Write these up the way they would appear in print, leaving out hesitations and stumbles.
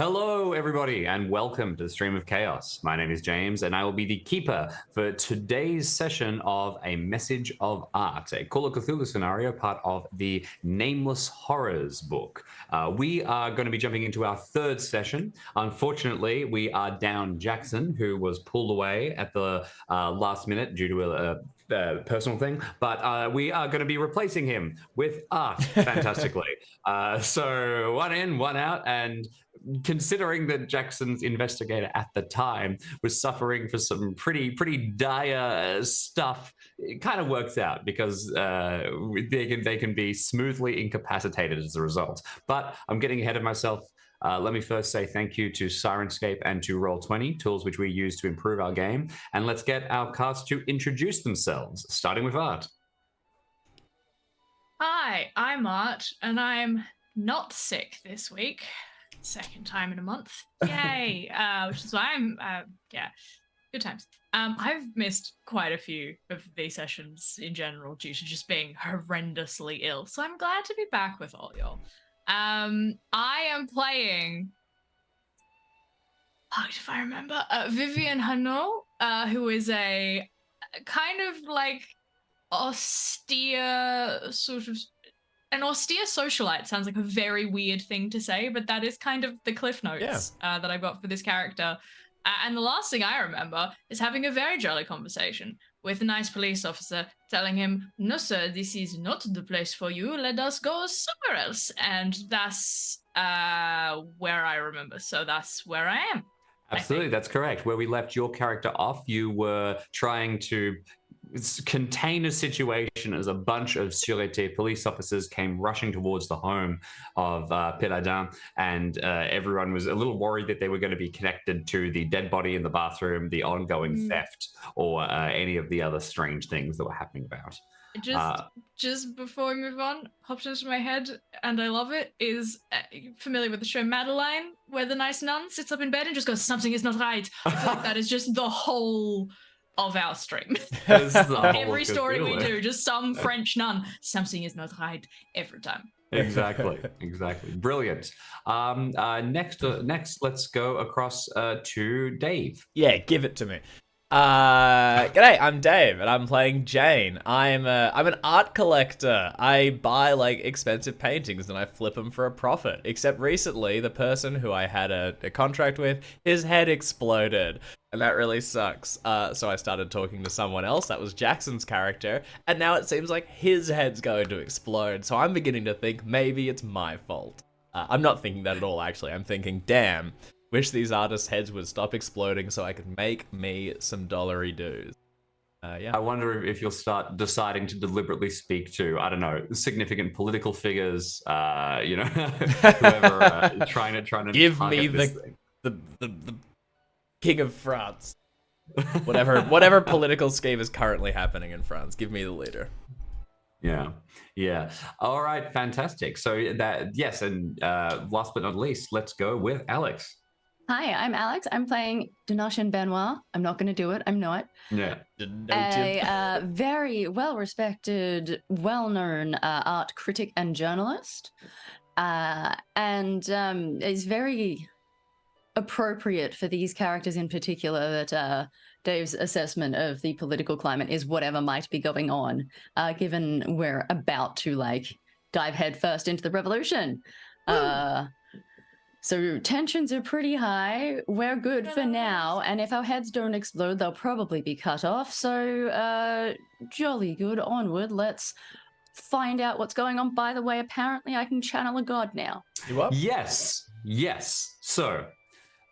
Hello, everybody, and welcome to the Stream of Chaos. My name is James, and I will be the keeper for today's session of A Message of Art, a Call of Cthulhu scenario, part of the Nameless Horrors book. We are going to be jumping into our third session. Unfortunately, we are down Jackson, who was pulled away at the last minute due to a personal thing, but we are going to be replacing him with Art fantastically. So one in, one out, and considering that Jackson's investigator at the time was suffering for some pretty dire stuff, it kind of works out because they can be smoothly incapacitated as a result. But I'm getting ahead of myself. Let me first say thank you to Sirenscape and to Roll20, tools which we use to improve our game. And let's get our cast to introduce themselves, starting with Art. Hi, I'm Art, and I'm not sick this week. Second time in a month. Yay! Which is why I'm, good times. I've missed quite a few of these sessions in general due to just being horrendously ill. So I'm glad to be back with all y'all. I am playing, if I remember, Vivian Hanot, who is a kind of like austere sort of, an austere socialite sounds like a very weird thing to say, but that is kind of the cliff notes that I've got for this character. And the last thing I remember is having a very jolly conversation with a nice police officer telling him, "No, sir, this is not the place for you. Let us go somewhere else." And that's where I remember. So that's where I am. Absolutely, that's correct. Where we left your character off, you were trying to contain a situation as a bunch of Sûreté police officers came rushing towards the home of Péladin, and everyone was a little worried that they were going to be connected to the dead body in the bathroom, the ongoing theft, or any of the other strange things that were happening about. Just before we move on, popped into my head, and I love it, is familiar with the show Madeline, where the nice nun sits up in bed and just goes, "Something is not right." I feel like that is just the whole of our stream. Every story we do, just some French nun, "Something is not right," every time. Exactly. Brilliant. Next, let's go across to Dave. Yeah, give it to me. G'day, I'm Dave, and I'm playing Jane. I'm an art collector. I buy like expensive paintings and I flip them for a profit. Except recently, the person who I had a contract with, his head exploded, and that really sucks. So I started talking to someone else. That was Jackson's character, and now it seems like his head's going to explode. So I'm beginning to think maybe it's my fault. I'm not thinking that at all, actually. I'm thinking, damn. Wish these artists' heads would stop exploding so I could make me some dollary dues. Yeah. I wonder if you'll start deciding to deliberately speak to, I don't know, significant political figures, whoever trying to give me the King of France. Whatever political scheme is currently happening in France. Give me the leader. Yeah. All right, fantastic. So that, yes, and last but not least, let's go with Alex. Hi, I'm Alex. I'm playing Donatien Benoit. I'm not going to do it. I'm not. Yeah. A very well-respected, well-known art critic and journalist. And is very appropriate for these characters in particular that Dave's assessment of the political climate is whatever might be going on, given we're about to, dive headfirst into the revolution. So tensions are pretty high. We're good for now, and if our heads don't explode, they'll probably be cut off. So, jolly good. Onward. Let's find out what's going on. By the way, apparently I can channel a god now. You up? Yes. So,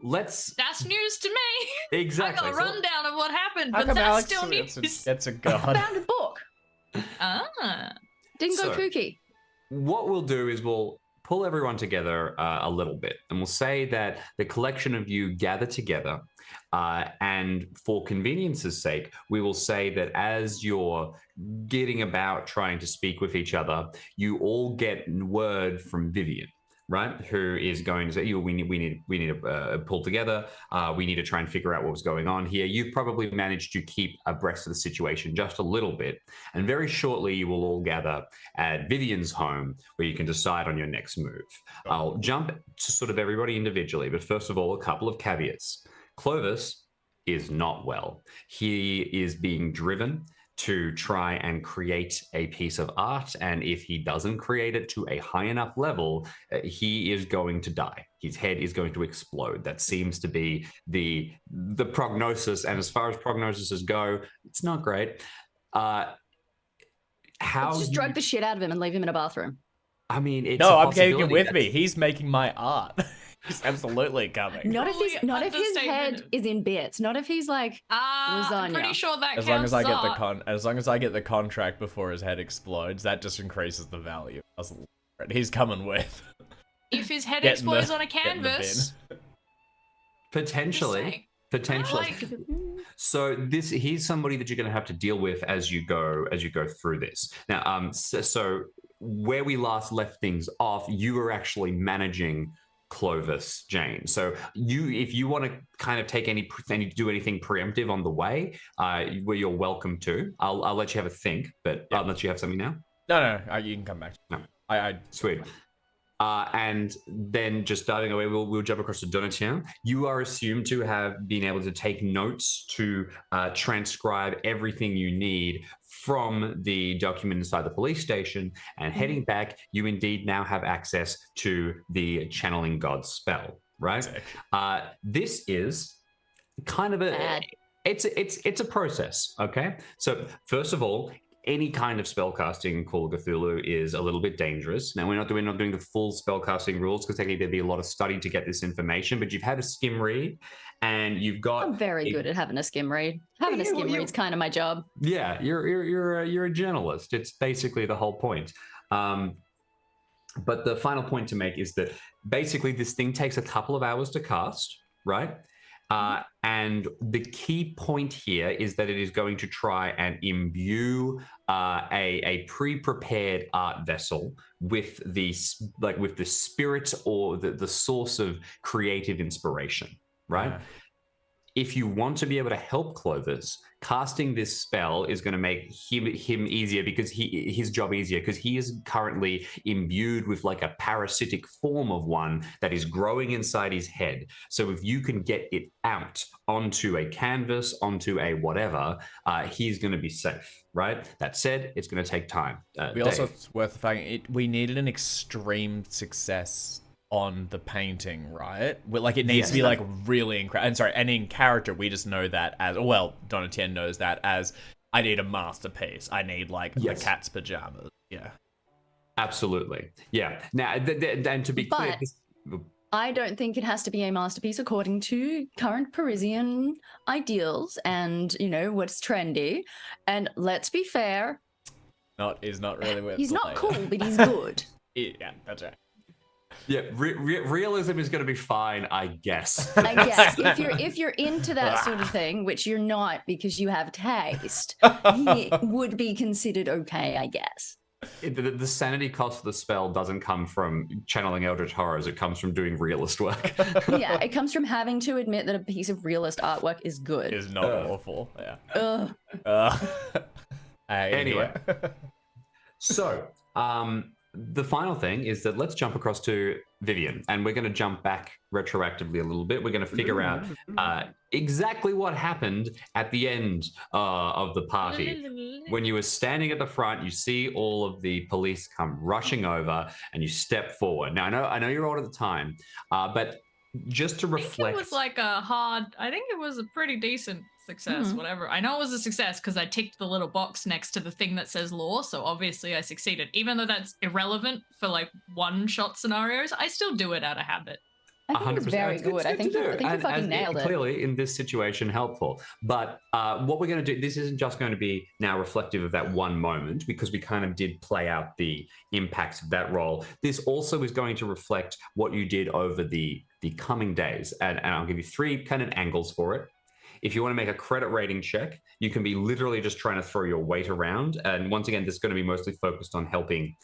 let's... That's news to me. Exactly. I got a rundown of what happened, How but come that's Alex still news. It's a god. I found a book. Didn't go kooky. What we'll do is we'll pull everyone together a little bit, and we'll say that the collection of you gather together, and for convenience's sake, we will say that as you're getting about trying to speak with each other, you all get word from Vivian. right? Who is going to say, we need to pull together. We need to try and figure out what was going on here. You've probably managed to keep abreast of the situation just a little bit. And very shortly, you will all gather at Vivian's home where you can decide on your next move. I'll jump to sort of everybody individually, but first of all, a couple of caveats. Clovis is not well. He is being driven to try and create a piece of art, and if he doesn't create it to a high enough level, he is going to die. His head is going to explode. That seems to be the prognosis, and as far as prognoses go, it's not great. How Let's just drug the shit out of him and leave him in a bathroom. I mean, it's No, a I'm taking him possibility. with me. He's making my art. He's absolutely coming. Not if his head Understatement. is in bits. Not if he's like I'm pretty lasagna. sure that As counts long as I get art. as long as I get the contract before his head explodes, that just increases the value. He's coming with. If his head Get in the- explodes on a get in the canvas, Potentially. So he's somebody that you're going to have to deal with as you go through this. Now, so where we last left things off, you were actually managing Clovis, Jane. So if you want to kind of take do anything preemptive on the way, where you're welcome to. I'll let you have a think, but unless you have something now. No, you can come back. No. Sweet. And then just starting away, we'll jump across to Donatien. You are assumed to have been able to take notes to transcribe everything you need from the document inside the police station. And heading back, you indeed now have access to the channeling God spell, right? Sick. This is kind of it's a process, okay? So first of all, any kind of spellcasting in Call of Cthulhu is a little bit dangerous. Now, we're not doing the full spellcasting rules because technically there'd be a lot of study to get this information, but you've had a skim read and you've got... I'm very good at having a skim read. Having a skim read's kind of my job. Yeah, you're a journalist. It's basically the whole point. But the final point to make is that basically this thing takes a couple of hours to cast, right? And the key point here is that it is going to try and imbue a pre-prepared art vessel with the spirit or the source of creative inspiration, right? Yeah. If you want to be able to help Clovis, casting this spell is going to make him easier because his job easier because he is currently imbued with like a parasitic form of one that is growing inside his head. So if you can get it out onto a canvas, onto a whatever, he's going to be safe, right? That said, it's going to take time. Also, it's worth the fact we needed an extreme success on the painting, right? Like it needs to be like really incredible. And sorry, and in character, we just know that as Donatien knows that as I need a masterpiece. I need like the cat's pajamas. Yeah, absolutely. Yeah. Now, and to be clear, I don't think it has to be a masterpiece according to current Parisian ideals and what's trendy. And let's be fair, he's not really worth. He's not cool, but he's good. Yeah, that's right. Yeah, realism is going to be fine, I guess. I guess if you're into that sort of thing, which you're not because you have taste, he would be considered okay, I guess. The sanity cost of the spell doesn't come from channeling eldritch horrors; it comes from doing realist work. Yeah, it comes from having to admit that a piece of realist artwork is good. Is not awful. Yeah. Anyway, so the final thing is that let's jump across to Vivian, and we're going to jump back retroactively a little bit. We're going to figure out exactly what happened at the end of the party. When you were standing at the front, you see all of the police come rushing over, and you step forward. Now, I know you're old at the time, but just to reflect, it was like I think it was a pretty decent success, whatever. I know it was a success because I ticked the little box next to the thing that says law, so obviously I succeeded. Even though that's irrelevant for like one-shot scenarios, I still do it out of habit. I think it's very good. I think you fucking nailed it. Clearly, in this situation, helpful. But what we're going to do, this isn't just going to be now reflective of that one moment, because we kind of did play out the impacts of that role. This also is going to reflect what you did over the coming days. And I'll give you 3 kind of angles for it. If you want to make a credit rating check, you can be literally just trying to throw your weight around. And once again, this is going to be mostly focused on helping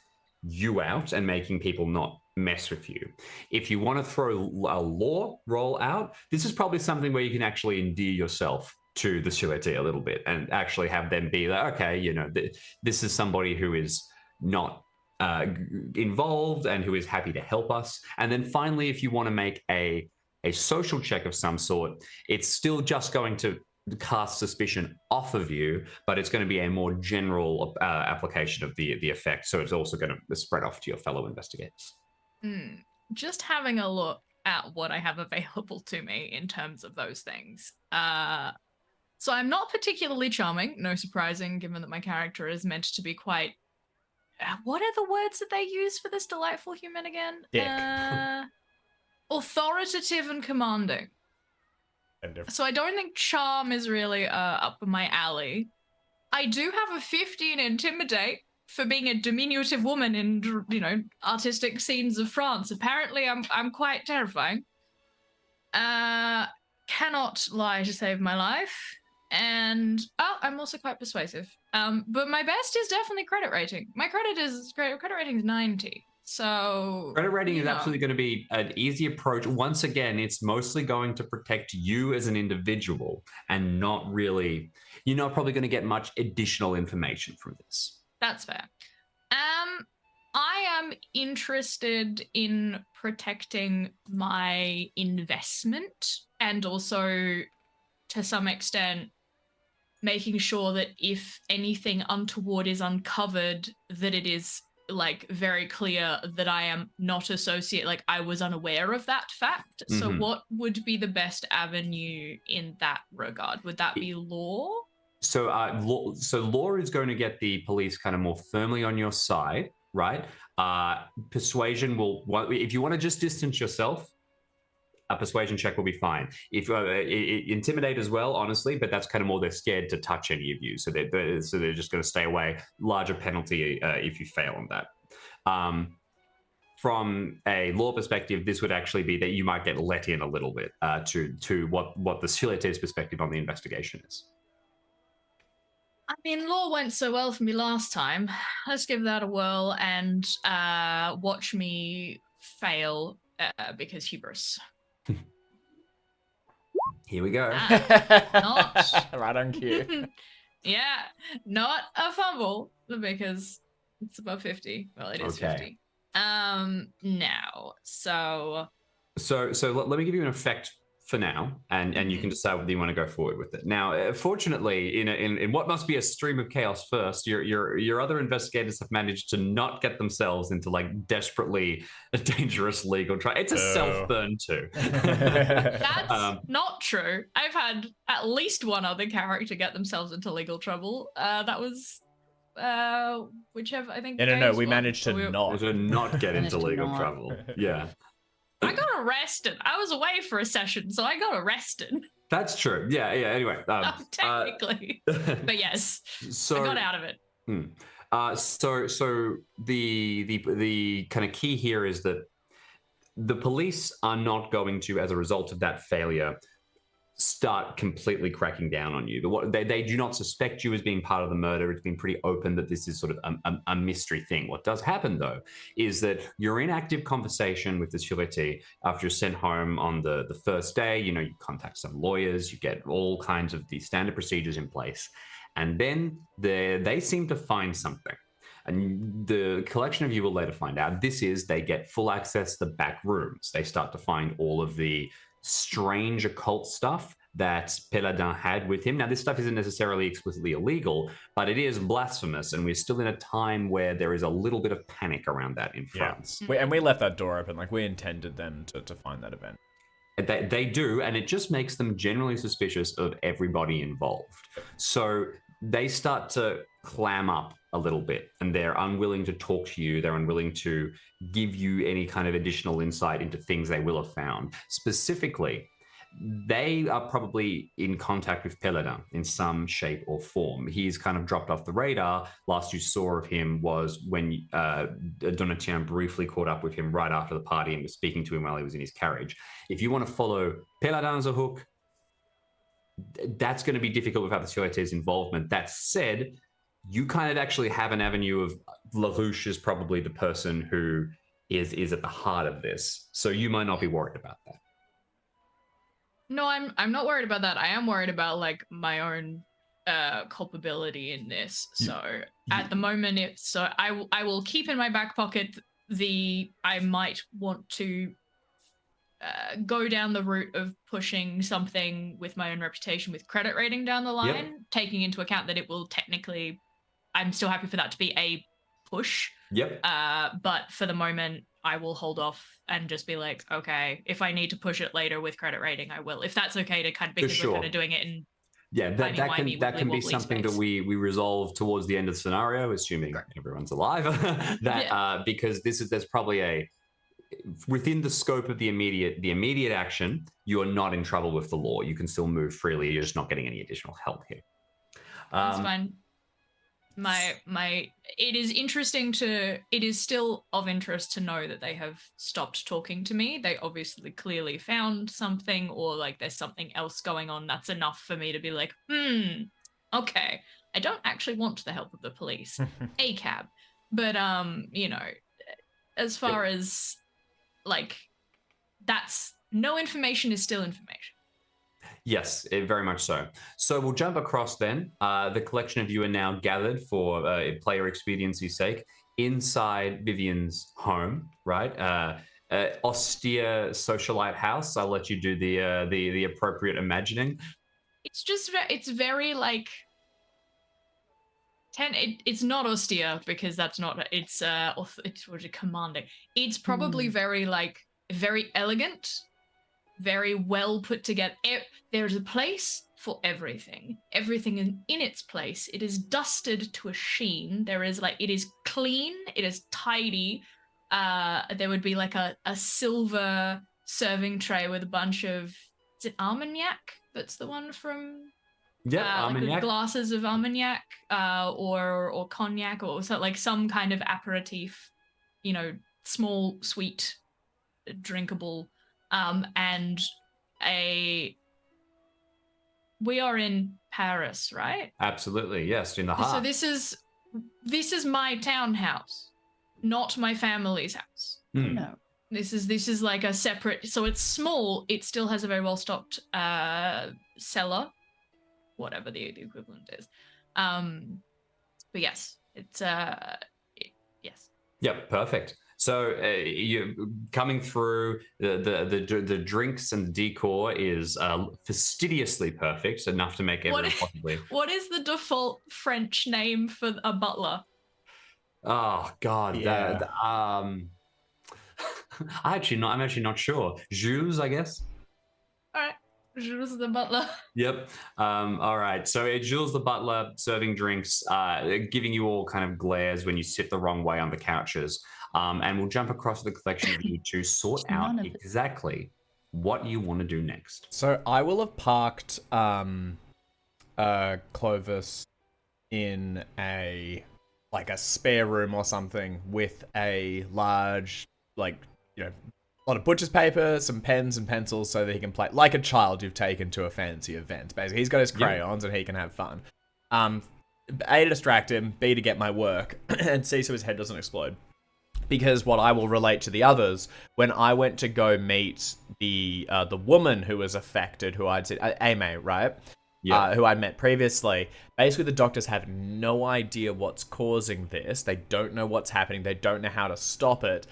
you out and making people not mess with you. If you want to throw a law roll out, this is probably something where you can actually endear yourself to the Sûreté a little bit and actually have them be like, okay, you know, this is somebody who is not involved and who is happy to help us. And then finally, if you want to make a social check of some sort, it's still just going to cast suspicion off of you, but it's going to be a more general application of the effect. So it's also going to spread off to your fellow investigators. Just having a look at what I have available to me in terms of those things. So I'm not particularly charming, no surprising, given that my character is meant to be quite... what are the words that they use for this delightful human again? Dick. Authoritative and commanding. So I don't think charm is really up my alley. I do have a 50 in intimidate for being a diminutive woman in, you know, artistic scenes of France. Apparently I'm quite terrifying. Cannot lie to save my life. And I'm also quite persuasive. But my best is definitely credit rating. My credit rating is 90. So credit rating is absolutely going to be an easy approach. Once again, it's mostly going to protect you as an individual and not really, you're not probably going to get much additional information from this. That's fair. I am interested in protecting my investment and also, to some extent, making sure that if anything untoward is uncovered, that it is like very clear that I am not associated, like I was unaware of that fact. Mm-hmm. So what would be the best avenue in that regard? Would that be law? So law is going to get the police kind of more firmly on your side, right? Persuasion will, if you want to just distance yourself, a persuasion check will be fine. If intimidate as well, honestly, but that's kind of more they're scared to touch any of you, so they're just going to stay away. Larger penalty if you fail on that. From a law perspective, this would actually be that you might get let in a little bit to what the Sûreté's perspective on the investigation is. I mean, law went so well for me last time. Let's give that a whirl and watch me fail because hubris. Here we go. Not right on cue. Yeah, not a fumble because it's above 50. Well, it is 50. Now, so let me give you an effect for now, and you can decide whether you want to go forward with it. Now, fortunately, in what must be a stream of chaos first, your other investigators have managed to not get themselves into like desperately dangerous legal trial. It's a self-burn too. That's not true. I've had at least one other character get themselves into legal trouble. That was whichever, I think. No. We managed to not get into legal trouble. Yeah. I got arrested. I was away for a session, so I got arrested. That's true. Yeah. Anyway, technically, but yes, I got out of it. So the kind of key here is that the police are not going to, as a result of that failure, start completely cracking down on you. They do not suspect you as being part of the murder. It's been pretty open that this is sort of a mystery thing. What does happen, though, is that you're in active conversation with the Sûreté after you're sent home on the first day. You know, you contact some lawyers, you get all kinds of the standard procedures in place. And then they seem to find something. And the collection of you will later find out they get full access to the back rooms. They start to find all of the strange occult stuff that Péladin had with him. Now, this stuff isn't necessarily explicitly illegal, but it is blasphemous, and we're still in a time where there is a little bit of panic around that in France. And we left that door open. Like, we intended them to find that event. They do, and it just makes them generally suspicious of everybody involved. So they start to clam up a little bit, and they're unwilling to talk to you. They're unwilling to give you any kind of additional insight into things they will have found. Specifically, they are probably in contact with Péladin in some shape or form. He's kind of dropped off the radar. Last you saw of him was when Donatien briefly caught up with him right after the party and was speaking to him while he was in his carriage. If you want to follow Péladin as a hook, that's going to be difficult without the Sûreté's involvement. That said, you kind of actually have an avenue of LaRouche is probably the person who is at the heart of this. So you might not be worried about that. No, I'm not worried about that. I am worried about like my own culpability in this. So at the moment, I will keep in my back pocket I might want to go down the route of pushing something with my own reputation with credit rating down the line, taking into account that it will technically, I'm still happy for that to be a push. Yep. But for the moment, I will hold off and just be like, okay, if I need to push it later with credit rating, I will. If that's okay to kind of, because we're kind of doing it in that can be something space. that we resolve towards the end of the scenario, assuming everyone's alive. Because there's probably within the scope of the immediate action, you are not in trouble with the law. You can still move freely. You're just not getting any additional help here. That's fine. It is still of interest to know that they have stopped talking to me. They obviously clearly found something, or like there's something else going on that's enough for me to be like, okay, I don't actually want the help of the police. A cab. But as far as like, that's no information is still information. Yes, very much so. So we'll jump across then. The collection of you are now gathered for player expediency's sake inside Vivian's home, right? Austere socialite house. I'll let you do the appropriate imagining. It's very like it's not austere because that's not it's commanding. It's probably very elegant, very well put together. There's a place for everything. Everything in its place. It is dusted to a sheen. It is clean. It is tidy. There would be like a silver serving tray with a bunch of, is it Armagnac? That's the one from Armagnac. Glasses of Armagnac, or cognac, or so, like some kind of aperitif, small, sweet, drinkable. And we are in Paris, right? Absolutely, yes, in the heart. So this is my townhouse, not my family's house. No. This is like a separate. So it's small. It still has a very well stocked cellar, whatever the equivalent is. But yes, it's yes. Yep, perfect. So you're coming through the drinks and the decor is fastidiously perfect, enough to make everyone possibly. What is the default French name for a butler? Oh God, yeah. I'm actually not sure. Jules, I guess. All right, Jules the butler. Yep. All right. So Jules the butler serving drinks, giving you all kind of glares when you sit the wrong way on the couches. And we'll jump across the collection of you to sort out exactly what you want to do next. So I will have parked Clovis in a spare room or something with a large, a lot of butcher's paper, some pens and pencils so that he can play like a child you've taken to a fancy event. Basically, he's got his crayons and he can have fun. A, to distract him, B, to get my work, and C, so his head doesn't explode. Because what I will relate to the others, when I went to go meet the woman who was affected, who I'd said, Ame, right? Yeah. Who I'd met previously. Basically, the doctors have no idea what's causing this. They don't know what's happening. They don't know how to stop it.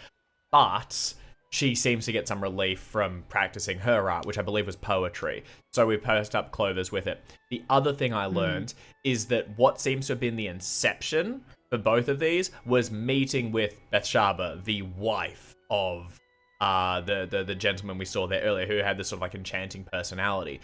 But she seems to get some relief from practicing her art, which I believe was poetry. So we posted up Clovis with it. The other thing I learned is that what seems to have been the inception for both of these was meeting with Bathsheba, the wife of the gentleman we saw there earlier, who had this sort of enchanting personality.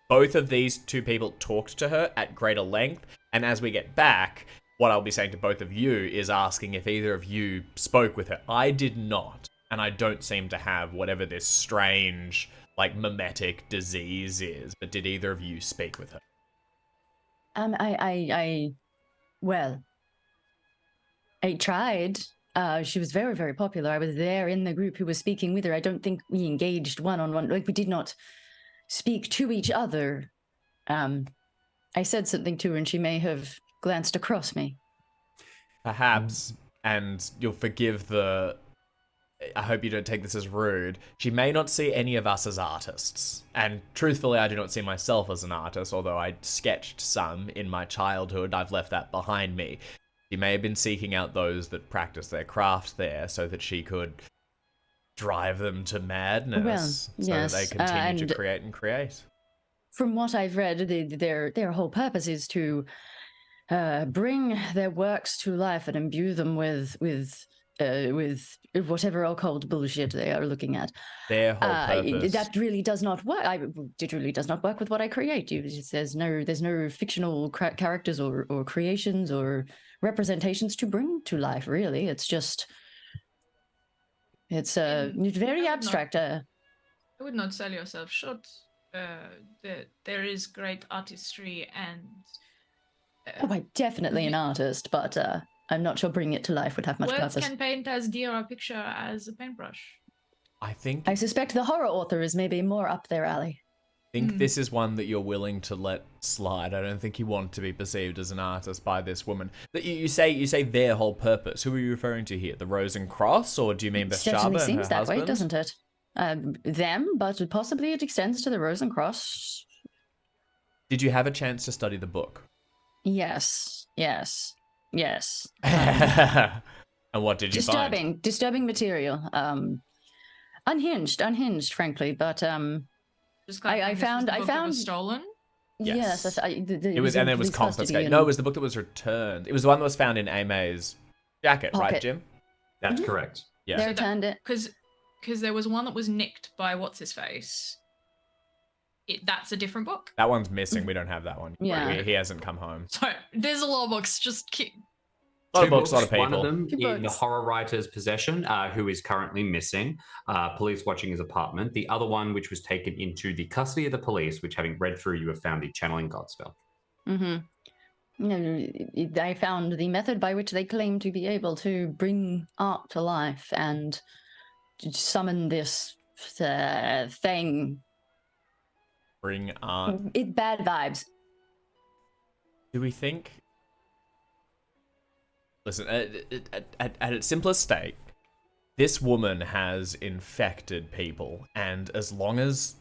Both of these two people talked to her at greater length, and as we get back, what I'll be saying to both of you is asking if either of you spoke with her. I did not, and I don't seem to have whatever this strange, mimetic disease is, but did either of you speak with her? I tried. She was very, very popular. I was there in the group who was speaking with her. I don't think we engaged one-on-one. We did not speak to each other. I said something to her and she may have glanced across me. Perhaps, and you'll forgive the... I hope you don't take this as rude. She may not see any of us as artists. And truthfully, I do not see myself as an artist, although I sketched some in my childhood. I've left that behind me. She may have been seeking out those that practice their craft there so that she could drive them to madness, so yes, that they continue and to create and create. from what I've read, their whole purpose is to bring their works to life and imbue them with whatever occult bullshit they are looking at. Their whole purpose. That really does not work. It really does not work with what I create. There's no fictional characters or creations or representations to bring to life. Really, it's very abstract. I would not sell yourself short. There is great artistry and. I'm definitely an artist, but I'm not sure bringing it to life would have much Words purpose. can paint as dear a picture as a paintbrush. I suspect the horror author is maybe more up their alley. think this is one that you're willing to let slide. I don't think you want to be perceived as an artist by this woman. But you say their whole purpose. Who are you referring to here? The Rose and Cross, or do you mean It Beshaba certainly and seems her that husband? way, doesn't it? Them, but possibly it extends to the Rose and Cross. Did you have a chance to study the book? Yes. And what did you find? Disturbing material. Unhinged, frankly. But Just I this was found- the I book that found- was stolen. yes, It was, and then it was confiscated. No, it was the book that was returned. It was the one that was found in Aime's jacket, right, Pocket. Jim? That's correct. Yeah. They returned it. Because there was one that was nicked by what's his face. That's a different book. That one's missing. We don't have that one. Yeah. He hasn't come home. So there's a lot of books. Just keep. A lot of Two books, a lot of people. One of them Two in the books. horror writer's possession, who is currently missing. Police watching his apartment. The other one, which was taken into the custody of the police, which, having read through, you have found the channeling God spell. I found the method by which they claim to be able to bring art to life and to summon this thing. Bring art. Bad vibes. Do we think... Listen, at its simplest state, this woman has infected people, and as long as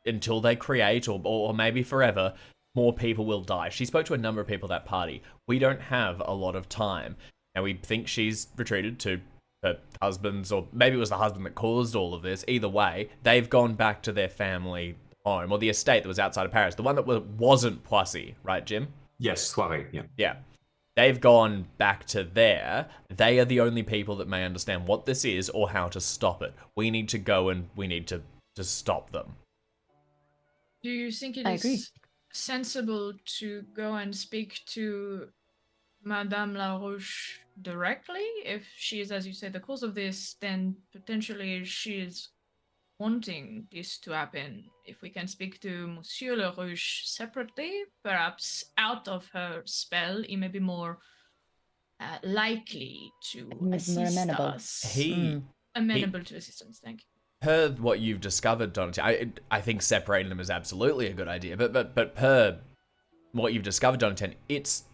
until they create, or maybe forever, more people will die. She spoke to a number of people at that party. We don't have a lot of time. Now, we think she's retreated to her husband's, or maybe it was the husband that caused all of this. Either way, they've gone back to their family home, or the estate that was outside of Paris. The one that wasn't Poissy, right, Jim? Yes, soiree, yeah. Yeah. They've gone back to there. They are the only people that may understand what this is or how to stop it. We need to go and we need to stop them. Do you think it I agree. is sensible to go and speak to Madame Larouche directly? If she is, as you say, the cause of this, then potentially she is wanting this to happen. If we can speak to Monsieur Larouche separately, perhaps out of her spell, he may be more likely to More assist amenable. us. Amenable to assistance, thank you. Per what you've discovered, Donatan, I think separating them is absolutely a good idea. But per what you've discovered, Donatan, it's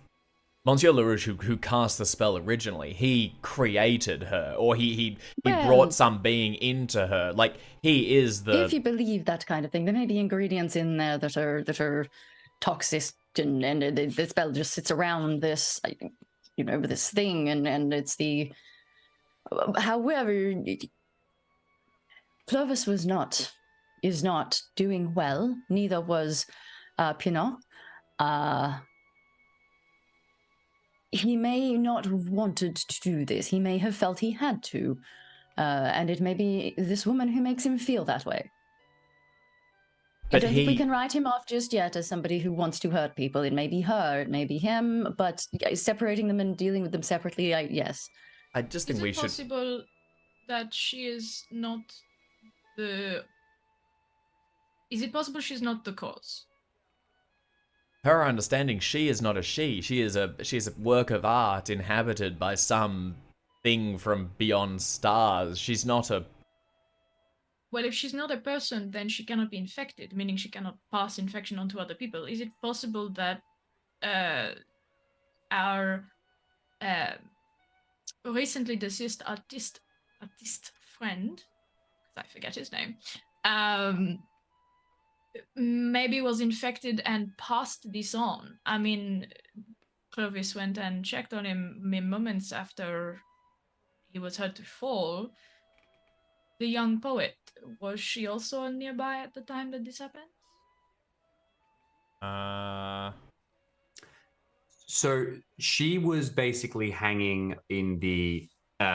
Monsieur LaRouche who cast the spell originally. He created her, or he brought some being into her. Like, he is the... If you believe that kind of thing, there may be ingredients in there that are toxic, and the spell just sits around this, this thing, and it's the... However, Clovis is not doing well. Neither was Pinot. He may not have wanted to do this. He may have felt he had to. And it may be this woman who makes him feel that way. I don't think we can write him off just yet as somebody who wants to hurt people. It may be her, it may be him, but separating them and dealing with them separately, yes. I just think we should... Is it possible that she is not the... Is it possible she's not the cause? Her understanding, she is not a she. She is a work of art inhabited by some thing from beyond stars. She's not a... Well, if she's not a person, then she cannot be infected, meaning she cannot pass infection onto other people. Is it possible that our recently deceased artist friend, because I forget his name, maybe was infected and passed this on. I mean, Clovis went and checked on him mere moments after he was heard to fall. The young poet, was she also nearby at the time that this happened? So she was basically hanging in the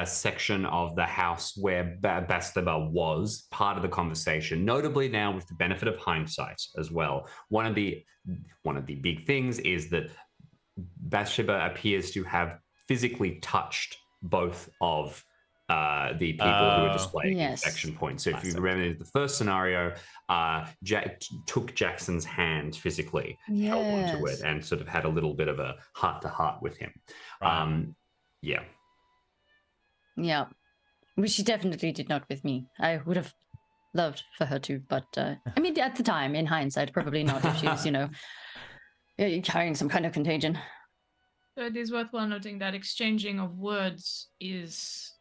section of the house where Bastaba was, part of the conversation. Notably now, with the benefit of hindsight as well, one of the big things is that Bathsheba appears to have physically touched both of the people who were displaying infection points. So if you remember the first scenario, Jack took Jackson's hand physically, held onto it, and sort of had a little bit of a heart-to-heart with him. Yeah. Which she definitely did not with me. I would have loved for her to, but I mean, at the time, in hindsight, probably not if she's, carrying some kind of contagion. So it is worthwhile noting that exchanging of words is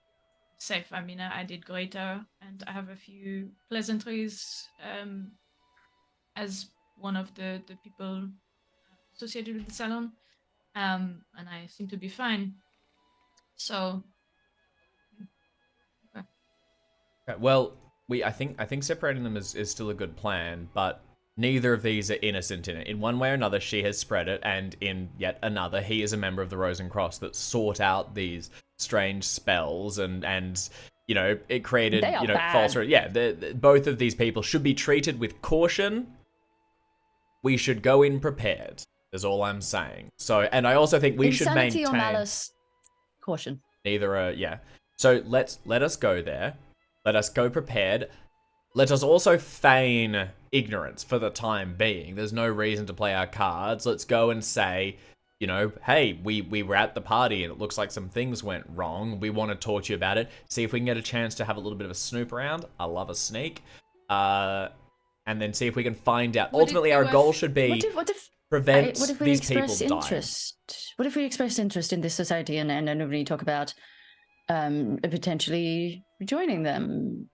safe. I mean, I did greater, and I have a few pleasantries as one of the people associated with the salon, and I seem to be fine. So, okay. Well, I think separating them is still a good plan, but neither of these are innocent in it. In one way or another, she has spread it, and in yet another, he is a member of the Rose and Cross that sought out these strange spells, and it created false. Both of these people should be treated with caution. We should go in prepared. Is all I'm saying. So, and I also think we should maintain insanity or malice, caution. Neither are So let us go there. Let us go prepared. Let us also feign ignorance for the time being. There's no reason to play our cards. Let's go and say, hey, we were at the party and it looks like some things went wrong. We want to talk to you about it. See if we can get a chance to have a little bit of a snoop around. I love a sneak. And then see if we can find out. Ultimately, our goal should be prevent these people dying. What if we express interest in this society and then we talk about potentially joining them?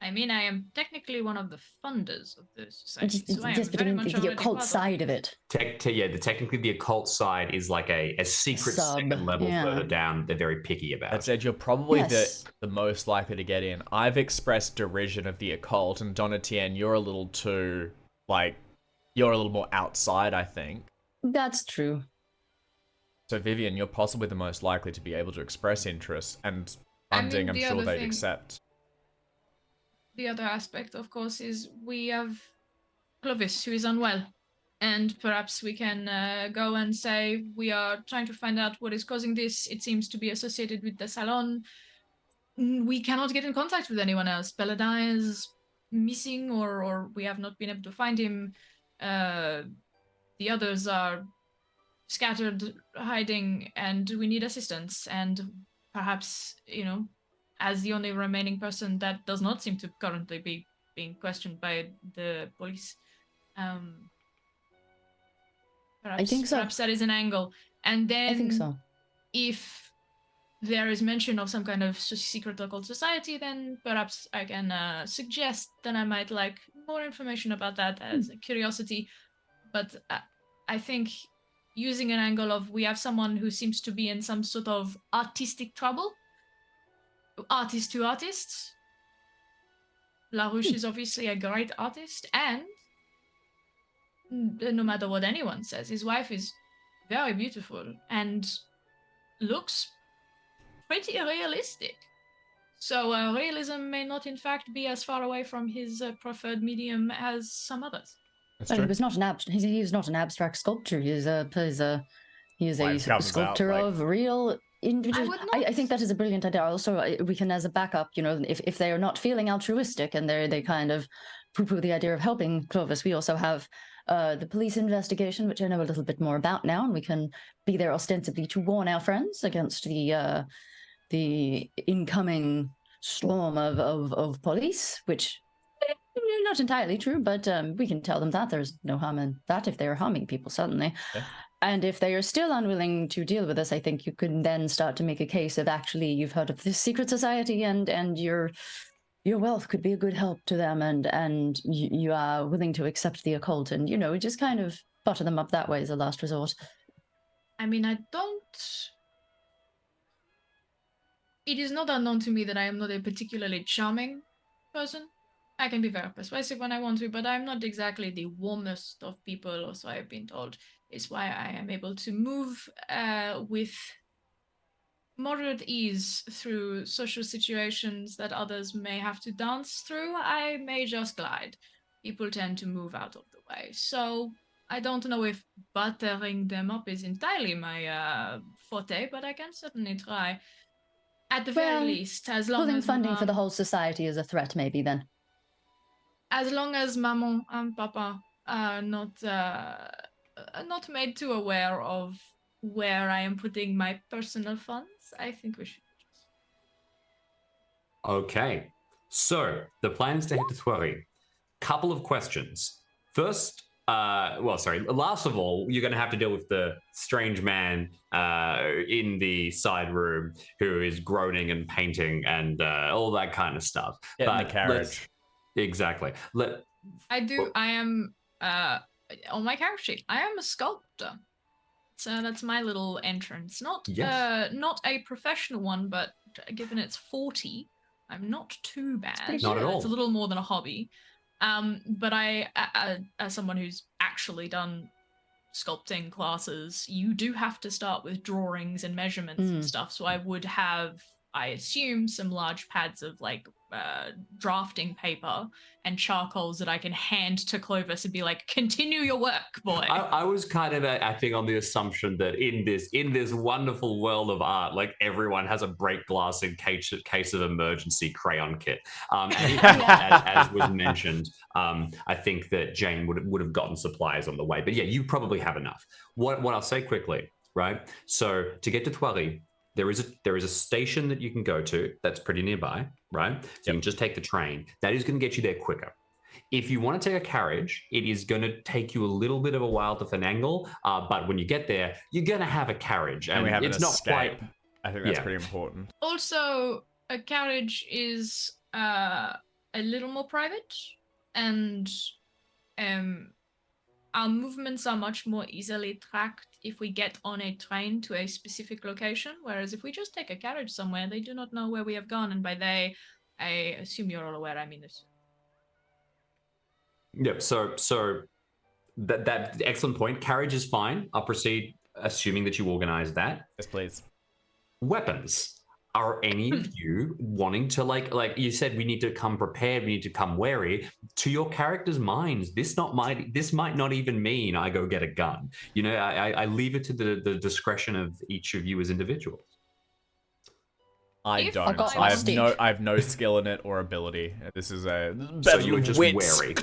I mean, I am technically one of the funders of the society, so I am but very much the occult side of it. Technically, the occult side is like a secret second level further down. They're very picky about. That said, you're probably the most likely to get in. I've expressed derision of the occult, and Donatien, you're a little too, you're a little more outside, I think. That's true. So, Vivian, you're possibly the most likely to be able to express interest, and funding, I'm sure they'd accept. The other aspect, of course, is we have Clovis, who is unwell. And perhaps we can go and say, we are trying to find out what is causing this. It seems to be associated with the salon. We cannot get in contact with anyone else. Belladin is missing, or we have not been able to find him. The others are scattered, hiding, and we need assistance. And perhaps, as the only remaining person that does not seem to currently be being questioned by the police. I think so. Perhaps that is an angle. And then I think so. If there is mention of some kind of secret occult society, then perhaps I can suggest that I might like more information about that as a curiosity. But I think using an angle of we have someone who seems to be in some sort of artistic trouble, artist to artists. LaRouche is obviously a great artist, and no matter what anyone says, his wife is very beautiful and looks pretty realistic. So realism may not, in fact, be as far away from his preferred medium as some others. Well, he was not an abstract sculptor. He is a sculptor of real individuals. I think that is a brilliant idea. Also, we can, as a backup, if they are not feeling altruistic and they kind of poo-poo the idea of helping Clovis, we also have the police investigation, which I know a little bit more about now, and we can be there ostensibly to warn our friends against the incoming storm of police, which not entirely true, but we can tell them that there's no harm in that if they're harming people suddenly. Yeah. And if they are still unwilling to deal with us, I think you could then start to make a case of actually you've heard of this secret society and your wealth could be a good help to them, and you are willing to accept the occult, and just kind of butter them up that way as a last resort. I mean, it is not unknown to me that I am not a particularly charming person. I can be very persuasive when I want to, but I'm not exactly the warmest of people, or so I've been told. It's why I am able to move with moderate ease through social situations that others may have to dance through. I may just glide. People tend to move out of the way. So I don't know if buttering them up is entirely my forte, but I can certainly try. At the very least, as long pulling as funding for the whole society is a threat, maybe then. As long as Maman and Papa are not made too aware of where I am putting my personal funds, I think we should. Okay, so the plan is to head to Thuari. Couple of questions. First, last of all, you're going to have to deal with the strange man in the side room who is groaning and painting and all that kind of stuff. Get in the carriage. Exactly. I am on my character sheet. I am a sculptor. So that's my little entrance. Not a professional one, but given it's 40, I'm not too bad. Not at all. It's a little more than a hobby. But I, as someone who's actually done sculpting classes, you do have to start with drawings and measurements and stuff. So I would have, I assume, some large pads of like drafting paper and charcoals that I can hand to Clovis and be like, continue your work, boy. I was kind of acting on the assumption that in this wonderful world of art, like everyone has a break glass in case of emergency crayon kit. And as was mentioned, I think that Jane would have gotten supplies on the way. But yeah, you probably have enough. What I'll say quickly, right? So to get to Thuari, there is a station that you can go to that's pretty nearby, right? So you can just take the train. That is going to get you there quicker. If you want to take a carriage, it is going to take you a little bit of a while to finagle, but when you get there, you're going to have a carriage. And we have it's an not escape. quite... I think that's pretty important. Also, a carriage is a little more private, and our movements are much more easily tracked if we get on a train to a specific location, whereas if we just take a carriage somewhere, they do not know where we have gone, and by they, I assume you're all aware, I mean this. Yep, so that excellent point. Carriage is fine. I'll proceed assuming that you organize that. Yes, please. Weapons. Are any of you wanting to like you said, we need to come prepared, we need to come wary? To your characters' minds, this might not even mean I go get a gun. I leave it to the discretion of each of you as individuals. I don't. I have no skill in it or ability. This is a so you were just wits. wary.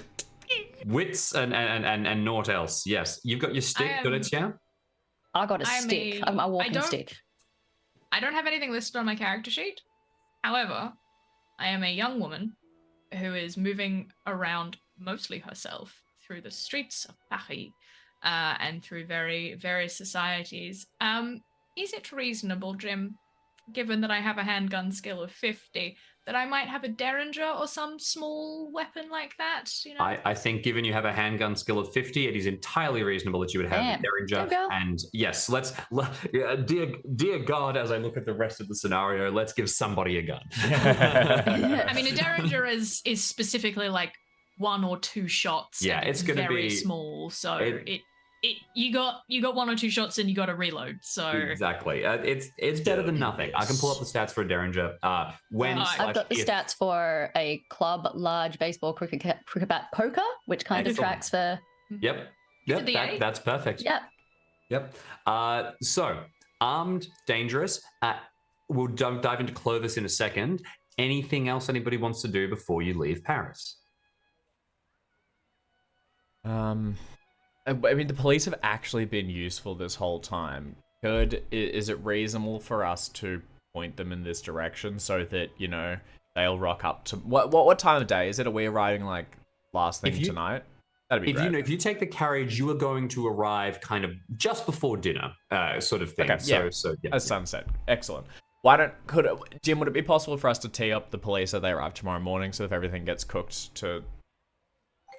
Wits and naught else. Yes, you've got your stick. Got it, yeah. I got a stick. I'm a walking stick. I don't have anything listed on my character sheet. However, I am a young woman who is moving around mostly herself through the streets of Paris and through various societies. Is it reasonable, Jim, given that I have a handgun skill of 50, that I might have a derringer or some small weapon like that? I think given you have a handgun skill of 50, it is entirely reasonable that you would have a derringer. And yes, dear God, as I look at the rest of the scenario, let's give somebody a gun. I mean, a derringer is specifically like 1 or 2 shots. Yeah, it's going to be very small, so you got 1 or 2 shots and you got to reload. So exactly, it's better than nothing. I can pull up the stats for a derringer. I've got the stats for a club, large baseball, cricket bat, poker, which kind of tracks for. Yep, that's perfect. Yep. So armed, dangerous. We'll dive into Clovis in a second. Anything else anybody wants to do before you leave Paris? I mean, the police have actually been useful this whole time. Is it reasonable for us to point them in this direction so that, they'll rock up to... What time of day? Is it? Are we arriving, last thing tonight? That'd be If great. if you take the carriage, you are going to arrive kind of just before dinner, sort of thing. Okay, yeah. As sunset. Excellent. Jim, would it be possible for us to tee up the police so they arrive tomorrow morning, so if everything gets cooked to?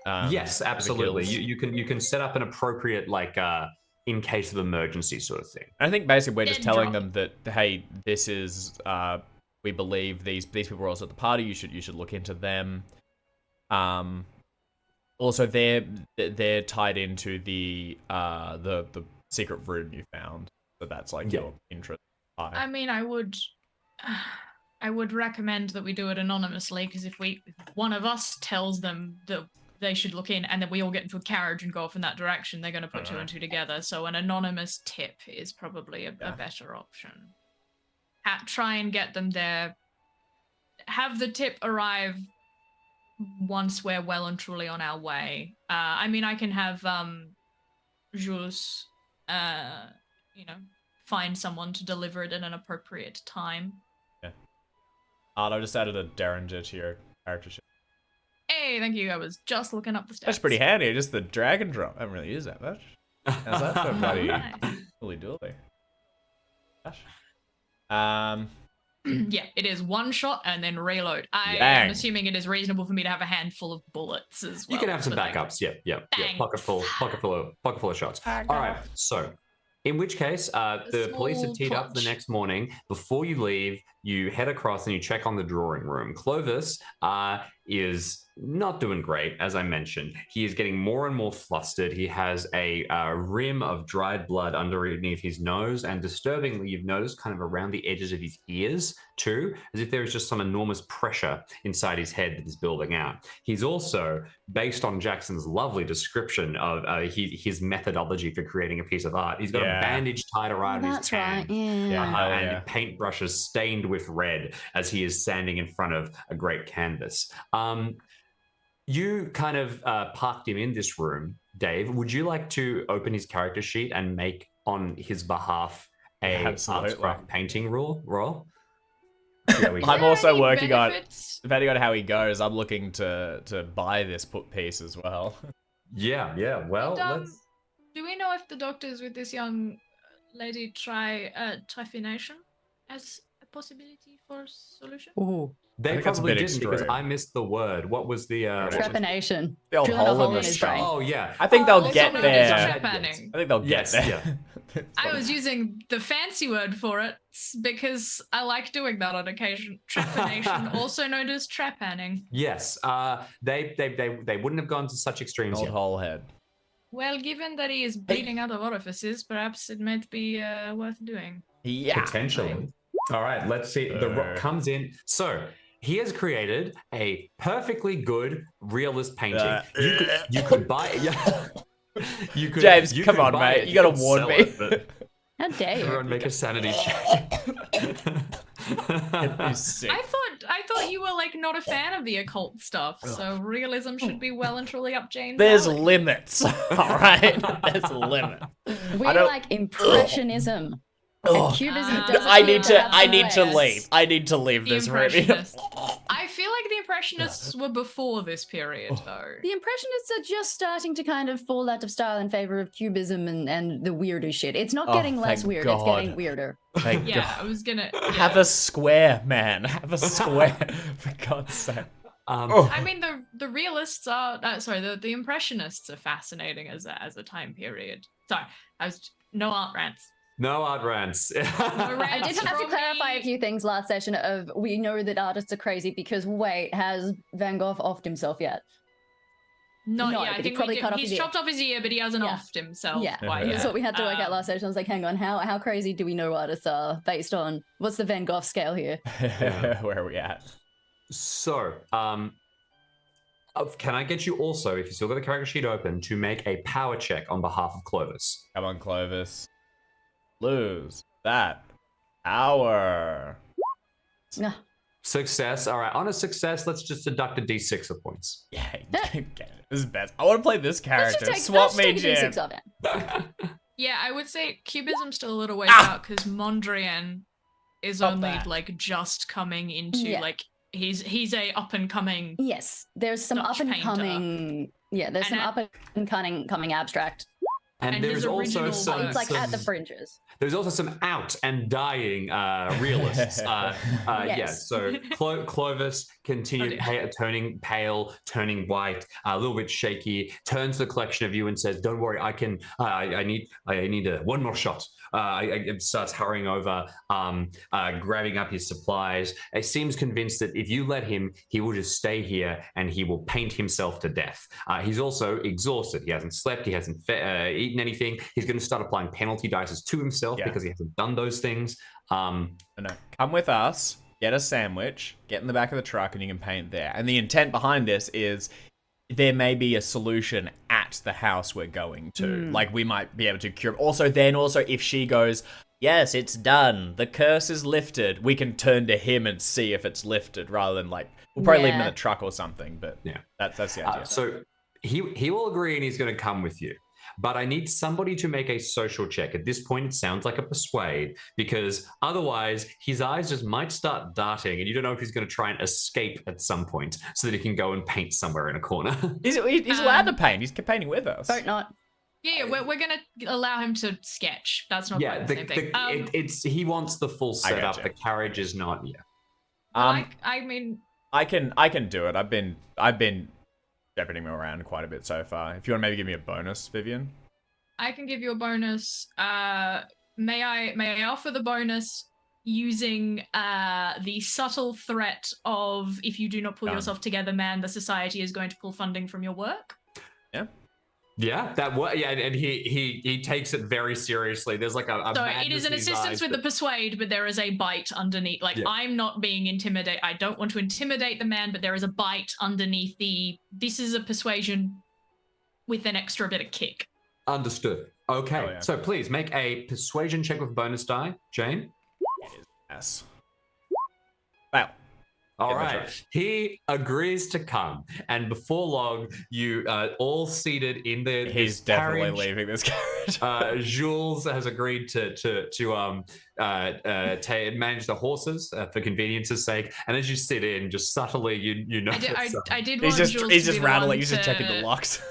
Yes, absolutely. gills? You can set up an appropriate in case of emergency sort of thing. I think basically we're just Dead telling drop. them that, hey, this is we believe these people were also at the party. You should look into them. Also, they're tied into the secret room you found, so that's like your interest. I mean, I would recommend that we do it anonymously, because if one of us tells them that they should look in, and then we all get into a carriage and go off in that direction, they're going to put two and two together. So an anonymous tip is probably a better option. Try and get them there. Have the tip arrive once we're well and truly on our way. I mean, I can have Jules, find someone to deliver it at an appropriate time. Yeah. I just added a derringer to your character sheet. Hey, thank you. I was just looking up the stats. That's pretty handy. Just the drag and drop. I haven't really used that much. How's that for bloody dooley? Gosh. Yeah, it is one shot and then reload. I Bang. am assuming it is reasonable for me to have a handful of bullets as well. You can have some but, like, backups. Yeah. Pocket full of shots. Bang. All right. So, in which case, the police are small teed up the touch. next morning. Before you leave, you head across and you check on the drawing room. Clovis is not doing great, as I mentioned. He is getting more and more flustered. He has a rim of dried blood underneath his nose, and disturbingly, you've noticed kind of around the edges of his ears too, as if there is just some enormous pressure inside his head that is building out. He's also, based on Jackson's lovely description of his methodology for creating a piece of art, he's got a bandage tied around his That's hand. right. Yeah. And paintbrushes stained with red as he is standing in front of a great canvas. You kind of parked him in this room, Dave. Would you like to open his character sheet and make on his behalf a abstract painting roll? I'm also working on, benefits? depending on how he goes, I'm looking to buy this piece as well. Yeah. Well, let's... Do we know if the doctors with this young lady try trephination as a possibility for solution? Ooh. They think that's a probably bit didn't because extreme. I missed the word. What was the... Trepanation. The old Drilling a hole in hole the in his skull. brain. Oh, yeah. I think they'll Also get known as there. trepanning. I think they'll get there. Yeah. I was using the fancy word for it because I like doing that on occasion. Trepanation, also known as trepanning. Yes. They wouldn't have gone to such extremes Old yet. hole head. Well, given that he is bleeding out of orifices, perhaps it might be worth doing. Yeah. Potentially. All right, let's see. The rock comes in. So he has created a perfectly good realist painting. You could buy it. Yeah. James, you come could on, buy mate. it, You gotta could warn sell me. it, but How dare you? everyone make a sanity check. He's sick. I thought you were like not a fan of the occult stuff, so realism should be well and truly up Jane's There's alley. limits, all right? There's limits. We I don't- like impressionism. Ugh. And cubism doesn't I seem need to have I some need to legs. leave. I need to leave The this room. Impressionists. I feel like the Impressionists were before this period, though. The Impressionists are just starting to kind of fall out of style in favor of cubism and the weirder shit. It's not Oh, getting less thank weird, God. it's getting weirder. Thank Yeah, God. I was gonna. Have yeah. a square, man. Have a square. For God's sake. I mean, the realists are the Impressionists are fascinating as a time period. Sorry, no art rants. No art rants. I did have to from clarify a me. few things last session of we know that artists are crazy because wait, has Van Gogh offed himself yet? No, No, yeah, but I he think probably cut off he's his ear. chopped off his ear, but he hasn't Yeah. offed himself Yeah, quite Yeah. yet. That's what we had to work out last session. I was like, hang on, how crazy do we know artists are based on what's the Van Gogh scale here? Where are we at? So, can I get you also, if you still got the character sheet open, to make a power check on behalf of Clovis? Come on, Clovis. Lose that hour. Nah. Success. All right. On a success, let's just deduct a d6 of points. Yeah, get it. This is best. I want to play this Let's character. just Swap me, take a Jim. D6 off it. Yeah, I would say Cubism's still a little ways Ah! out because Mondrian is Not only bad. like just coming into Yeah. like he's a up and coming. Yes, there's some Dutch up and coming Yeah, there's And some at- up and coming abstract. And his there's also original some. It's like at the some- fringes. There's also some out and dying realists. Yeah, Yes. so Clovis continued Oh, dear. turning pale, turning white, a little bit shaky, turns to the collection of you and says, "Don't worry, I can. I need one more shot." Starts hurrying over, grabbing up his supplies. He seems convinced that if you let him, he will just stay here and he will paint himself to death. He's also exhausted. He hasn't slept. He hasn't eaten anything. He's going to start applying penalty dices to himself because he hasn't done those things. No, come with us, get a sandwich, get in the back of the truck, and you can paint there. And the intent behind this is there may be a solution at the house we're going to. Like, we might be able to cure. Also, if she goes, yes, it's done, the curse is lifted, we can turn to him and see if it's lifted, rather than, like, we'll probably leave him in the truck or something. But yeah, that's the idea. So he will agree and he's going to come with you. But I need somebody to make a social check. At this point, it sounds like a persuade, because otherwise his eyes just might start darting and you don't know if he's going to try and escape at some point so that he can go and paint somewhere in a corner. He's allowed to paint. He's painting with us. Vote not. Yeah, we're gonna allow him to sketch. That's not quite the same thing. It's he wants the full setup. gotcha. The carriage is not. Yeah. I mean, I can do it. I've been shepherding him around quite a bit so far. If you want to maybe give me a bonus, Vivian. I can give you a bonus. May I offer the bonus using the subtle threat of, if you do not pull yourself together, man, the society is going to pull funding from your work? Yeah. Yeah, and he takes it very seriously. There's like a so it is an assistance with the persuade, but there is a bite underneath. Like, I'm not being intimidated. I don't want to intimidate the man, but there is a bite underneath this is a persuasion with an extra bit of kick. Understood. Okay, so please make a persuasion check with bonus die, Jane. Yes. Wow. All right. He agrees to come, and before long, you all seated in the. He's definitely leaving this carriage. Jules has agreed to manage the horses for convenience's sake, and as you sit in, just subtly, you know. I did want Jules to be just rattling. He's just to... checking the locks.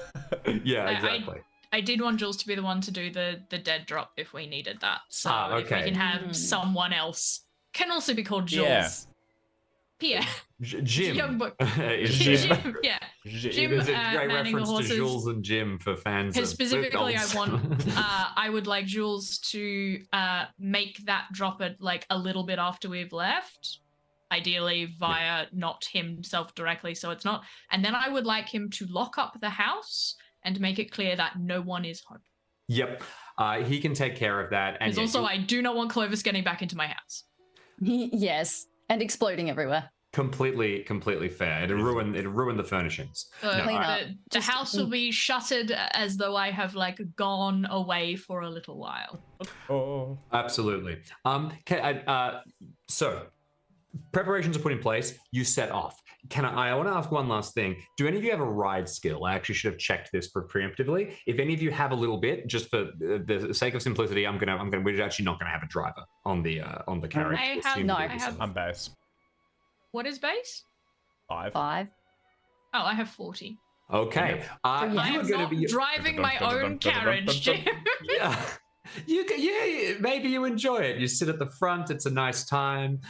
Yeah, exactly. I did want Jules to be the one to do the dead drop if we needed that. So if we can have someone else, can also be called Jules. Pierre. Jim. Young boy. Jim. Yeah. Jim. There's a great reference to Jules and Jim for fans. Specifically, I would like Jules to make that drop at like a little bit after we've left. Ideally via not himself directly, so it's not. And then I would like him to lock up the house and make it clear that no one is home. Yep. He can take care of that. And also, I do not want Clovis getting back into my house. Yes. And exploding everywhere. Completely fair. It'll ruin the furnishings. The house will be shuttered as though I have like gone away for a little while. Oh. Absolutely. So preparations are put in place. You set off. I want to ask one last thing. Do any of you have a ride skill? I actually should have checked this preemptively. If any of you have a little bit, just for the sake of simplicity, we're actually not gonna have a driver on the carriage. I'm base. What is base? 5. Oh, I have 40. Okay. I am not driving my own carriage, Jim. Yeah. Maybe you enjoy it. You sit at the front. It's a nice time.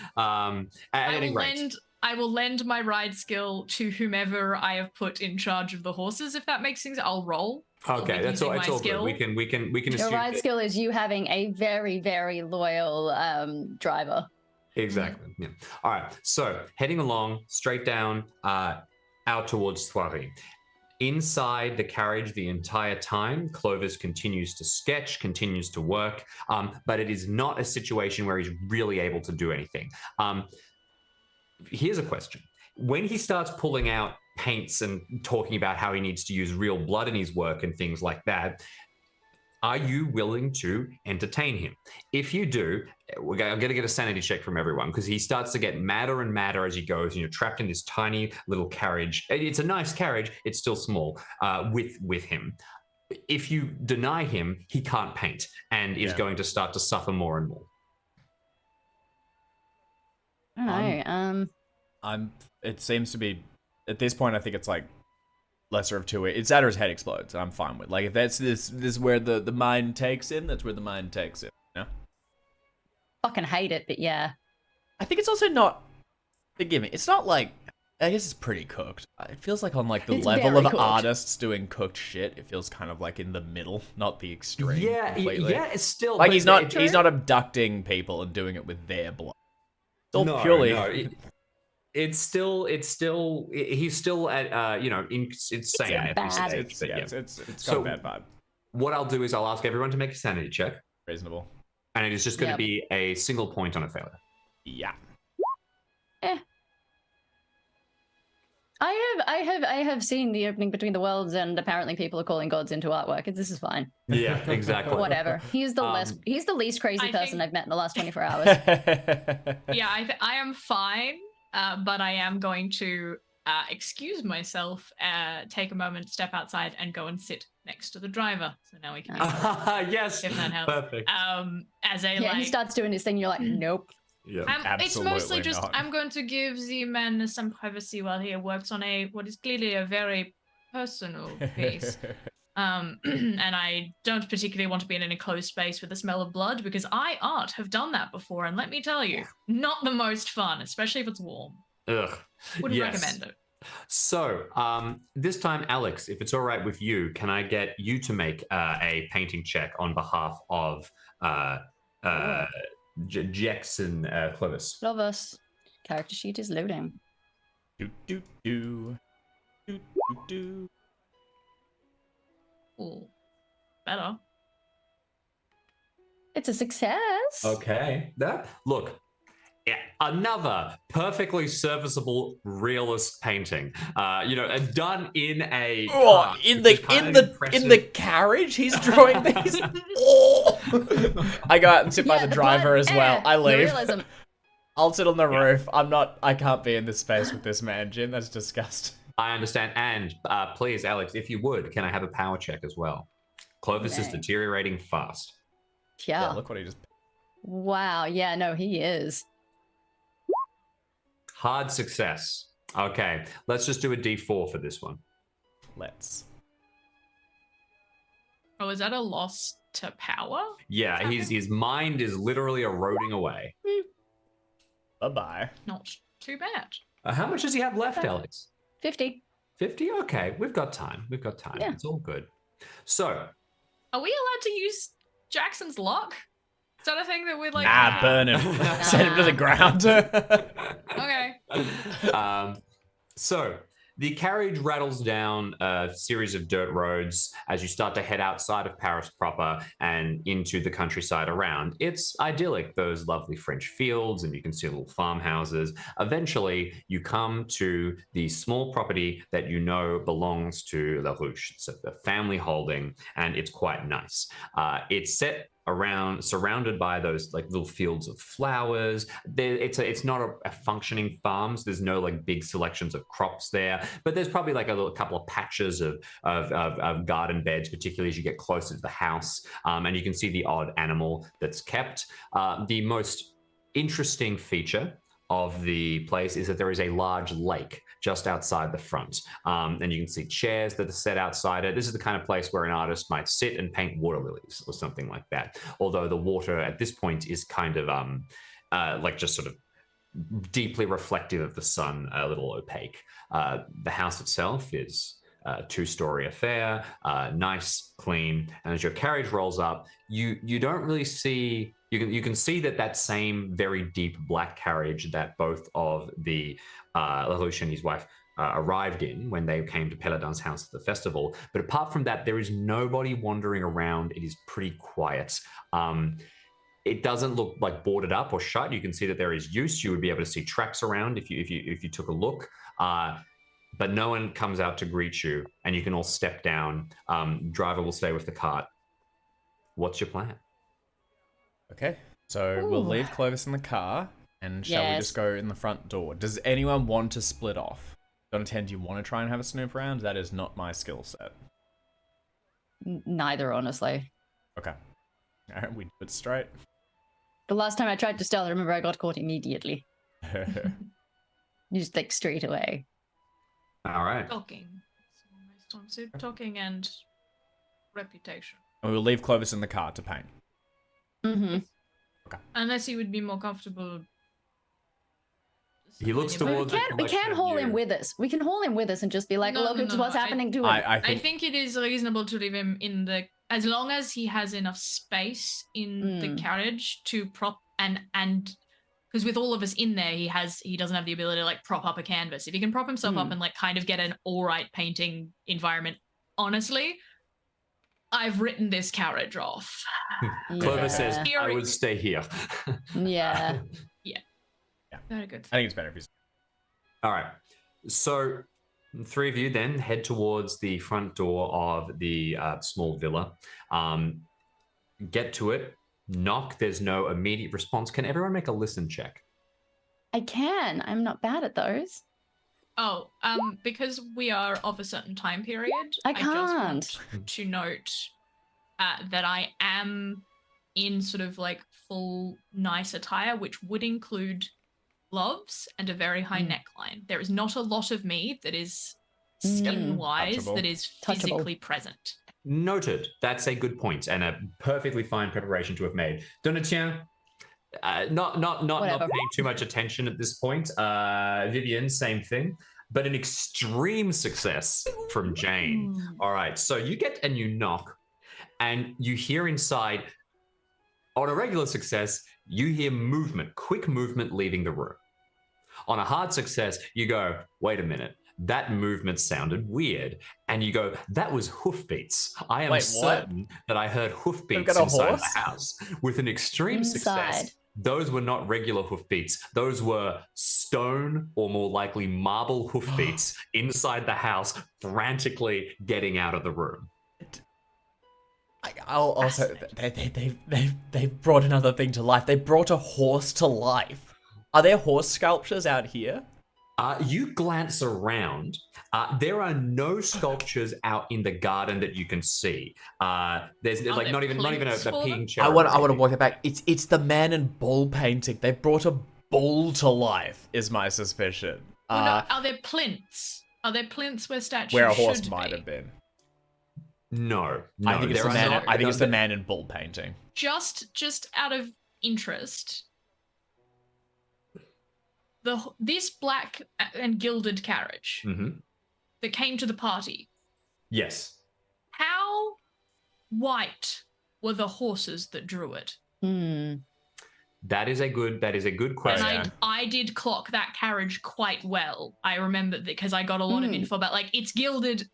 I will lend my ride skill to whomever I have put in charge of the horses. If that makes sense, I'll roll. Okay, that's all. It's all good. We can Your assume ride skill is you having a very, very loyal driver. Exactly. Yeah. All right. So heading along straight down out towards Thoiry. Inside the carriage the entire time, Clovis continues to sketch, continues to work, but it is not a situation where he's really able to do anything. Here's a question. When he starts pulling out paints and talking about how he needs to use real blood in his work and things like that, are you willing to entertain him? If you do, I'm going to get a sanity check from everyone, because he starts to get madder and madder as he goes, and you're trapped in this tiny little carriage. It's a nice carriage. It's still small with him. If you deny him, he can't paint and is going to start to suffer more and more. I don't know. It seems to be, at this point, I think it's like lesser of two. It's that or his head explodes. I'm fine with. Like, if that's this is where the mind takes him, that's where the mind takes him. You know? Fucking hate it, but yeah. I think it's also not. Forgive me. It's not like. I guess it's pretty cooked. It feels like on like the It's level very of cooked. artists doing cooked shit. It feels kind of like in the middle, not the extreme. Yeah, completely. yeah, it's still Like but he's not abducting people and doing it with their blood. It's all No, purely. no, he's still at insane at this bad. stage. But yeah. It's got So- a bad vibe. What I'll do is I'll ask everyone to make a sanity check, Reasonable. and it is just going to Yep. be a single point on a failure. Yeah. I have seen the opening between the worlds, and apparently people are calling gods into artwork. This is fine. Yeah, exactly. Whatever. He's the least crazy I person think- I've met in the last 24 hours. Yeah, I am fine, but I am going to excuse myself, take a moment, step outside, and go and sit next to the driver. So now we can. Yes, If that helps. perfect. As a Yeah, he like. starts doing his thing. You're like, nope. Yeah. It's mostly Absolutely just not. I'm going to give the man some privacy while he works on what is clearly a very personal piece. And I don't particularly want to be in any closed space with the smell of blood because I have done that before, and let me tell you, not the most fun, especially if it's warm. Ugh. Wouldn't Yes. recommend it. So, this time, Alex, if it's all right with you, can I get you to make a painting check on behalf of Jackson Clovis? Love us. Character sheet is loading. Do do do. Do do do. Ooh, better. It's a success. Okay. Look. Yeah, another perfectly serviceable realist painting. Done in a Oh, in the carriage, he's drawing these. Oh! I go out and sit by Yeah, the driver blood, as well. I the leave. realism. I'll sit on the roof. I can't be in this space with this man, Jim. That's disgusting. I understand. And please, Alex, if you would, can I have a power check as well? Clovis is Okay. deteriorating fast. Yeah, Yeah. look what he just. Wow. Yeah, no, he is. Hard success. Okay, let's just do a D4 for this one. Let's. Oh, is that a loss to power? Yeah, his mind is literally eroding away. Bye bye. Not too bad. How much does he have left, Alex? 50. 50? Okay, we've got time. Yeah. It's all good. So, Are we allowed to use Jackson's luck? Is that a thing that we're like? Nah, burn him. Send him to the ground. Okay. So the carriage rattles down a series of dirt roads as you start to head outside of Paris proper and into the countryside around. It's idyllic, those lovely French fields, and you can see little farmhouses. Eventually, you come to the small property that you know belongs to La Ruche. It's a family holding, and it's quite nice. It's set surrounded by those like little fields of flowers. It's not a functioning farms. There's no like big selections of crops there, but there's probably like a couple of patches of garden beds, particularly as you get closer to the house, and you can see the odd animal that's kept. The most interesting feature of the place is that there is a large lake just outside the front. And you can see chairs that are set outside it. This is the kind of place where an artist might sit and paint water lilies or something like that. Although the water at this point is kind of like just sort of deeply reflective of the sun, a little opaque. The house itself is a two-story affair, nice, clean. And as your carriage rolls up, you don't really see. You can see that same very deep black carriage that both of the La Ruche and his wife arrived in when they came to Peladon's house at the festival. But apart from that, there is nobody wandering around. It is pretty quiet. It doesn't look like boarded up or shut. You can see that there is use. You would be able to see tracks around if you took a look. But no one comes out to greet you, and you can all step down. Driver will stay with the cart. What's your plan? Okay, so we'll Ooh. leave Clovis in the car, and shall we Yes. just go in the front door? Does anyone want to split off? Donatan, do you want to try and have a snoop around? That is not my skill set. Neither, honestly. Okay. All right, we do it straight. The last time I tried to stealth, I remember I got caught immediately. Just like straight away. All right. Shocking. It's almost So talking and reputation. And we'll leave Clovis in the car to paint. Mm-hmm. Unless he would be more comfortable. He looks We towards. can haul him with us. We can haul him with us and just be like, No, look, no, it's no, what's no, happening to him. I think it is reasonable to leave him in the, as long as he has enough space in the carriage to prop and because with all of us in there, he doesn't have the ability to like prop up a canvas. If he can prop himself up and like kind of get an all right painting environment, honestly, I've written this carriage off. Clover says, Here "I it- would stay here." Yeah. Very good. I think it's better if he's. All right. So, the three of you then head towards the front door of the small villa. Get to it. Knock. There's no immediate response. Can everyone make a listen check? I can. I'm not bad at those. Oh, because we are of a certain time period, I just can't. want to note that I am in sort of like full nice attire, which would include gloves and a very high neckline. There is not a lot of me that is skin-wise Touchable. that is Touchable. physically present. Noted. That's a good point and a perfectly fine preparation to have made. Donatien, not Whatever. paying too much attention at this point. Vivian, same thing, but an extreme success from Jane. All right, so you get and you knock, and you hear inside. On a regular success, you hear movement, quick movement leaving the room. On a hard success, you go, wait a minute, that movement sounded weird. And you go, that was hoofbeats. I am Wait, what? certain that I heard They've hoofbeats got a inside horse? the house. With an extreme success, Inside. those were not regular hoofbeats. Those were stone or more likely marble hoofbeats inside the house, frantically getting out of the room. I'll also, they've brought another thing to life. They brought a horse to life. Are there horse sculptures out here? You glance around. There are no sculptures out in the garden that you can see. There's like there not even a plinths for peeing them? chair. I want to walk it back. It's the man and bull painting. They brought a bull to life. Is my suspicion. Well, no, are there plinths? Are there plinths where statues Where a horse should might be? have been. No, I think it's there the are man. not. I think it's the man and bull painting. Just out of interest, this black and gilded carriage Mhm. that came to the party, Yes. how white were the horses that drew it? That is a good question. And I did clock that carriage quite well. I remember that because I got a lot of info about like it's gilded,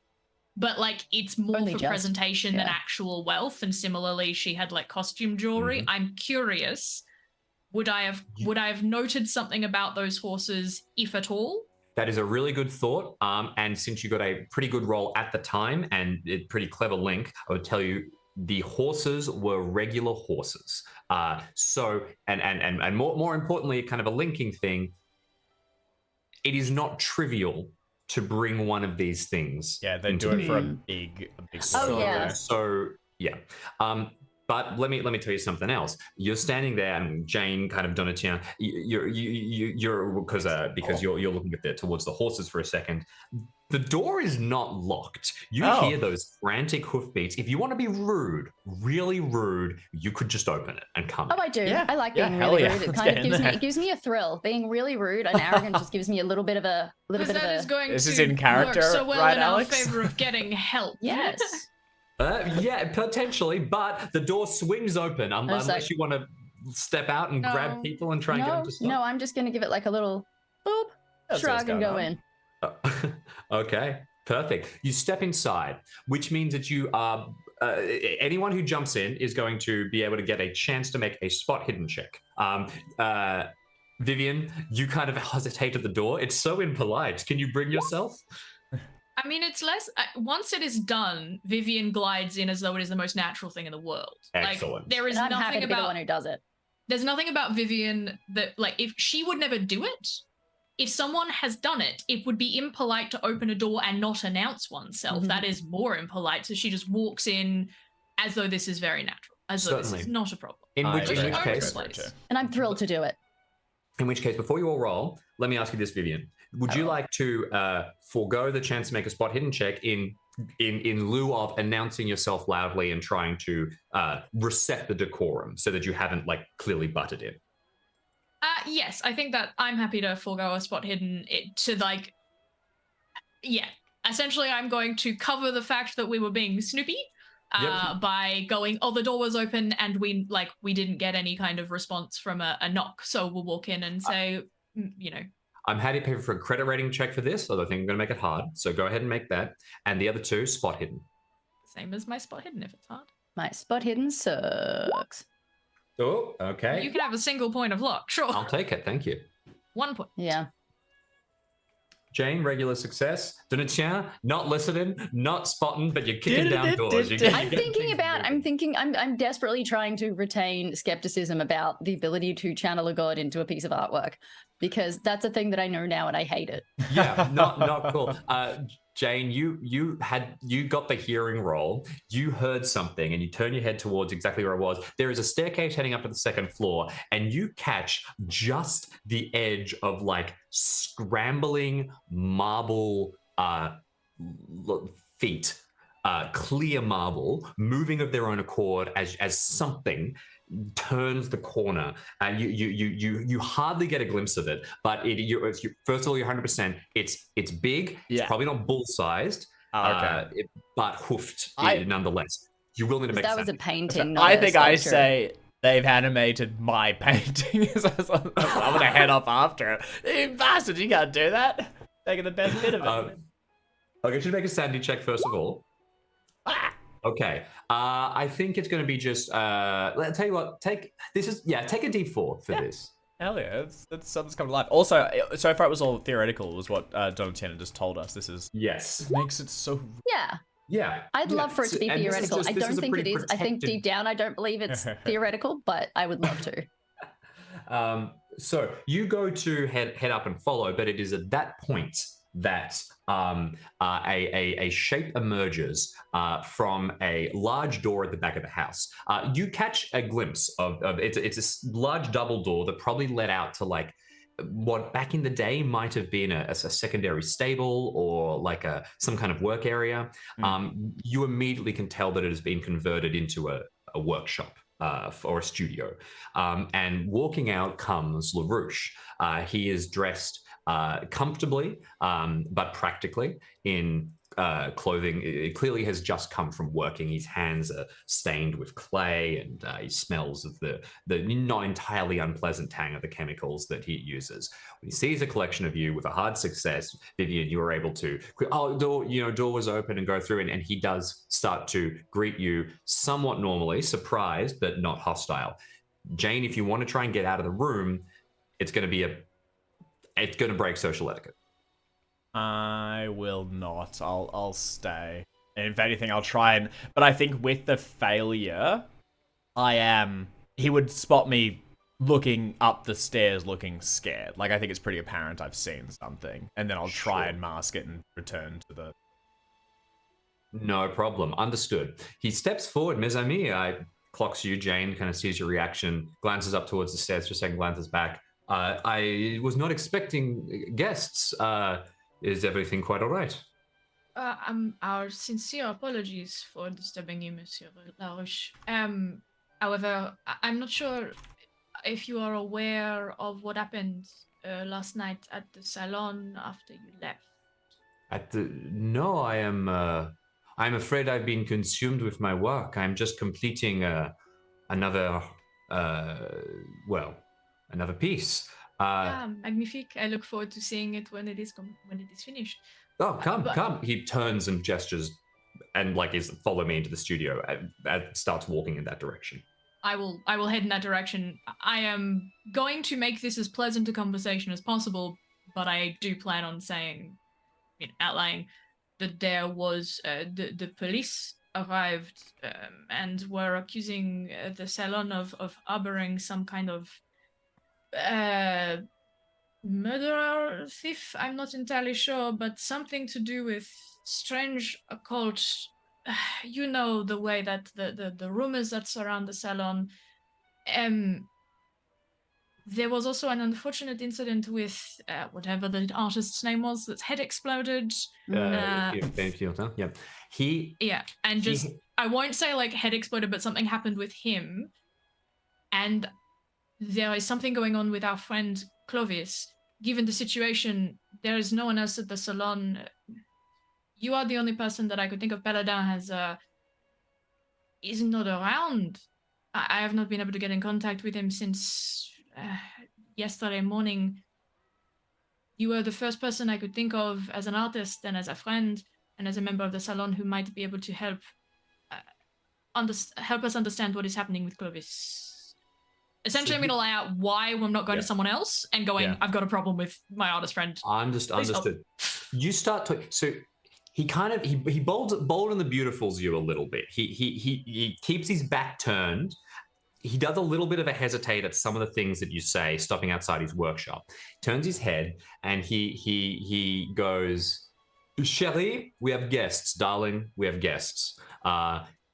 but like it's more Only for just, presentation than yeah. actual wealth. And similarly, she had like costume jewelry. I'm curious, would I have noted something about those horses, if at all? That is a really good thought. And since you got a pretty good roll at the time and a pretty clever link, I would tell you the horses were regular horses. So, and more importantly, kind of a linking thing, it is not trivial to bring one of these things. Yeah, they into do the it for a game. big. Oh, yeah. So yeah. But let me tell you something else. You're standing there, and Jane, kind of Donatien, you're because you're looking at towards the horses for a second. The door is not locked. You hear those frantic hoofbeats. If you want to be rude, really rude, you could just open it and come. Oh, I do. Yeah. I like Yeah, being hell really yeah. rude. It Let's kind get of in gives me there. it gives me a thrill. Being really rude and arrogant just gives me a little bit of a Because that is going This to is in character, work so well right, in our Alex? favor of getting help. Yes. Yeah, potentially, but the door swings open unless like, you want to step out and grab No. people and try and get them to stop. No, I'm just gonna give it like a little boop, That's what's shrug, and going go on. in. Okay, perfect. You step inside, which means that you are anyone who jumps in is going to be able to get a chance to make a spot hidden check. Vivian, you kind of hesitate at the door. It's so impolite. Can you bring yourself? I mean, it's less. Once it is done, Vivian glides in as though it is the most natural thing in the world. Excellent. Like, there is And I'm happy nothing to be the about. one who does it. There's nothing about Vivian that, like, if she would never do it. If someone has done it, it would be impolite to open a door and not announce oneself. Mhm. That is more impolite. So she just walks in as though this is very natural, as though this is Certainly. not a problem. In which agree. case, Place. And I'm thrilled to do it. before you all roll, let me ask you this, Vivian. Would you like to forego the chance to make a spot hidden check in in lieu of announcing yourself loudly and trying to reset the decorum so that you haven't like clearly butted in. Yes, I think that I'm happy to forego a spot hidden essentially I'm going to cover the fact that we were being snoopy by going, the door was open and we didn't get any kind of response from a knock, so we'll walk in and say, I'm happy to pay for a credit rating check for this, although I think I'm going to make it hard, so go ahead and make that. And the other two, spot hidden. Same as my spot hidden if it's hard. My spot hidden sucks. Oh, okay. You can have a single point of luck, sure. I'll take it, thank you. 1 point. Yeah. Jane, regular success. Donatien, not listening, not spotting, but you're kicking down doors. I'm desperately trying to retain skepticism about the ability to channel a god into a piece of artwork, because that's a thing that I know now and I hate it. Yeah, not cool. Jane, you got the hearing roll. You heard something, and you turn your head towards exactly where it was. There is a staircase heading up to the second floor, and you catch just the edge of like scrambling marble feet, clear marble, moving of their own accord as something turns the corner, and you hardly get a glimpse of it, but first of all, you're 100%. It's big. It's probably not bull-sized, but hoofed nonetheless. You will need to make that was a painting. Not I a think sculpture. I say they've animated my painting. I'm gonna head off after it. You bastard! You can't do that. Taking the best bit of it. Okay, should make a sanity check first of all. Okay, I think it's going to be just. I'll tell you what. Take a D4 for this. Hell yeah, that's something's come to life. Also, so far it was all theoretical, was what Donatien just told us. This is makes it so. Yeah. I'd love for it to be theoretical. I don't think it is. I think deep down I don't believe it's theoretical, but I would love to. So you go to head up and follow, but it is at that point that a shape emerges from a large door at the back of the house. You catch a glimpse of it's a large double door that probably led out to like what back in the day might have been a secondary stable or like some kind of work area. You immediately can tell that it has been converted into a workshop. Or a studio. And walking out comes LaRouche. He is dressed comfortably, but practically in clothing. It clearly has just come from working. His hands are stained with clay, and he smells of the not entirely unpleasant tang of the chemicals that he uses. When he sees a collection of you with a hard success, Vivian, you were able to, door was open and go through, and he does start to greet you somewhat normally, surprised but not hostile. Jane, if you want to try and get out of the room, it's going to break social etiquette. I will not. I'll stay. And if anything, I'll try and. But I think with the failure, he would spot me looking up the stairs, looking scared. Like I think it's pretty apparent I've seen something, and then I'll try and mask it and return to the. No problem. Understood. He steps forward, mes amis. I clocks you. Jane kind of sees your reaction, glances up towards the stairs for a second, glances back. I was not expecting guests. Is everything quite all right? Our sincere apologies for disturbing you, Monsieur Larouche. However, I'm not sure if you are aware of what happened last night at the salon after you left. No, I am. I'm afraid I've been consumed with my work. I'm just completing another piece. Magnifique. I look forward to seeing it when it is finished. Oh, come. He turns and gestures and follow me into the studio and starts walking in that direction. I will head in that direction. I am going to make this as pleasant a conversation as possible, but I do plan on outlining that there was the police arrived and were accusing the salon of harboring some kind of murderer, thief, I'm not entirely sure, but something to do with strange occult. You know the way that the rumors that surround the salon. there was also an unfortunate incident with whatever the artist's name was, that's head exploded. Yeah. And just I won't say like head exploded, but something happened with him. And there is something going on with our friend Clovis. Given the situation, there is no one else at the salon. You are the only person that I could think of. Paladin is not around. I have not been able to get in contact with him since yesterday morning. You were the first person I could think of as an artist and as a friend and as a member of the salon who might be able to help us understand what is happening with Clovis. Essentially, I'm going to lay out why I'm not going to someone else and going, I've got a problem with my artist friend. Understood. You start to... So he kind of... He bold and the beautifuls you a little bit. He keeps his back turned. He does a little bit of a hesitate at some of the things that you say, stopping outside his workshop. Turns his head and he goes, "Chérie, we have guests, darling. We have guests."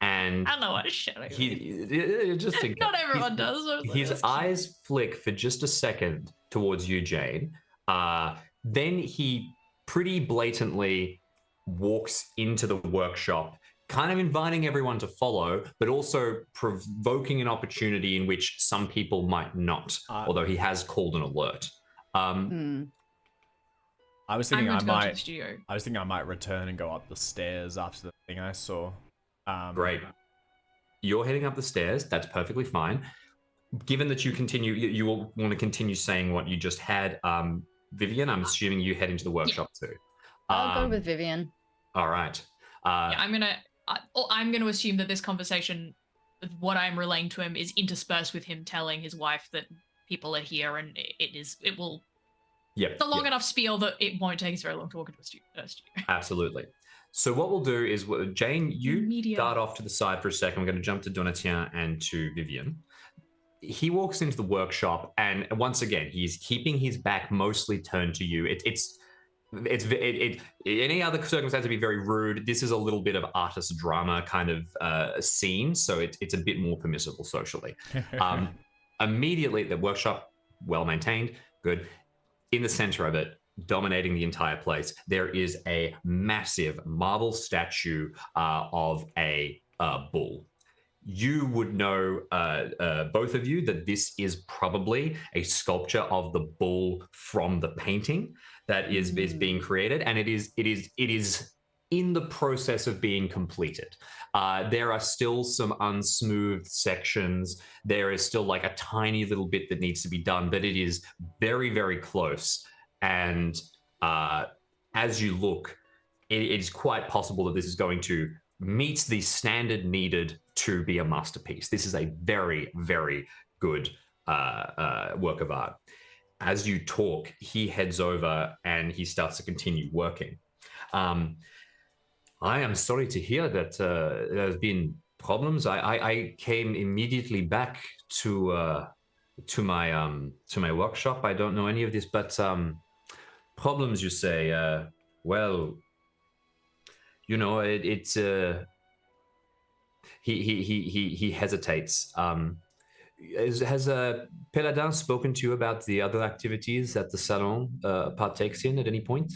And I know what chérie. Just not everyone does. His eyes flick for just a second towards you, Jane. Then he pretty blatantly walks into the workshop, kind of inviting everyone to follow, but also provoking an opportunity in which some people might not, although he has called an alert. I was thinking I might return and go up the stairs after the thing I saw. Great. You're heading up the stairs. That's perfectly fine. Given that you will want to continue saying what you just had, Vivian, I'm assuming you head into the workshop too. I'll go with Vivian. All right. I'm gonna assume that this conversation, what I'm relaying to him, is interspersed with him telling his wife that people are here, and it will. It's a long enough spiel that it won't take us very long to walk into a studio. Absolutely. So what we'll do is, Jane, you dart off to the side for a second. We're going to jump to Donatien and to Vivian. He walks into the workshop, and once again, he's keeping his back mostly turned to you. It's any other circumstance would be very rude. This is a little bit of artist drama kind of scene, so it's a bit more permissible socially. Immediately, the workshop, well maintained, good. In the center of it, dominating the entire place, there is a massive marble statue of a bull. You would know, both of you, that this is probably a sculpture of the bull from the painting that is being created, and it is in the process of being completed. There are still some unsmoothed sections. There is still like a tiny little bit that needs to be done, but it is very, very close. And as you look, it is quite possible that this is going to meet the standard needed to be a masterpiece. This is a very, very good work of art. As you talk, he heads over and he starts to continue working. I am sorry to hear that there have been problems. I came immediately back to my workshop. I don't know any of this, but problems, you say? Well, you know, it's he hesitates. Has Paladin spoken to you about the other activities that the salon partakes in at any point?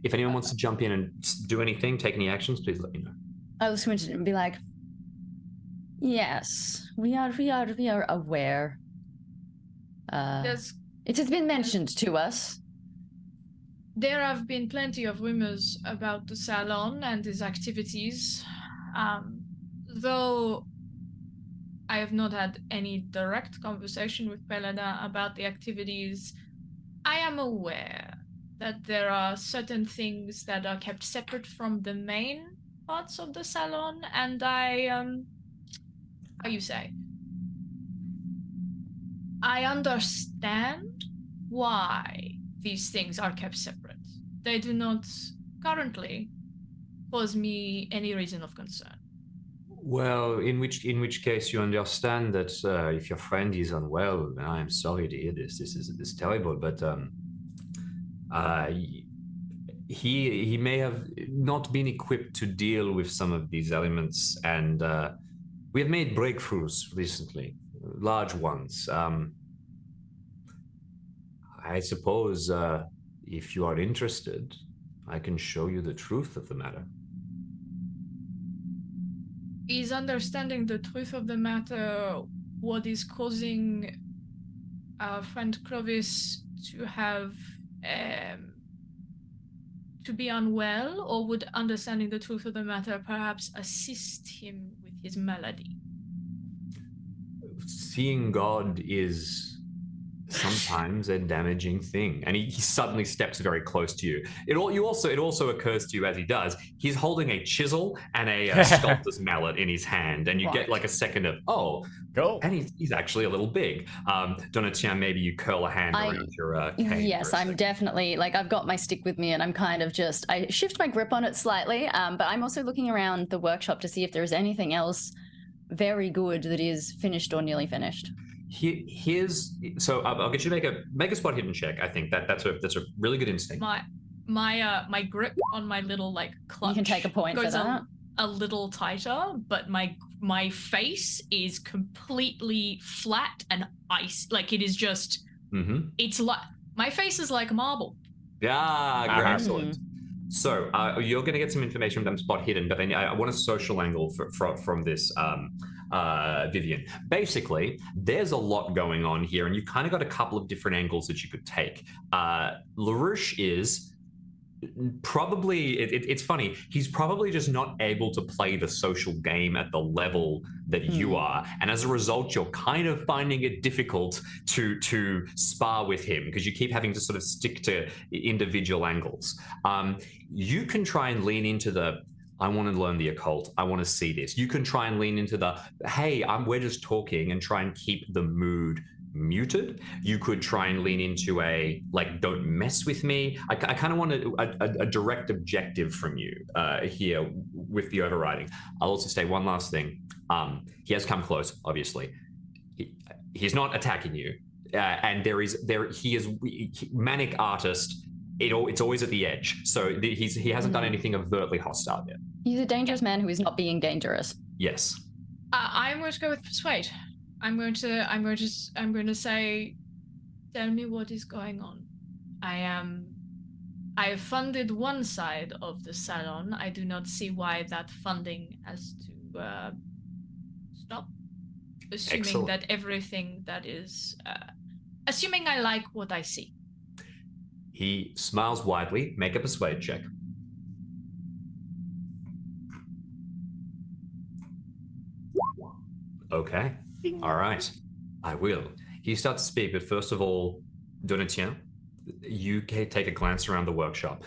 If anyone wants to jump in and do anything, take any actions, please let me know. I was going to be like, yes, we are aware. It has been mentioned to us. There have been plenty of rumors about the salon and his activities, though I have not had any direct conversation with Paladin about the activities. I am aware that there are certain things that are kept separate from the main parts of the salon, and I understand why these things are kept separate. They do not currently cause me any reason of concern. Well, in which case you understand that if your friend is unwell, I am sorry to hear this. This is terrible, but he may have not been equipped to deal with some of these elements, and we have made breakthroughs recently, large ones. I suppose if you are interested, I can show you the truth of the matter. Is understanding the truth of the matter what is causing our friend Clovis to have to be unwell, or would understanding the truth of the matter perhaps assist him with his malady? Seeing God is sometimes a damaging thing, and he suddenly steps very close to you. It also occurs to you as he does, he's holding a chisel and a sculptor's mallet in his hand, and you get like a second of cool. And he's actually a little big. Donatien, maybe you curl a hand around your cane. Yes, I'm definitely, like, I've got my stick with me, and I'm kind of I shift my grip on it slightly, but I'm also looking around the workshop to see if there's anything else very good that is finished or nearly finished. So I'll get you to make a spot hidden check. I think that's a really good instinct. My grip on my little like clutch. You can take a point for that. A little tighter, but my face is completely flat and ice. Like it is just. Mm-hmm. It's like my face is like marble. Yeah, excellent. So you're going to get some information from them spot hidden, but I want a social angle from this, Vivian. Basically, there's a lot going on here, and you've kind of got a couple of different angles that you could take. LaRouche is probably, it's funny, he's probably just not able to play the social game at the level that you are, and as a result you're kind of finding it difficult to spar with him because you keep having to sort of stick to individual angles. You can try and lean into the I want to learn the occult, I want to see this. You can try and lean into the hey, we're just talking, and try and keep the mood muted. You could try and lean into a like don't mess with me. I kind of want a direct objective from you here with the overriding. I'll also say one last thing. He has come close, obviously. He's not attacking you, and he is manic artist. It's always at the edge, so he hasn't done anything overtly hostile yet. He's a dangerous man who is not being dangerous. Yes. I'm going to go with persuade. I'm going to say, tell me what is going on. I have funded one side of the salon. I do not see why that funding has to stop. Assuming that everything that is, assuming I like what I see. He smiles widely. Make a persuade check. Okay. All right. I will. He starts to speak, but first of all, Donatien, you take a glance around the workshop.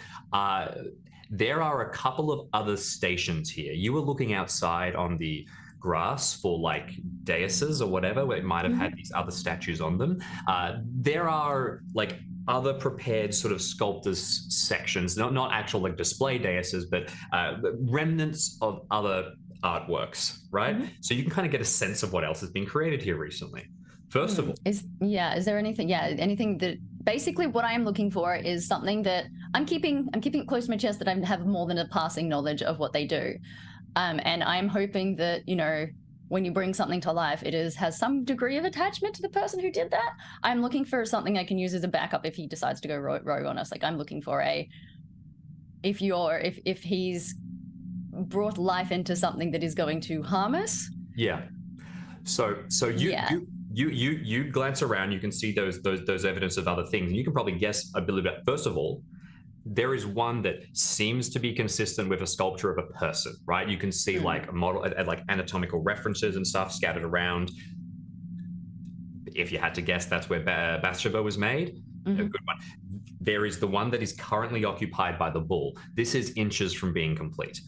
There are a couple of other stations here. You were looking outside on the grass for like daises or whatever, where it might have had these other statues on them. There are like other prepared sort of sculptors sections, not actual like display daises, but remnants of other artworks, right? So you can kind of get a sense of what else has been created here recently. First of all, is there anything? Anything that basically what I am looking for is something that I'm keeping it close to my chest, that I have more than a passing knowledge of what they do, and I'm hoping that when you bring something to life, it has some degree of attachment to the person who did that. I'm looking for something I can use as a backup if he decides to go rogue on us. Like I'm looking for if he's brought life into something that is going to harm us. Yeah. So you glance around, you can see those evidence of other things, and you can probably guess a bit about. First of all, there is one that seems to be consistent with a sculpture of a person, right? You can see like a model, like anatomical references and stuff scattered around. If you had to guess, that's where Bathsheba was made. A good one. There is the one that is currently occupied by the bull. This is inches from being complete.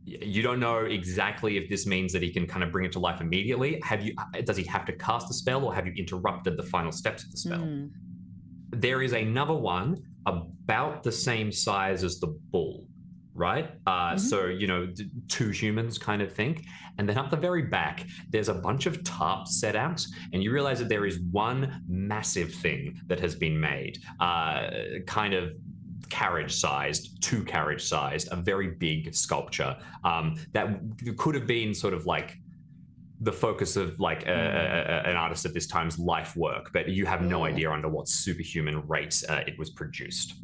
You don't know exactly if this means that he can kind of bring it to life immediately. Does he have to cast a spell, or have you interrupted the final steps of the spell? There is another one about the same size as the bull, right? So, two humans kind of think. And then up the very back, there's a bunch of tarps set out, and you realize that there is one massive thing that has been made, kind of carriage-sized, two carriage-sized, a very big sculpture that could have been sort of like the focus of like an artist at this time's life work, but you have no idea under what superhuman rate it was produced.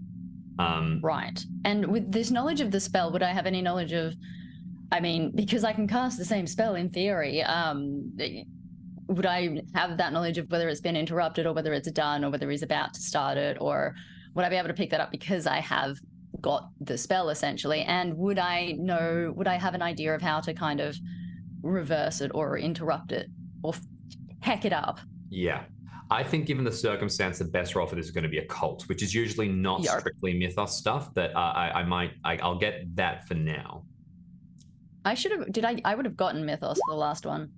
Right. And with this knowledge of the spell, would I have any knowledge of, I mean, because I can cast the same spell in theory, would I have that knowledge of whether it's been interrupted or whether it's done or whether he's about to start it, or would I be able to pick that up because I have got the spell essentially? And would I have an idea of how to kind of reverse it or interrupt it or heck it up? Yeah. I think given the circumstance, the best role for this is going to be occult, which is usually not strictly mythos stuff, but I'll get that for now. I would have gotten mythos for the last one.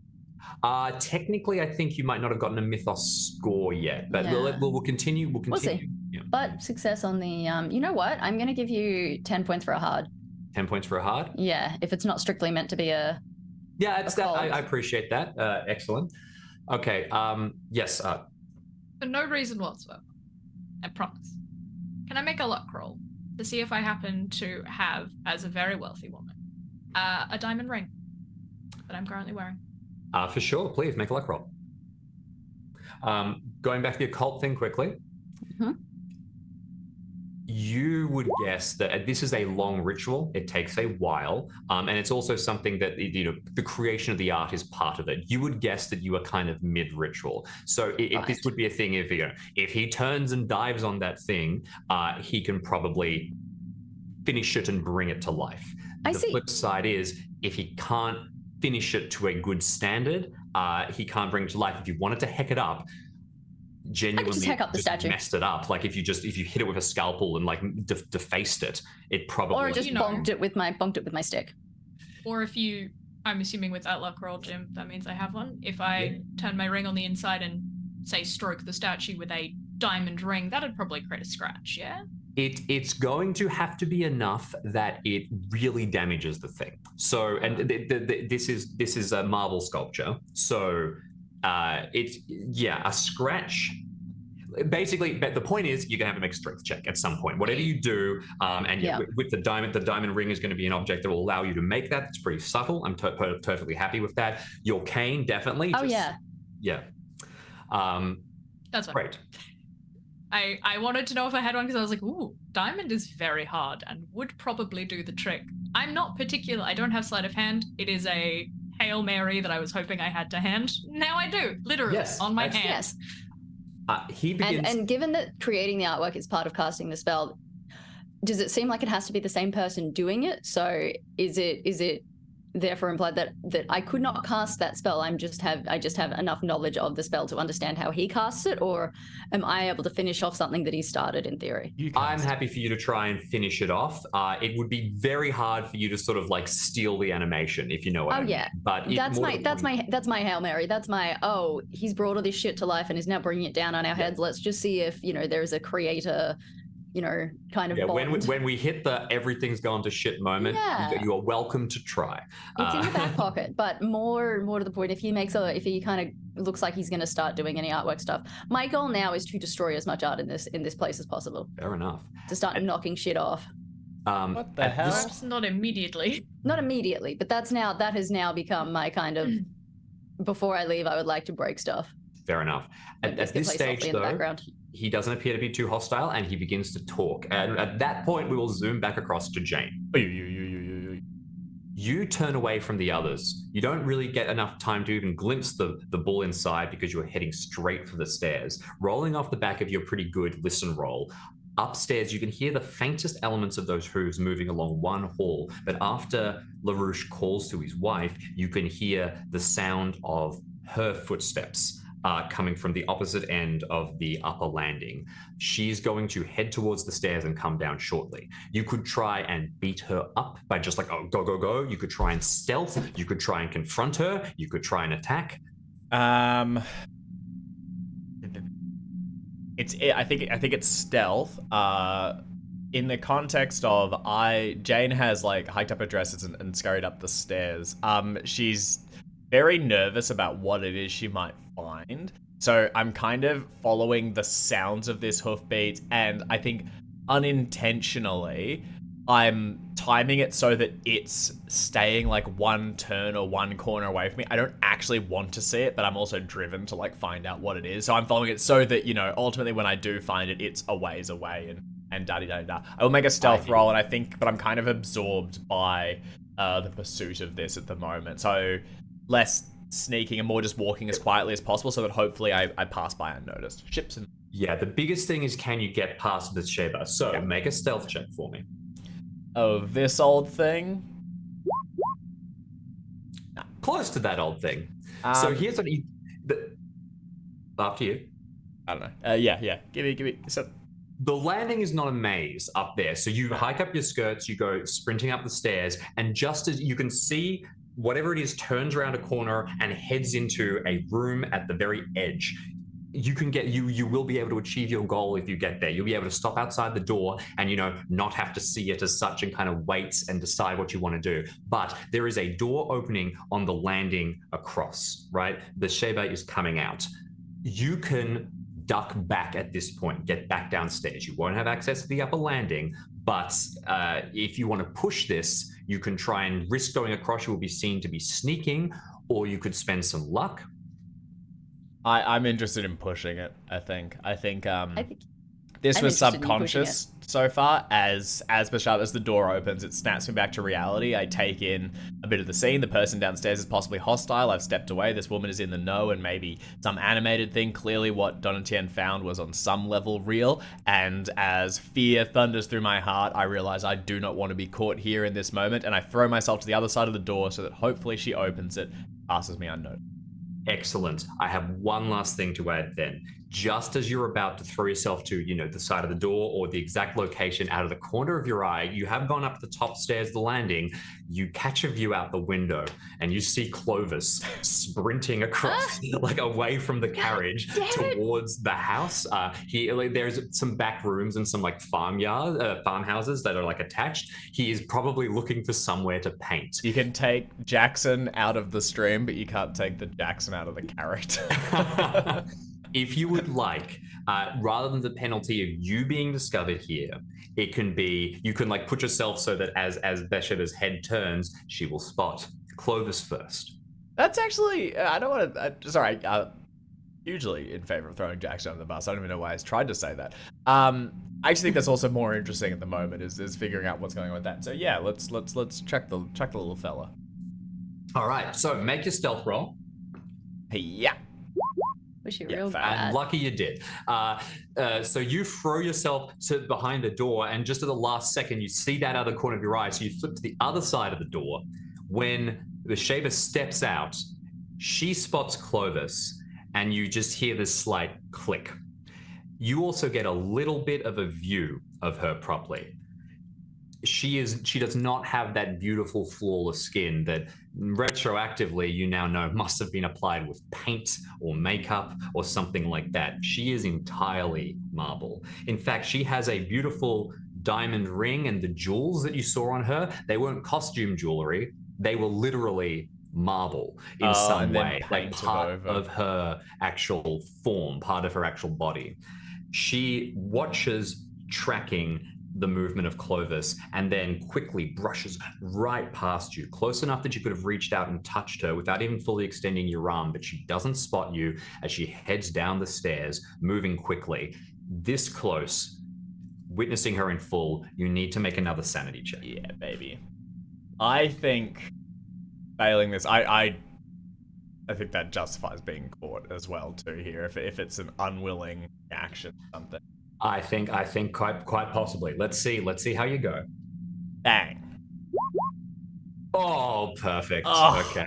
Technically, I think you might not have gotten a mythos score yet, but we'll continue. We'll see. Yeah. But success on the, you know what? I'm going to give you 10 points for a hard. 10 points for a hard? Yeah, if it's not strictly meant to be a... Yeah, it's that. I appreciate that. Excellent. Okay, yes. For no reason whatsoever, I promise. Can I make a luck roll to see if I happen to have, as a very wealthy woman, a diamond ring that I'm currently wearing? For sure, please make a luck roll. Going back to the occult thing quickly. Mm-hmm. You would guess that this is a long ritual. It takes a while, and it's also something that the creation of the art is part of it. You would guess that you are kind of mid-ritual. So this would be a thing if he turns and dives on that thing, he can probably finish it and bring it to life. The flip side is if he can't finish it to a good standard, he can't bring it to life. If you wanted to heck it up, genuinely just heck up the statue. Messed it up. Like if you hit it with a scalpel and like defaced it, it probably or just bonked it with my stick. Or if you, I'm assuming with that luck roll, Jim, that means I have one. If I turn my ring on the inside and say stroke the statue with a diamond ring, that'd probably create a scratch. Yeah. It's going to have to be enough that it really damages the thing. So, and this is a marble sculpture. So, a scratch. Basically, but the point is you're gonna have to make a strength check at some point. Whatever you do, with the diamond ring is going to be an object that will allow you to make that. It's pretty subtle. I'm perfectly happy with that. Your cane, definitely. Yeah. That's fine. Great. I wanted to know if I had one because I was like, ooh, diamond is very hard and would probably do the trick. I'm not particular. I don't have sleight of hand. It is a Hail Mary that I was hoping I had to hand. Now I do, literally, on my hand. Yes. He begins... and given that creating the artwork is part of casting the spell, does it seem like it has to be the same person doing it? So is it therefore implied that I could not cast that spell? I just have enough knowledge of the spell to understand how he casts it, or am I able to finish off something that he started in theory? I'm happy for you to try and finish it off. It would be very hard for you to sort of like steal the animation, if you know what I mean. Yeah. But that's my Hail Mary. That's my, he's brought all this shit to life and is now bringing it down on our heads. Let's just see if there's a creator kind of bond. When we hit the everything's gone to shit moment, you are welcome to try. It's in the back pocket, but more to the point, if he kind of looks like he's going to start doing any artwork stuff, my goal now is to destroy as much art in this place as possible. Fair enough. To start knocking shit off. What the hell? Perhaps not immediately. Not immediately, but that has now become my kind of, before I leave, I would like to break stuff. Fair enough. At this stage, though, he doesn't appear to be too hostile, and he begins to talk. And at that point, we will zoom back across to Jane. You turn away from the others. You don't really get enough time to even glimpse the bull inside because you are heading straight for the stairs. Rolling off the back of your pretty good listen roll, upstairs you can hear the faintest elements of those hooves moving along one hall. But after LaRouche calls to his wife, you can hear the sound of her footsteps coming from the opposite end of the upper landing. She's going to head towards the stairs and come down shortly. You could try and beat her up by just like, go, go, go. You could try and stealth. You could try and confront her. You could try and attack. I think it's stealth. In the context of Jane has like hiked up her dresses and scurried up the stairs. She's very nervous about what it is she might find. So I'm kind of following the sounds of this hoofbeat, and I think unintentionally I'm timing it so that it's staying like one turn or one corner away from me. I don't actually want to see it, but I'm also driven to like find out what it is. So I'm following it so that, you know, ultimately when I do find it, it's a ways away and da-di-da-da. I will make a stealth roll, and I think, but I'm kind of absorbed by the pursuit of this at the moment. So less sneaking and more just walking as quietly as possible so that hopefully I pass by unnoticed. Ships and... Yeah, the biggest thing is, can you get past the Sheba? So make a stealth check for me. Oh, this old thing? Close to that old thing. So here's what after you. I don't know. Yeah. Give me. So... The landing is not a maze up there. So you hike up your skirts, you go sprinting up the stairs, and just as you can see, whatever it is turns around a corner and heads into a room at the very edge. You can get you will be able to achieve your goal if you get there. You'll be able to stop outside the door and, you know, not have to see it as such and kind of wait and decide what you want to do. But there is a door opening on the landing across, right? The Sheba is coming out. You can duck back at this point, get back downstairs. You won't have access to the upper landing, but if you want to push this, you can try and risk going across. You will be seen to be sneaking, or you could spend some luck. I'm interested in pushing it, I think this was subconscious so far. As the door opens, it snaps me back to reality. I take in a bit of the scene. The person downstairs is possibly hostile. I've stepped away. This woman is in the know, and maybe some animated thing. Clearly what Donatien found was on some level real. And as fear thunders through my heart, I realize I do not want to be caught here in this moment, and I throw myself to the other side of the door so that hopefully she opens it, passes me unnoticed. Excellent. I have one last thing to add then. Just as you're about to throw yourself to, you know, the side of the door or the exact location out of the corner of your eye, you have gone up the top stairs of the landing, you catch a view out the window and you see Clovis sprinting across, like away from the carriage towards the house. There's some back rooms and some like farmhouses that are like attached. He is probably looking for somewhere to paint. You can take Jackson out of the stream, but you can't take the Jackson out of the character. If you would like, rather than the penalty of you being discovered here, it can be, you can like put yourself so that as Bathsheba's head turns, she will spot Clovis first. That's actually, I don't want to, sorry, hugely in favor of throwing Jackson under the bus. I don't even know why I tried to say that. I actually think that's also more interesting at the moment is figuring out what's going on with that. So yeah, let's check the little fella. All right, so make your stealth roll. Yeah. Wish you real bad. And lucky you did. So you throw yourself to behind the door, and just at the last second, you see that other corner of your eye. So you flip to the other side of the door. When the Shaver steps out, she spots Clovis, and you just hear this slight click. You also get a little bit of a view of her properly. She does not have that beautiful, flawless skin that retroactively you now know must have been applied with paint or makeup or something like that. She is entirely marble. In fact, she has a beautiful diamond ring, and the jewels that you saw on her, they weren't costume jewelry. They were literally marble in some way, like part of her actual form, part of her actual body. She watches, tracking the movement of Clovis, and then quickly brushes right past you, close enough that you could have reached out and touched her without even fully extending your arm, but she doesn't spot you as she heads down the stairs, moving quickly. This close, witnessing her in full, you need to make another sanity check. Yeah, baby. I think failing this, I think that justifies being caught as well too here, if it's an unwilling action or something. I think quite possibly. Let's see how you go. Bang. Oh, perfect. Oh. Okay.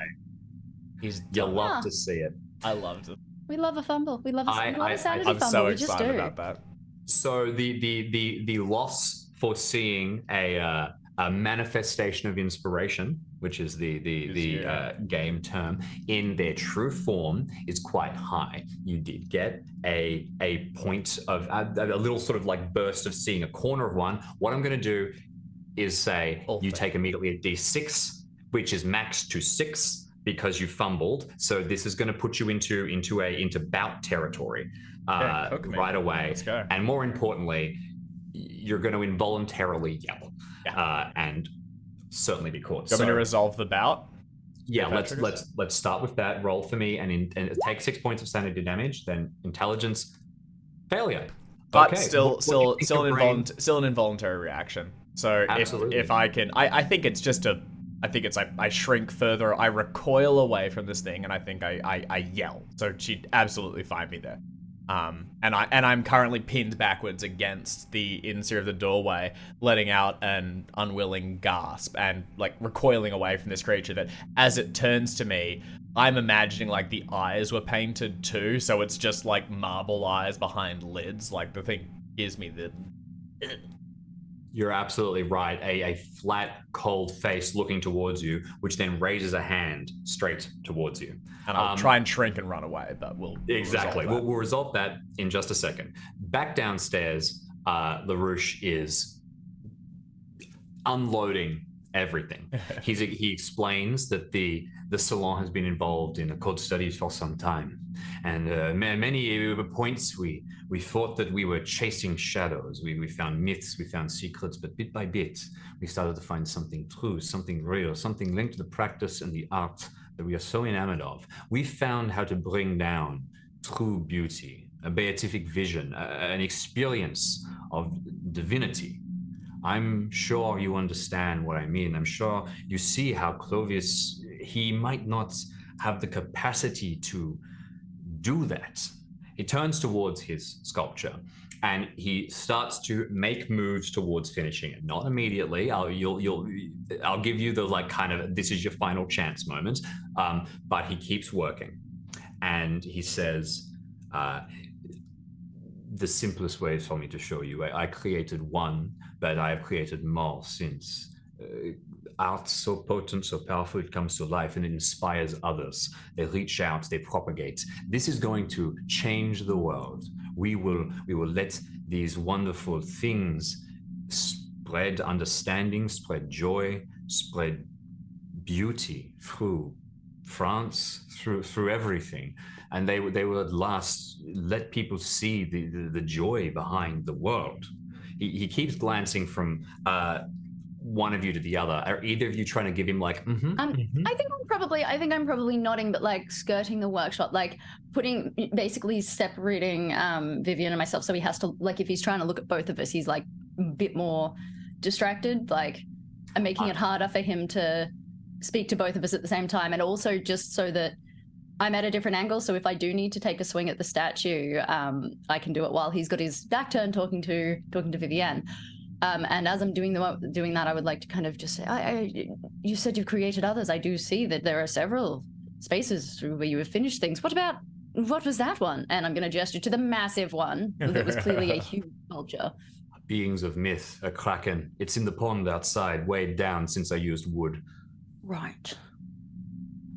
You'll love to see it. I loved it. We love a fumble. We love a sanity I'm fumble. so We just excited do. about that. So the loss for seeing a manifestation of inspiration, which is the game term, in their true form is quite high. You did get a point of a little sort of like burst of seeing a corner of one. What I'm going to do is say you take immediately a d6, which is max to 6 because you fumbled. So this is going to put you into bout territory right away. Let's go. And more importantly, you're going to involuntarily yell and certainly be caught. Do you want me to resolve the bout? Yeah, let's start with that. Roll for me, and take 6 points of sanity damage. Then intelligence failure. But okay. still an involuntary reaction. So if I can, I think it's just I shrink further, I recoil away from this thing, and I think I yell. So she'd absolutely find me there. And I'm currently pinned backwards against the inside of the doorway, letting out an unwilling gasp and like recoiling away from this creature that, as it turns to me, I'm imagining like the eyes were painted too, so it's just like marble eyes behind lids. Like the thing gives me the. You're absolutely right. A flat, cold face looking towards you, which then raises a hand straight towards you. And I'll try and shrink and run away, but we'll We'll resolve that in just a second. Back downstairs, LaRouche is unloading everything. He explains that the salon has been involved in occult studies for some time, and many points we thought that we were chasing shadows. We found myths, we found secrets, but bit by bit we started to find something true, something real, something linked to the practice and the art that we are so enamored of. We found how to bring down true beauty, a beatific vision, an experience of divinity. I'm sure you understand what I mean. I'm sure you see how Clovis, he might not have the capacity to do that. He turns towards his sculpture and he starts to make moves towards finishing it. Not immediately. I'll give you the like kind of this is your final chance moment. But he keeps working, and he says, "The simplest way is for me to show you. I created one, but I have created more since." Art so potent, so powerful, it comes to life and it inspires others. They reach out, they propagate. This is going to change the world. We will let these wonderful things spread understanding, spread joy, spread beauty through France, through everything. And they will at last let people see the joy behind the world. He keeps glancing from one of you to the other. Are either of you trying to give him like I think I'm probably nodding, but like skirting the workshop, like basically separating Vivian and myself, so he has to, like, if he's trying to look at both of us, he's like a bit more distracted, like, and making it harder for him to speak to both of us at the same time. And also just so that I'm at a different angle, so if I do need to take a swing at the statue, I can do it while he's got his back turned talking to Vivienne. And as I'm doing that, I would like to kind of just say, you said you've created others. I do see that there are several spaces through where you have finished things. What was that one? And I'm going to gesture to the massive one that was clearly a huge sculpture. Beings of myth, a kraken. It's in the pond outside, weighed down since I used wood. Right.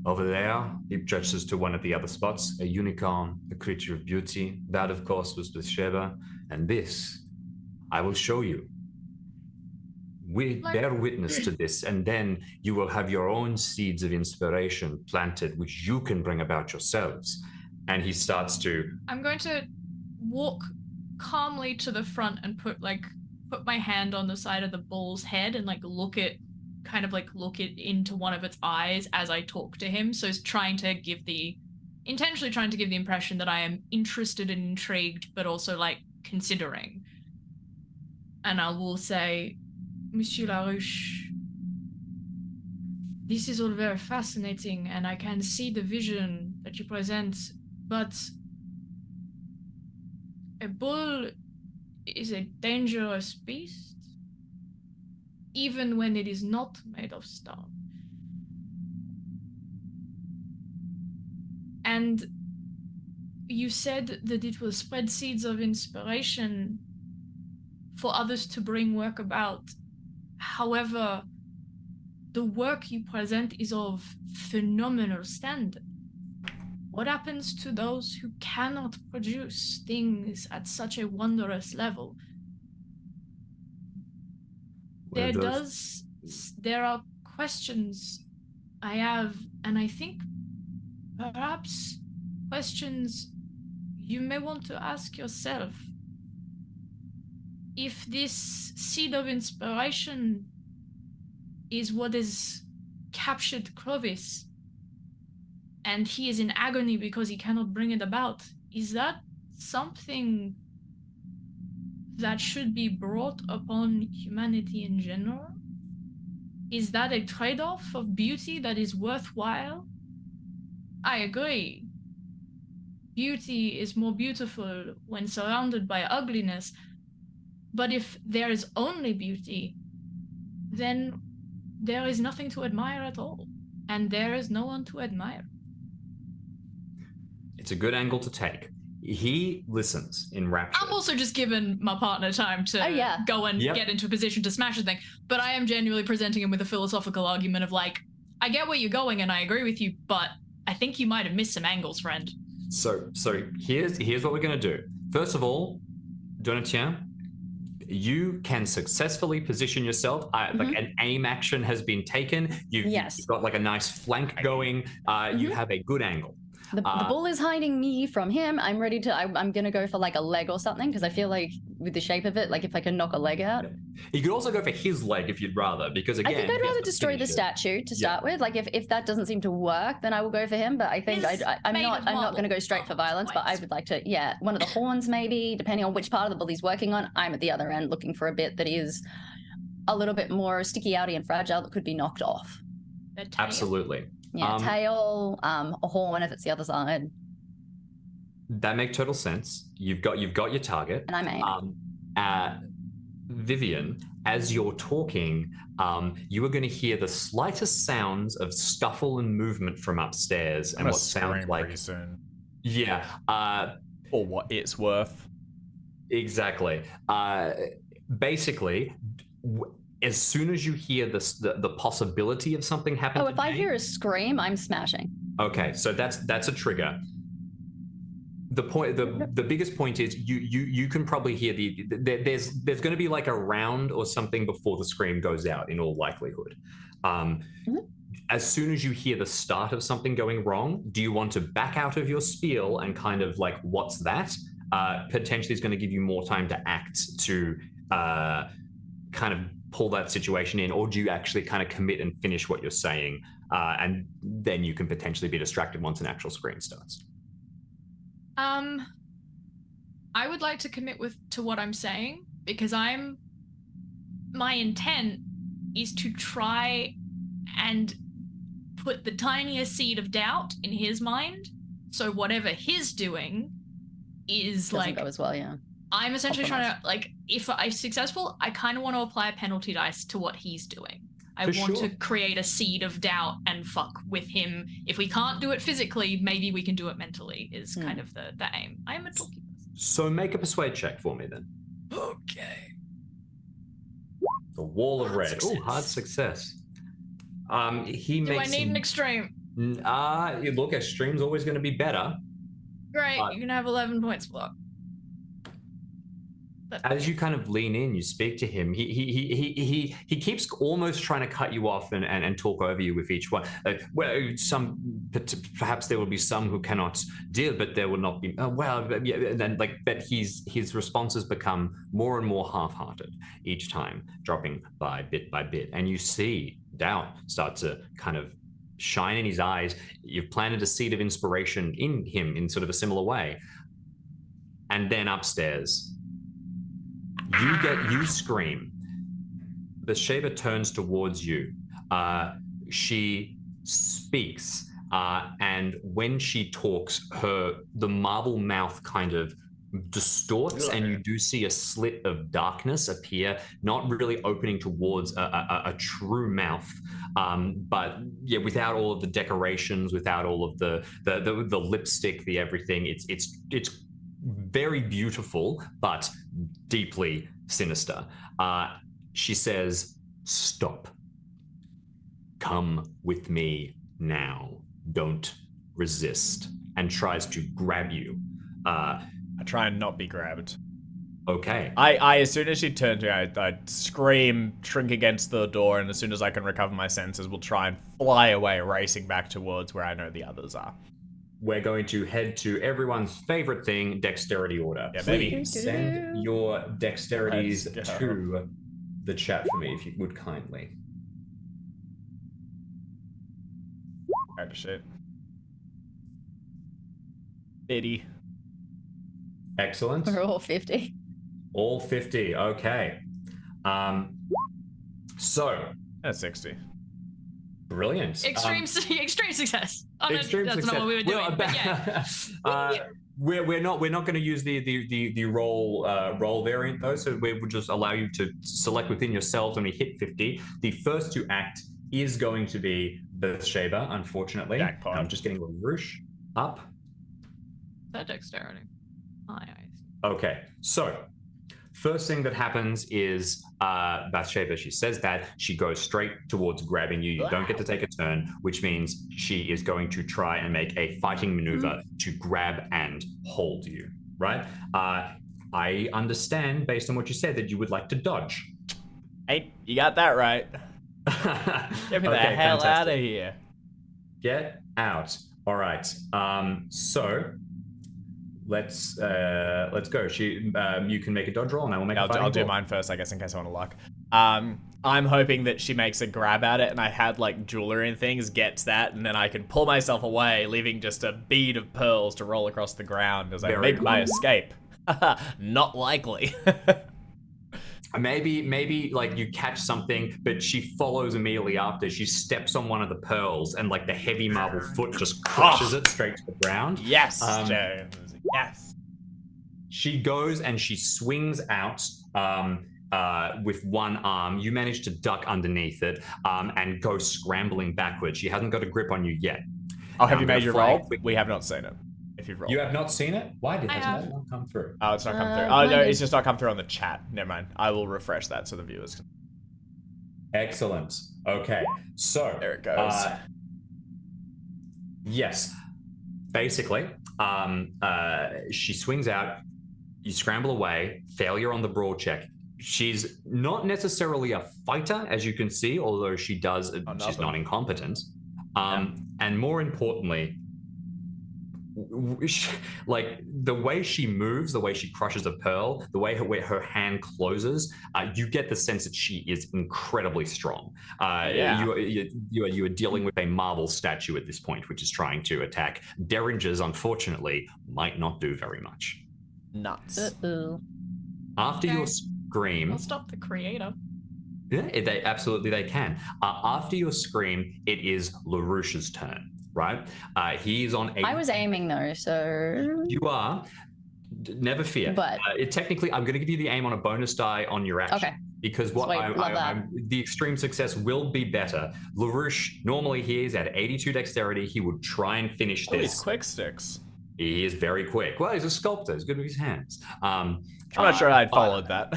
Over there, he gestures to one of the other spots, a unicorn, a creature of beauty. That, of course, was Bathsheba. And this, I will show you. We bear witness to this, and then you will have your own seeds of inspiration planted, which you can bring about yourselves. And he starts to... I'm going to walk calmly to the front and put my hand on the side of the bull's head and look it into one of its eyes as I talk to him. So it's intentionally trying to give the impression that I am interested and intrigued, but also considering. And I will say, Monsieur Larouche, this is all very fascinating, and I can see the vision that you present, but a bull is a dangerous beast, even when it is not made of stone. And you said that it will spread seeds of inspiration for others to bring work about. However, the work you present is of phenomenal standard. What happens to those who cannot produce things at such a wondrous level? There are questions I have, and I think perhaps questions you may want to ask yourself. if this seed of inspiration is what has captured Clovis, and he is in agony because he cannot bring it about, is that something that should be brought upon humanity in general? Is that a trade-off of beauty that is worthwhile? I agree. Beauty is more beautiful when surrounded by ugliness, but if there is only beauty, then there is nothing to admire at all, and there is no one to admire. It's a good angle to take. He listens in rapture. I'm also just giving my partner time to go and get into a position to smash the thing, but I am genuinely presenting him with a philosophical argument of like, I get where you're going and I agree with you, but I think you might have missed some angles, friend. So here's what we're going to do. First of all, Donatien, you can successfully position yourself. Like an aim action has been taken. You've got like a nice flank going. You have a good angle. The bull is hiding me from him. I'm ready to. I'm gonna go for like a leg or something because I feel like with the shape of it, like if I can knock a leg out. You could also go for his leg if you'd rather, because again, I think I'd rather destroy the statue to start with. Like if that doesn't seem to work, then I will go for him. But I think I'm not going to go straight for violence. But I would like to, one of the horns maybe, depending on which part of the bull he's working on. I'm at the other end looking for a bit that is a little bit more sticky, outy, and fragile that could be knocked off. Absolutely. Yeah, tail, a horn if it's the other side. That makes total sense. You've got your target. And I'm aiming. Vivian, as you're talking, you are going to hear the slightest sounds of scuffle and movement from upstairs, and what sounds like pretty soon. Yeah. Or what it's worth. Exactly. Basically, as soon as you hear the possibility of something happening. Oh, if I hear a scream, I'm smashing. Okay, so that's a trigger. The point, the biggest point is you can probably hear there's going to be like a round or something before the scream goes out in all likelihood. As soon as you hear the start of something going wrong, do you want to back out of your spiel and kind of like, what's that? Potentially is going to give you more time to act to kind of pull that situation in, or do you actually kind of commit and finish what you're saying, and then you can potentially be distracted once an actual scream starts? I would like to commit to what I'm saying, because my intent is to try and put the tiniest seed of doubt in his mind, so whatever he's doing is doesn't go as well, I'm essentially trying to, like, if I'm successful, I kind of want to apply a penalty dice to what he's doing. I want to create a seed of doubt and fuck with him. If we can't do it physically, maybe we can do it mentally, is kind of the aim. I am a talky person. So make a persuade check for me then. Okay. The wall of red. Oh, hard success. Do I need an extreme? Look, extreme's always going to be better. Great, you can have 11 points for that. As you kind of lean in, you speak to him. He keeps almost trying to cut you off and talk over you with each one. Perhaps there will be some who cannot deal, but there will not be. And then but his responses become more and more half-hearted each time, dropping by bit, and you see doubt start to kind of shine in his eyes. You've planted a seed of inspiration in him in sort of a similar way, and then upstairs. You scream. Bathsheba turns towards you. She speaks, and when she talks, the marble mouth kind of distorts, and you do see a slit of darkness appear, not really opening towards a true mouth, but without all of the decorations, without all of the lipstick, the everything. It's very beautiful, but deeply sinister. She says, "Stop. Come with me now. Don't resist," and tries to grab you. I try and not be grabbed. Okay. I as soon as she turns to me, I scream, shrink against the door, and as soon as I can recover my senses, will try and fly away, racing back towards where I know the others are. we're going to head to everyone's favorite thing, dexterity order. Yeah, baby. Please send your dexterities Let's go. to the chat for me, if you would kindly. Character sheet. 50. Excellent. We're all 50. All 50. Okay. So That's 60. brilliant. Extreme success. Oh, no, Extreme that's success. not what we were doing. But yeah. We're not going to use the roll variant though, so we will just allow you to select within yourselves when we hit 50. The first to act is going to be Bathsheba, unfortunately. Jackpot. I'm just getting LaRouche up. That dexterity. Aye. Okay, so first thing that happens is Bathsheba, she says that, she goes straight towards grabbing you. You don't get to take a turn, which means she is going to try and make a fighting maneuver to grab and hold you, right? I understand, based on what you said, that you would like to dodge. Hey, you got that right. Get me the hell out of here. Get out. All right. So let's go. You can make a dodge roll, and I will make. I'll do mine first, I guess, in case I want to luck. I'm hoping that she makes a grab at it, and I had like jewelry and things, gets that, and then I can pull myself away, leaving just a bead of pearls to roll across the ground as I make my escape. Not likely. Maybe like you catch something, but she follows immediately after. She steps on one of the pearls, and like the heavy marble foot just crushes it straight to the ground. Yes, James. Yes. She goes and she swings out with one arm. You manage to duck underneath it and go scrambling backwards. She hasn't got a grip on you yet. Oh, have you made your roll? We have not seen it. If you've rolled. You have not seen it? Why has I that have. not come through? Oh, it's not come through. Oh, no, it's just not come through on the chat. Never mind. I will refresh that so the viewers can. Excellent. Okay, so There it goes. Yes. Basically, she swings out, you scramble away, failure on the brawl check. She's not necessarily a fighter, as you can see, although she's not incompetent. And more importantly, like the way she moves, the way she crushes a pearl, the way her hand closes, you get the sense that she is incredibly strong. You are dealing with a marble statue at this point, which is trying to attack. Derringers, unfortunately, might not do very much. Nuts. Uh-oh. After your scream, I'll stop the creator. yeah, they can. After your scream, it is LaRouche's turn. Right, he's on. I was aiming though, so You are. Never fear. But technically, I'm going to give you the aim on a bonus die on your action. Okay. Because the extreme success will be better. LaRouche, normally he is at 82 dexterity. He would try and finish this. He's quick sticks. He is very quick. Well, he's a sculptor. He's good with his hands. I'm not sure I'd followed that.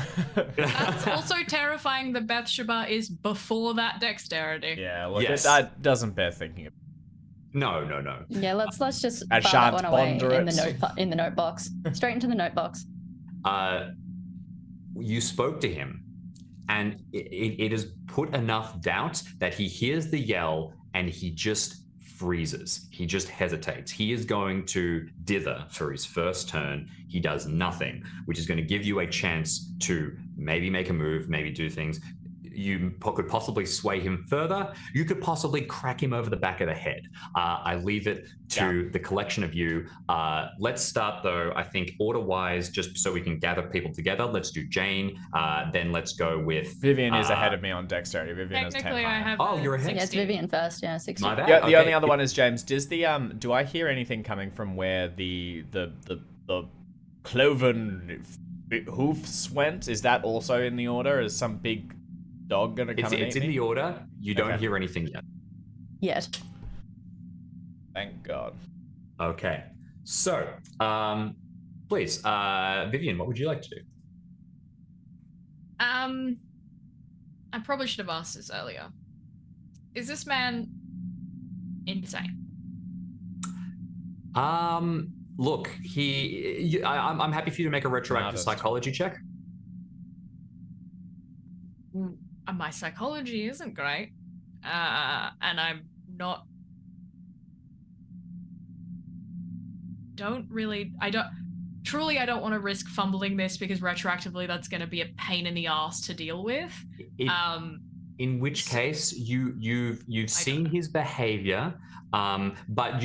That's also terrifying that Bathsheba is before that dexterity. Yeah, look, Yes. that doesn't bear thinking about. No. yeah, let's just I file shan't that one away ponder in it. the note box, straight into the note box. You spoke to him, and it has put enough doubt that he hears the yell and he just freezes. He just hesitates. He is going to dither for his first turn. He does nothing, which is going to give you a chance to maybe make a move, maybe do things. You could possibly sway him further. You could possibly crack him over the back of the head. I leave it to the collection of you. Let's start, though, I think, order-wise, just so we can gather people together. Let's do Jane. Then let's go with... Vivian is ahead of me on dexterity. Vivian has 10 Technically, I higher. have. Oh, you're ahead. Yeah, it's Vivian first. Yeah, 60. My bad. Yeah, the Okay. only other one is James. Does do I hear anything coming from where the cloven hoofs went? Is that also in the order? Is some big dog gonna come and It's eat in me? the order. You don't Okay. hear anything yet. Yet. Thank God. Okay. So, please, Vivian, what would you like to do? I probably should have asked this earlier. Is this man insane? Look, I'm happy for you to make a retroactive Modest. psychology check. My psychology isn't great, and I'm not. don't want to risk fumbling this because retroactively that's going to be a pain in the ass to deal with. In which case, you've seen his behavior, but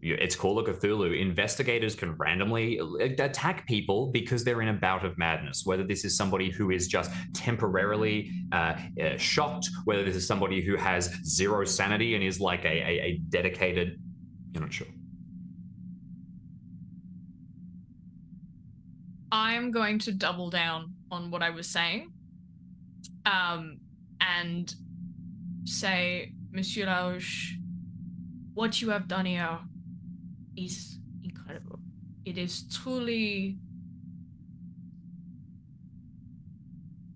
it's Call of Cthulhu. Investigators can randomly attack people because they're in a bout of madness. Whether this is somebody who is just temporarily shocked, whether this is somebody who has zero sanity and is like a dedicated, you're not sure. I'm going to double down on what I was saying. And say, Monsieur Larouche, what you have done here is incredible. It is truly...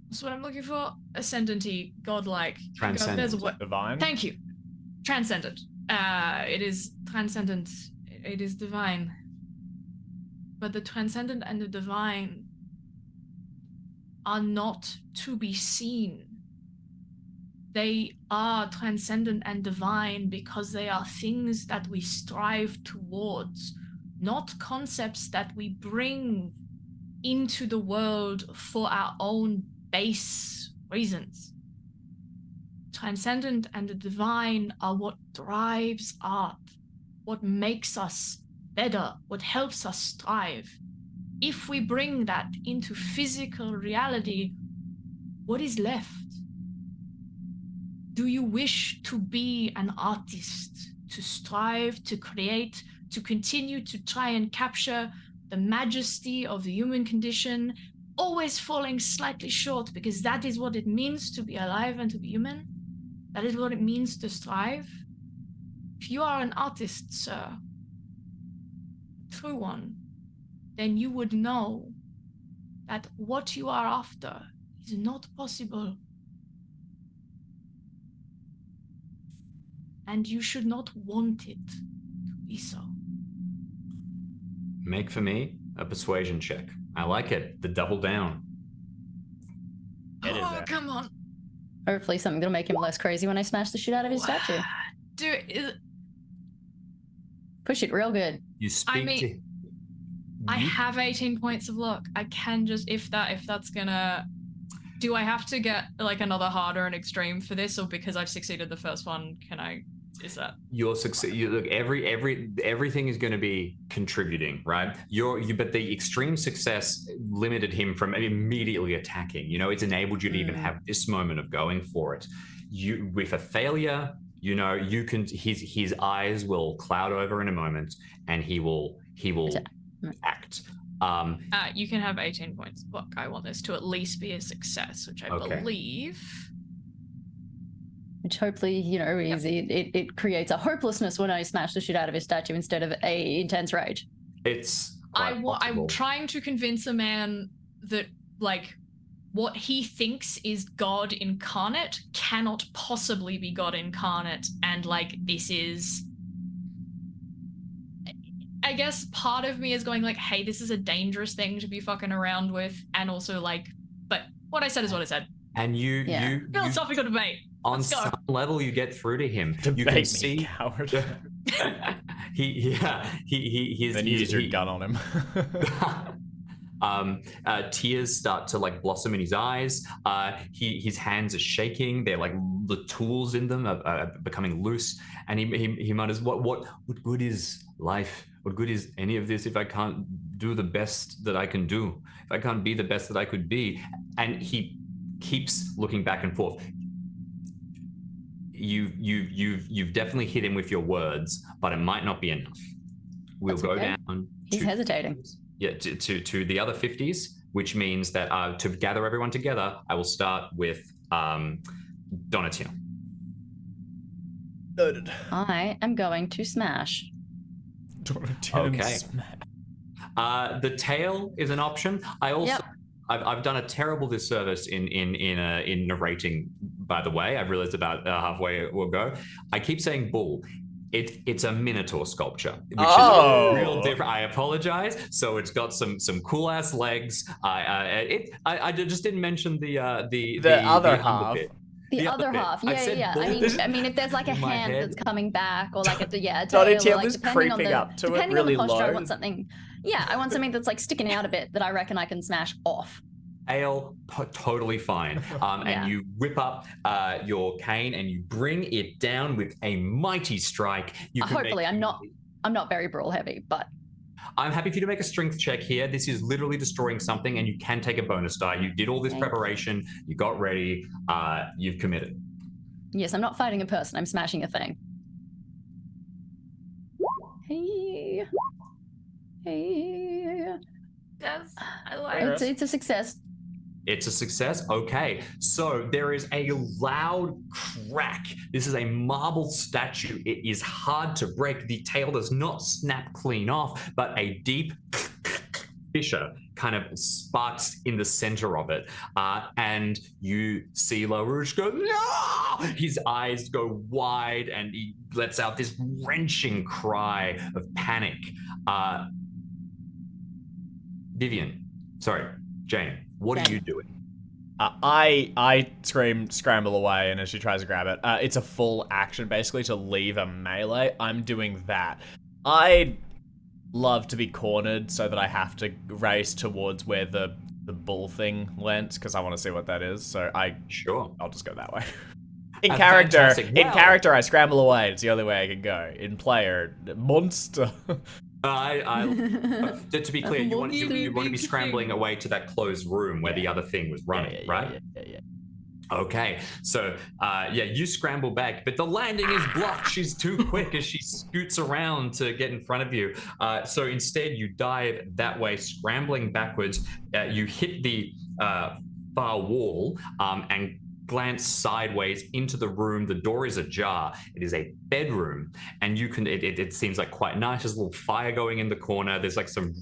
That's what I'm looking for. Ascendant-y, godlike. Transcendent. There's a word. Divine? Thank you. Transcendent. It is transcendent. It is divine. But the transcendent and the divine are not to be seen. They are transcendent and divine because they are things that we strive towards, not concepts that we bring into the world for our own base reasons. Transcendent and the divine are what drives art, what makes us better, what helps us strive. If we bring that into physical reality, what is left? Do you wish to be an artist, to strive, to create, to continue to try and capture the majesty of the human condition, always falling slightly short because that is what it means to be alive and to be human? That is what it means to strive? If you are an artist, sir, a true one, then you would know that what you are after is not possible. And you should not want it to be so. Make for me a persuasion check. I like it. The double down. Come on. Hopefully something that'll make him less crazy when I smash the shit out of his statue. Dude, Push it real good. You speak to... I have 18 points of luck. I can just, if that's gonna... Do I have to get like another harder and extreme for this, or because I've succeeded the first one, can I... Is that your success? Look, everything is going to be contributing, right? But the extreme success limited him from immediately attacking. It's enabled you to even have this moment of going for it. With a failure, you can. His eyes will cloud over in a moment, and he will act. You can have 18 points. Look, I want this to at least be a success, which I believe. Which hopefully, it creates a hopelessness when I smash the shit out of his statue instead of a intense rage. It's I'm trying to convince a man that, like, what he thinks is God incarnate cannot possibly be God incarnate, and, like, this is... I guess part of me is going, like, hey, this is a dangerous thing to be fucking around with, and also, like, but what I said is what I said. And you philosophical debate. On some level, you get through to him. Debate you can me, see coward. he's then you use your gun on him. Tears start to like blossom in his eyes. His hands are shaking. They're like the tools in them are becoming loose. And he mutters, "What good is life? What good is any of this if I can't do the best that I can do? If I can't be the best that I could be?" And he keeps looking back and forth. You've definitely hit him with your words, but it might not be enough. We'll go down. He's hesitating. Yeah, to the other 50s, which means that to gather everyone together, I will start with Donatello. Noted. I am going to smash. Okay. The tail is an option. I also. Yep. I've done a terrible disservice in narrating, by the way. I've realized about halfway we'll go. I keep saying bull. It's a minotaur sculpture, which is real different. I apologize. So it's got some cool ass legs. I just didn't mention the other half. The other bit. half. I Yeah, said yeah. ball I mean, if there's like a in my hand head. that's coming back, or like a Donnie tail, Tim or, like, was depending on creeping the, up to it depending really on the posture, I low. want something. Yeah, I want something that's like sticking out a bit that I reckon I can smash off. Ale, totally fine. Yeah. And you whip up your cane and you bring it down with a mighty strike. You can Hopefully, make- I'm not very brawl heavy, but I'm happy for you to make a strength check here. This is literally destroying something, and you can take a bonus die. You did all this Thank you. preparation. You got ready. You've committed. yes, I'm not fighting a person. I'm smashing a thing. Hey, hey. Yes, I like It's a success. It's a success. Okay. So there is a loud crack. This is a marble statue. It is hard to break. The tail does not snap clean off, but a deep fissure kind of sparks in the center of it. And you see LaRouche go, no! His eyes go wide and he lets out this wrenching cry of panic. Jane, what are you doing? I scramble away, and as she tries to grab it, it's a full action basically to leave a melee. I'm doing that. I'd love to be cornered so that I have to race towards where the bull thing went, because I want to see what that is. So I'll just go that way. In character, I scramble away. It's the only way I can go. In player, monster. To be clear, you want to be scrambling away to that closed room where the other thing was running, right? Yeah. Okay, so you scramble back, but the landing is blocked. She's too quick as she scoots around to get in front of you. So instead, you dive that way, scrambling backwards. You hit the far wall and glance sideways into the room. The door is ajar. It is a bedroom, and you can. It seems like quite nice. There's a little fire going in the corner. There's like some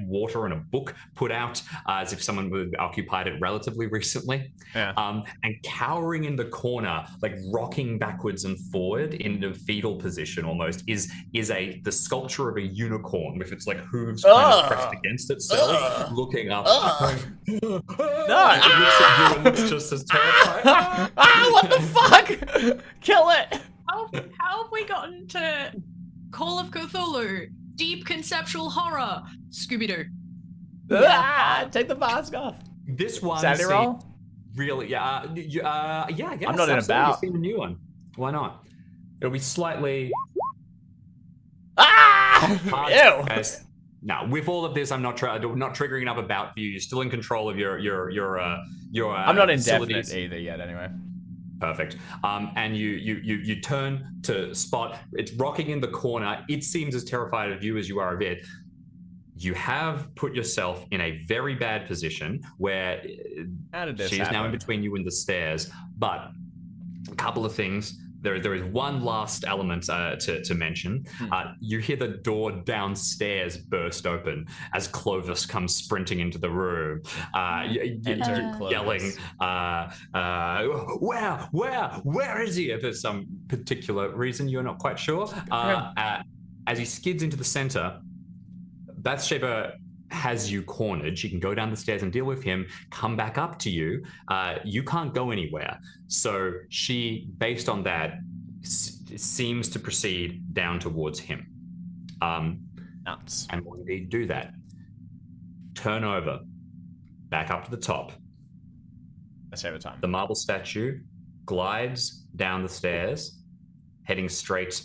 water and a book put out, as if someone would have occupied it relatively recently. Yeah. And cowering in the corner, like rocking backwards and forward in a fetal position almost, is the sculpture of a unicorn with its like hooves kind of pressed against itself, looking up. No! It looks at you and looks just as terrified. What the fuck? Kill it! How have we gotten to Call of Cthulhu? Deep conceptual horror. Scooby-Doo. Take the mask off. This one Sandy roll? Really, yeah. I guess. I'm not in a bout. You've seen a new one. Why not? It'll be slightly. Ew. Now, with all of this, I'm not triggering another bout for you. You're still in control of your. I'm not facilities. indefinite either yet, anyway. Perfect. And you turn to spot. It's rocking in the corner. It seems as terrified of you as you are of it. You have put yourself in a very bad position where she's now in between you and the stairs. But a couple of things. There is one last element to mention. You hear the door downstairs burst open as Clovis comes sprinting into the room, yelling, where is he? If there's some particular reason you're not quite sure. As he skids into the center, Bathsheba has you cornered. She can go down the stairs and deal with him, come back up to you. You can't go anywhere. So she, based on that, seems to proceed down towards him. Nuts. And when they do that, turn over, back up to the top. I save time. The marble statue glides down the stairs, heading straight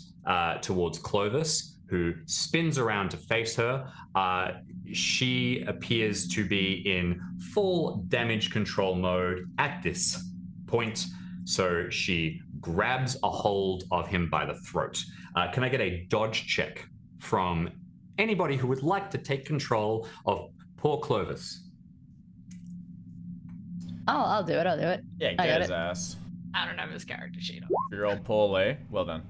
towards Clovis, who spins around to face her. She appears to be in full damage control mode at this point, so she grabs a hold of him by the throat. Can I get a dodge check from anybody who would like to take control of poor Clovis? Oh, I'll do it. Yeah, get his ass. I don't have his character sheet on. You're all poorly. Well done.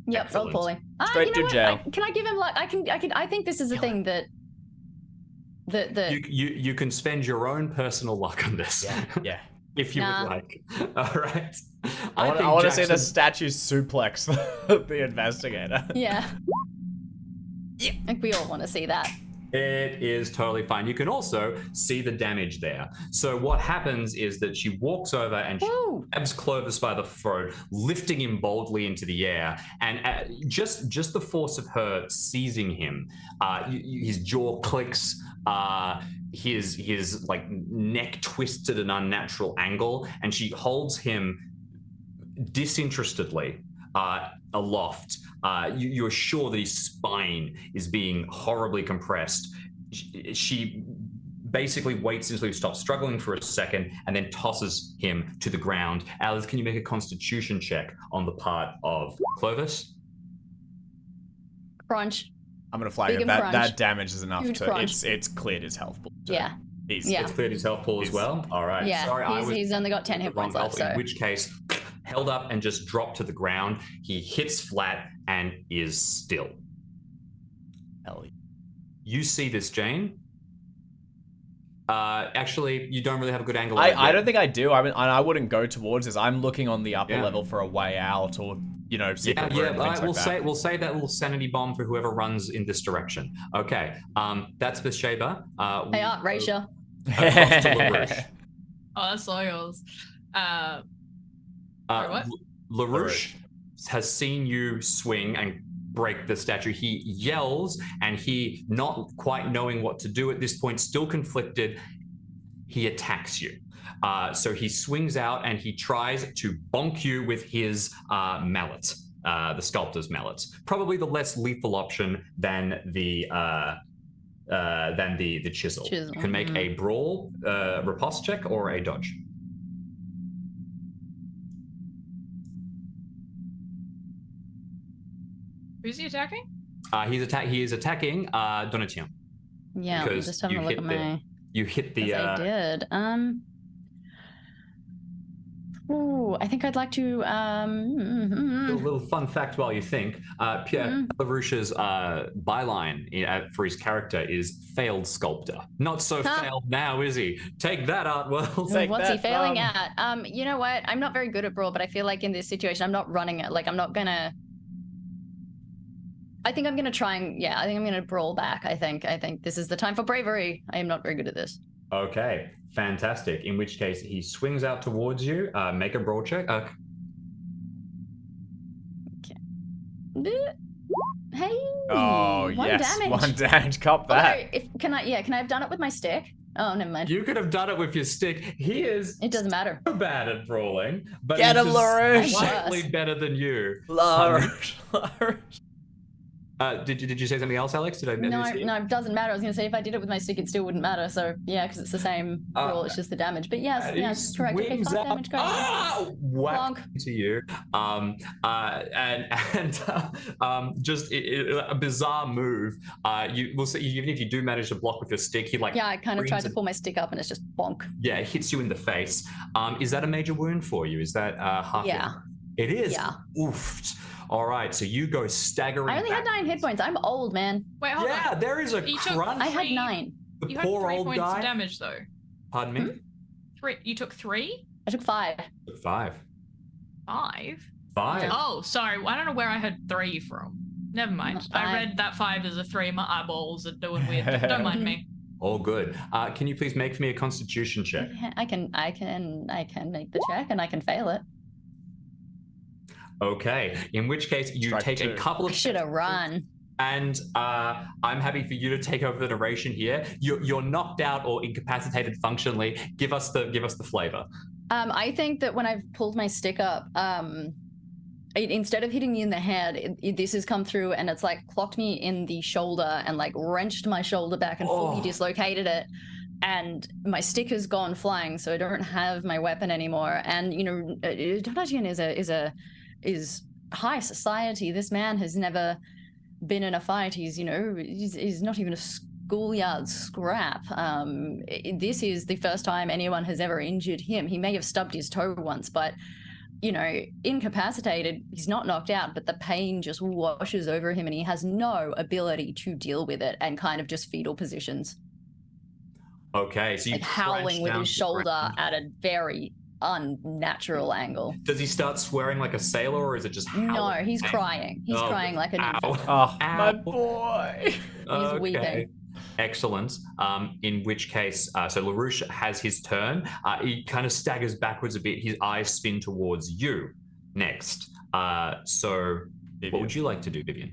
Yep, roll poorly. Straight to jail. Can I give him luck? I think this is a thing that You can spend your own personal luck on this. Yeah. If you would like. All right. I want to see the statue suplex the investigator. Yeah. I think we all want to see that. It is totally fine. You can also see the damage there. So what happens is that she walks over and she grabs Clovis by the throat, lifting him boldly into the air. And just the force of her seizing him, his jaw clicks, his like neck twists at an unnatural angle, and she holds him disinterestedly aloft. You're sure that his spine is being horribly compressed. She basically waits until he stops struggling for a second and then tosses him to the ground. Alice, can you make a constitution check on the part of Clovis? Crunch. I'm gonna flag it. That damage is enough it's cleared his health pool. Yeah. It's cleared his health pool as well? All right. Yeah, Sorry, he's only got 10 hit points left. So. In which case, held up and just dropped to the ground. He hits flat and is still. Ellie. You see this, Jane? Actually, you don't really have a good angle. I don't think I do. I mean, I wouldn't go towards this. I'm looking on the upper level for a way out, or secret room, things like that. We'll say that little sanity bomb for whoever runs in this direction. Okay, that's the Sheba. Hey, Art, Raisha. Oh, that's all yours. What? LaRouche has seen you swing and break the statue. He yells, and he, not quite knowing what to do at this point, still conflicted, he attacks you. So he swings out and he tries to bonk you with his mallet, the sculptor's mallet. Probably the less lethal option than the chisel. You can make a brawl, riposte check, or a dodge. Who's he attacking? He is attacking Donatien. Yeah, I'm just having a look at my. You hit the. I did. Ooh, I think I'd like to. A little fun fact while you think. Pierre LaRouche's byline for his character is failed sculptor. Not so failed now, is he? Take that, Art World. What's he failing at? You know what? I'm not very good at brawl, but I feel like in this situation, I'm not running it. Like, I'm not gonna. I think I'm gonna try and I think I'm gonna brawl back. I think this is the time for bravery. I am not very good at this. Okay, fantastic. In which case, he swings out towards you. Make a brawl check. Okay. Hey. Oh, yes. 1 damage. Cop that. Can I have done it with my stick? Oh, never mind. You could have done it with your stick. He is. It doesn't matter. So bad at brawling, but get him, he's LaRouche. slightly better than you. LaRouche. Did you say something else, Alex? Did I miss you? No, it doesn't matter. I was going to say if I did it with my stick, it still wouldn't matter. So yeah, because it's the same rule. It's just the damage. But yes, correct. Okay, 5 damage. Go. Whack to you. Just a bizarre move. We'll see. Even if you do manage to block with your stick, he I kind of tried to pull my stick up and it's just bonk. Yeah, it hits you in the face. Is that a major wound for you? Is that half? Yeah. It is. Yeah. Oof. All right, so you go staggering. I only had 9 hit points. I'm old, man. Wait, hold on. Yeah, there is a crunch. I had 9. The You poor had 3 old points guy. of damage, though. Pardon me? 3. You took 3? I took 5. 5. 5? 5. Oh, sorry. I don't know where I had 3 from. Never mind. I read that 5 as a 3. My eyeballs are doing weird. Don't mind me. All good. Can you please make me a Constitution check? I can make the check and I can fail it. Okay. In which case, you take a couple of. I should have run. And I'm happy for you to take over the narration here. You're knocked out or incapacitated functionally. Give us the flavor. I think that when I've pulled my stick up, instead of hitting me in the head, this has come through and it's like clocked me in the shoulder and like wrenched my shoulder back and fully dislocated it. And my stick has gone flying, so I don't have my weapon anymore. And Donatien is high society. This man has never been in a fight. He's not even a schoolyard scrap. This is the first time anyone has ever injured him. He may have stubbed his toe once, but incapacitated. He's not knocked out, but the pain just washes over him and he has no ability to deal with it and kind of just fetal positions. Okay, so you howling with his shoulder at a very unnatural angle. Does he start swearing like a sailor, or is it just howling? No, he's crying. He's crying like an infant. Oh, my boy. He's weeping. Excellent. In which case, so LaRouche has his turn. He kind of staggers backwards a bit. His eyes spin towards you next. So Vivian. what would you like to do, Vivian?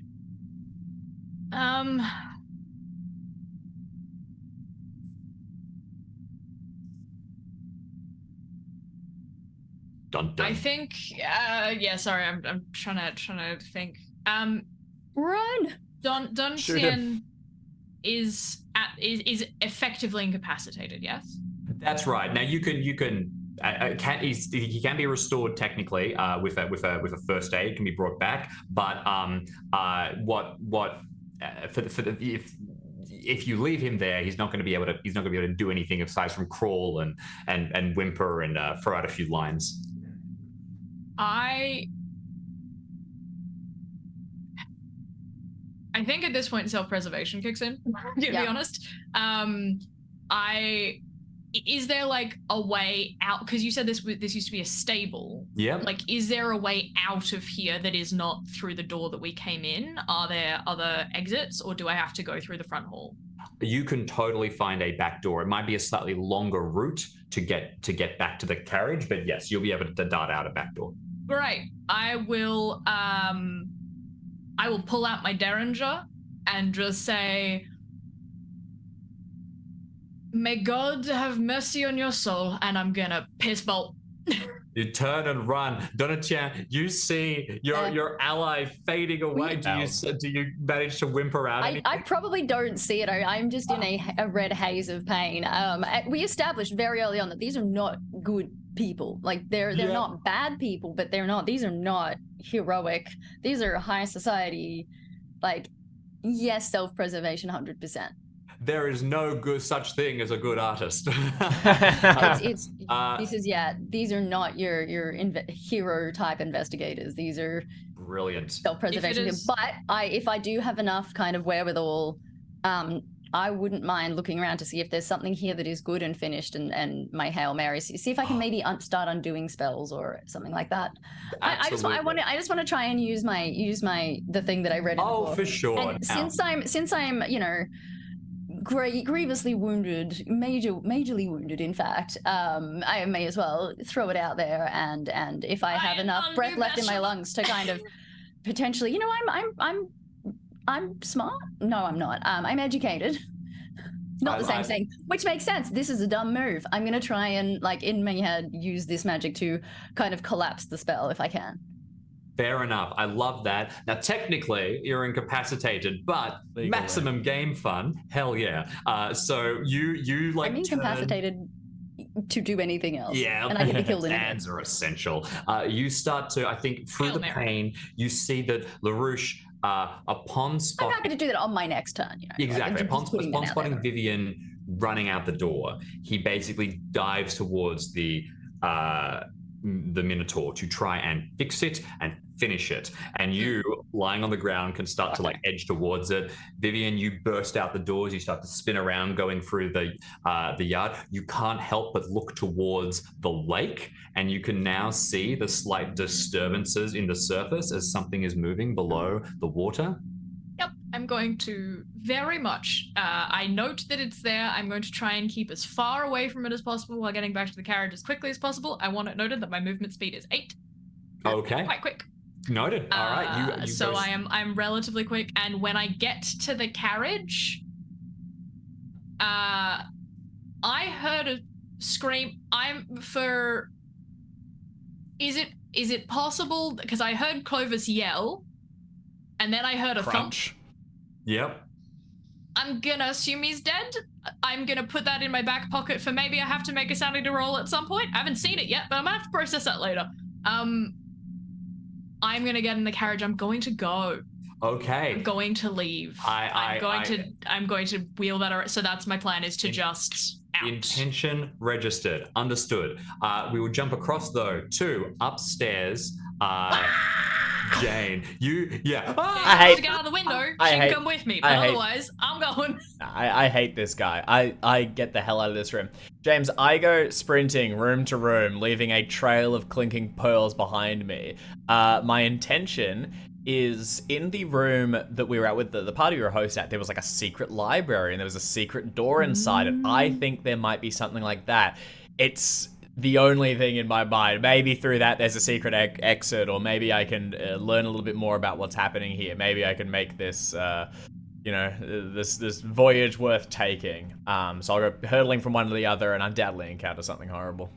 Dun, dun. I think, sorry, I'm trying to think. Run! Shoot Don him. Tien is effectively incapacitated. Yes. That's right. Now you can he can be restored technically with a first aid, can be brought back. But if you leave him there, he's not going to be able to do anything aside from crawl and whimper and throw out a few lines. I think at this point self-preservation kicks in, to be honest. Is there like a way out? Because you said this used to be a stable. Yeah. Like, is there a way out of here that is not through the door that we came in? Are there other exits, or do I have to go through the front hall? You can totally find a back door. It might be a slightly longer route to get back to the carriage, but yes, you'll be able to dart out a back door. Great. I will pull out my derringer and just say, "May God have mercy on your soul," and I'm gonna piss bolt. You turn and run. Donatien, you see your ally fading away. Do you manage to whimper out anything? I probably don't see it. I'm just in a red haze of pain. We established very early on that these are not good people. Like, they're not bad people, but these are not heroic. These are high society, like, yes, self-preservation 100%. There is no such thing as a good artist. These are not your hero type investigators. These are brilliant self-preservation. But if I do have enough kind of wherewithal, I wouldn't mind looking around to see if there's something here that is good and finished, and my Hail Mary. See if I can maybe start undoing spells or something like that. I just want to try and use the thing that I read in the book. For sure. And since I'm grievously wounded, majorly wounded, in fact, I may as well throw it out there, and if I have enough breath left in my lungs to kind of potentially, I'm smart. No, I'm not. I'm educated. Not the same thing, which makes sense. This is a dumb move. I'm gonna try and, like, in my head, use this magic to kind of collapse the spell if I can. Fair enough. I love that. Now, technically, you're incapacitated, but maximum game fun. Hell yeah. So you like. I'm incapacitated to do anything else. Yeah, and I can be killed in it. Hands are essential. You start to, I think, through the pain, you see that LaRouche, upon spotting. I'm happy to do that on my next turn. Exactly. Upon spotting Vivian running out the door, he basically dives towards the Minotaur to try and fix it and finish it, and you, lying on the ground, can start to like edge towards it. Vivian, you burst out the doors, you start to spin around going through the yard. You can't help but look towards the lake, and you can now see the slight disturbances in the surface as something is moving below the water. Yep, I'm going to very much, I note that it's there. I'm going to try and keep as far away from it as possible while getting back to the carriage as quickly as possible. I want it noted that my movement speed is 8. Okay. Quite quick. Noted. All right. So I'm relatively quick, and when I get to the carriage, I heard a scream. Is it possible? Because I heard Clovis yell, and then I heard a crunch. Thump. Yep. I'm gonna assume he's dead. I'm gonna put that in my back pocket for maybe I have to make a sanity roll at some point. I haven't seen it yet, but I'm gonna have to process that later. I'm gonna get in the carriage. I'm going to go. Okay. I'm going to leave. I'm going to wheel that. So that's my plan, is to just out. Intention registered. Understood. We will jump across though to upstairs. Jane, I hate to get out of the window. She can come with me, but otherwise, I'm going. I hate this guy. I get the hell out of this room. James, I go sprinting room to room, leaving a trail of clinking pearls behind me. My intention is in the room that we were at with the party we were host at, there was like a secret library and there was a secret door inside it. I think there might be something like that. It's the only thing in my mind. Maybe through that there's a secret exit, or maybe I can learn a little bit more about what's happening here. Maybe I can make this, this voyage worth taking. So I'll go hurtling from one to the other and undoubtedly encounter something horrible.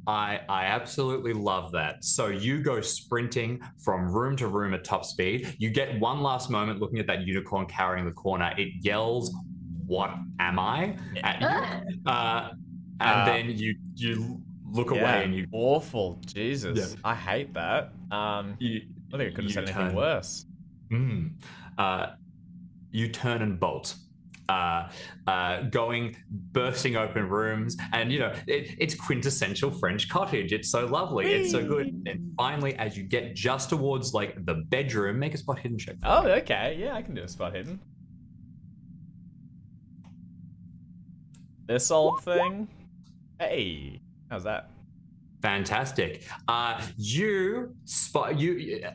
I absolutely love that. So you go sprinting from room to room at top speed. You get one last moment looking at that unicorn carrying the corner. It yells, "What am I?" at you. And then you look away and you... Awful. Jesus. Yeah. I hate that. I think I couldn't have said anything worse. You turn and bolt. Bursting open rooms, and it's quintessential French cottage. It's so lovely. Whee! It's so good. And finally, as you get just towards like the bedroom, make a spot hidden check. Oh, okay. Yeah, I can do a spot hidden. This old thing. Hey, how's that? Fantastic.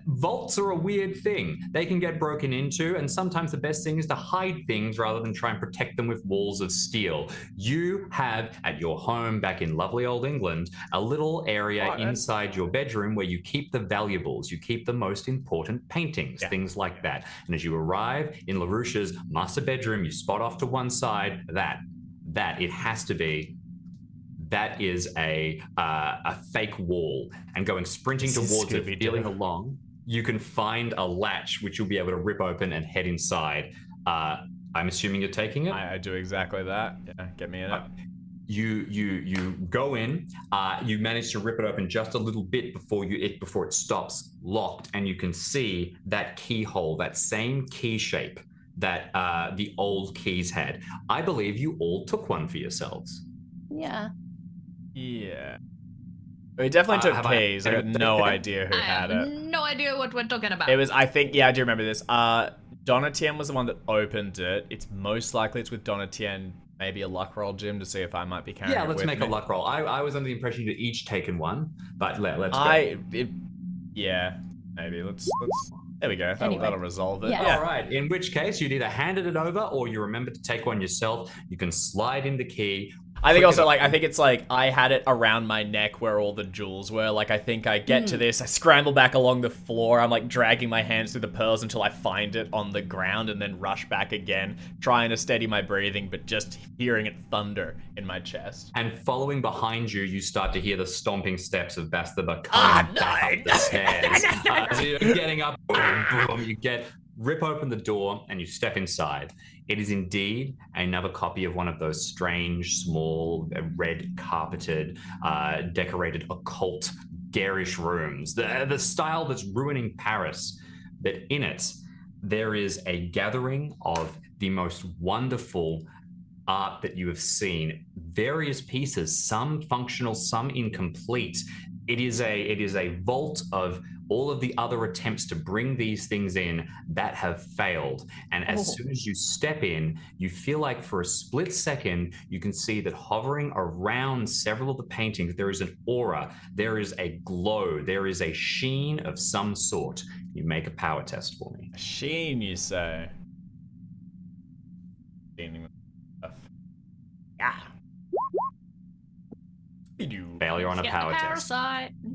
Vaults are a weird thing. They can get broken into, and sometimes the best thing is to hide things rather than try and protect them with walls of steel. You have, at your home back in lovely old England, a little area inside your bedroom where you keep the valuables, you keep the most important paintings, things like that. And as you arrive in LaRouche's master bedroom, you spot off to one side that it has to be... That is a fake wall, and going sprinting towards it, feeling along, you can find a latch which you'll be able to rip open and head inside. I'm assuming you're taking it? I do exactly that. Yeah, get me in it. You go in. You manage to rip it open just a little bit before it stops locked, and you can see that keyhole, that same key shape that the old keys had. I believe you all took one for yourselves. Yeah. Yeah. We definitely took keys. I got no idea who had it. No idea what we're talking about. It was, I do remember this. Donatien was the one that opened it. It's most likely it's with Donatien. Maybe a luck roll, Jim, to see if I might be carrying it with me. Yeah, let's make a luck roll. I was under the impression you'd each taken one, but let's go. Yeah, maybe. Let's. There we go. That'll resolve it. Yeah. All right. In which case, you'd either handed it over or you remember to take one yourself. You can slide in the key. I think also, I think it's like I had it around my neck where all the jewels were. Like, I think I get to this, I scramble back along the floor. I'm like dragging my hands through the pearls until I find it on the ground and then rush back again, trying to steady my breathing, but just hearing it thunder in my chest. And following behind you, you start to hear the stomping steps of Bastaba coming up the stairs. So you're getting up, boom, boom, you rip open the door and you step inside. It is indeed another copy of one of those strange, small, red carpeted, decorated, occult, garish rooms. The style that's ruining Paris. But in it, there is a gathering of the most wonderful art that you have seen. Various pieces, some functional, some incomplete. It is a vault of all of the other attempts to bring these things in that have failed. And as soon as you step in, you feel like for a split second, you can see that hovering around several of the paintings, there is an aura, there is a glow, there is a sheen of some sort. You make a power test for me. A sheen, you say? Yeah. Failure on a power test.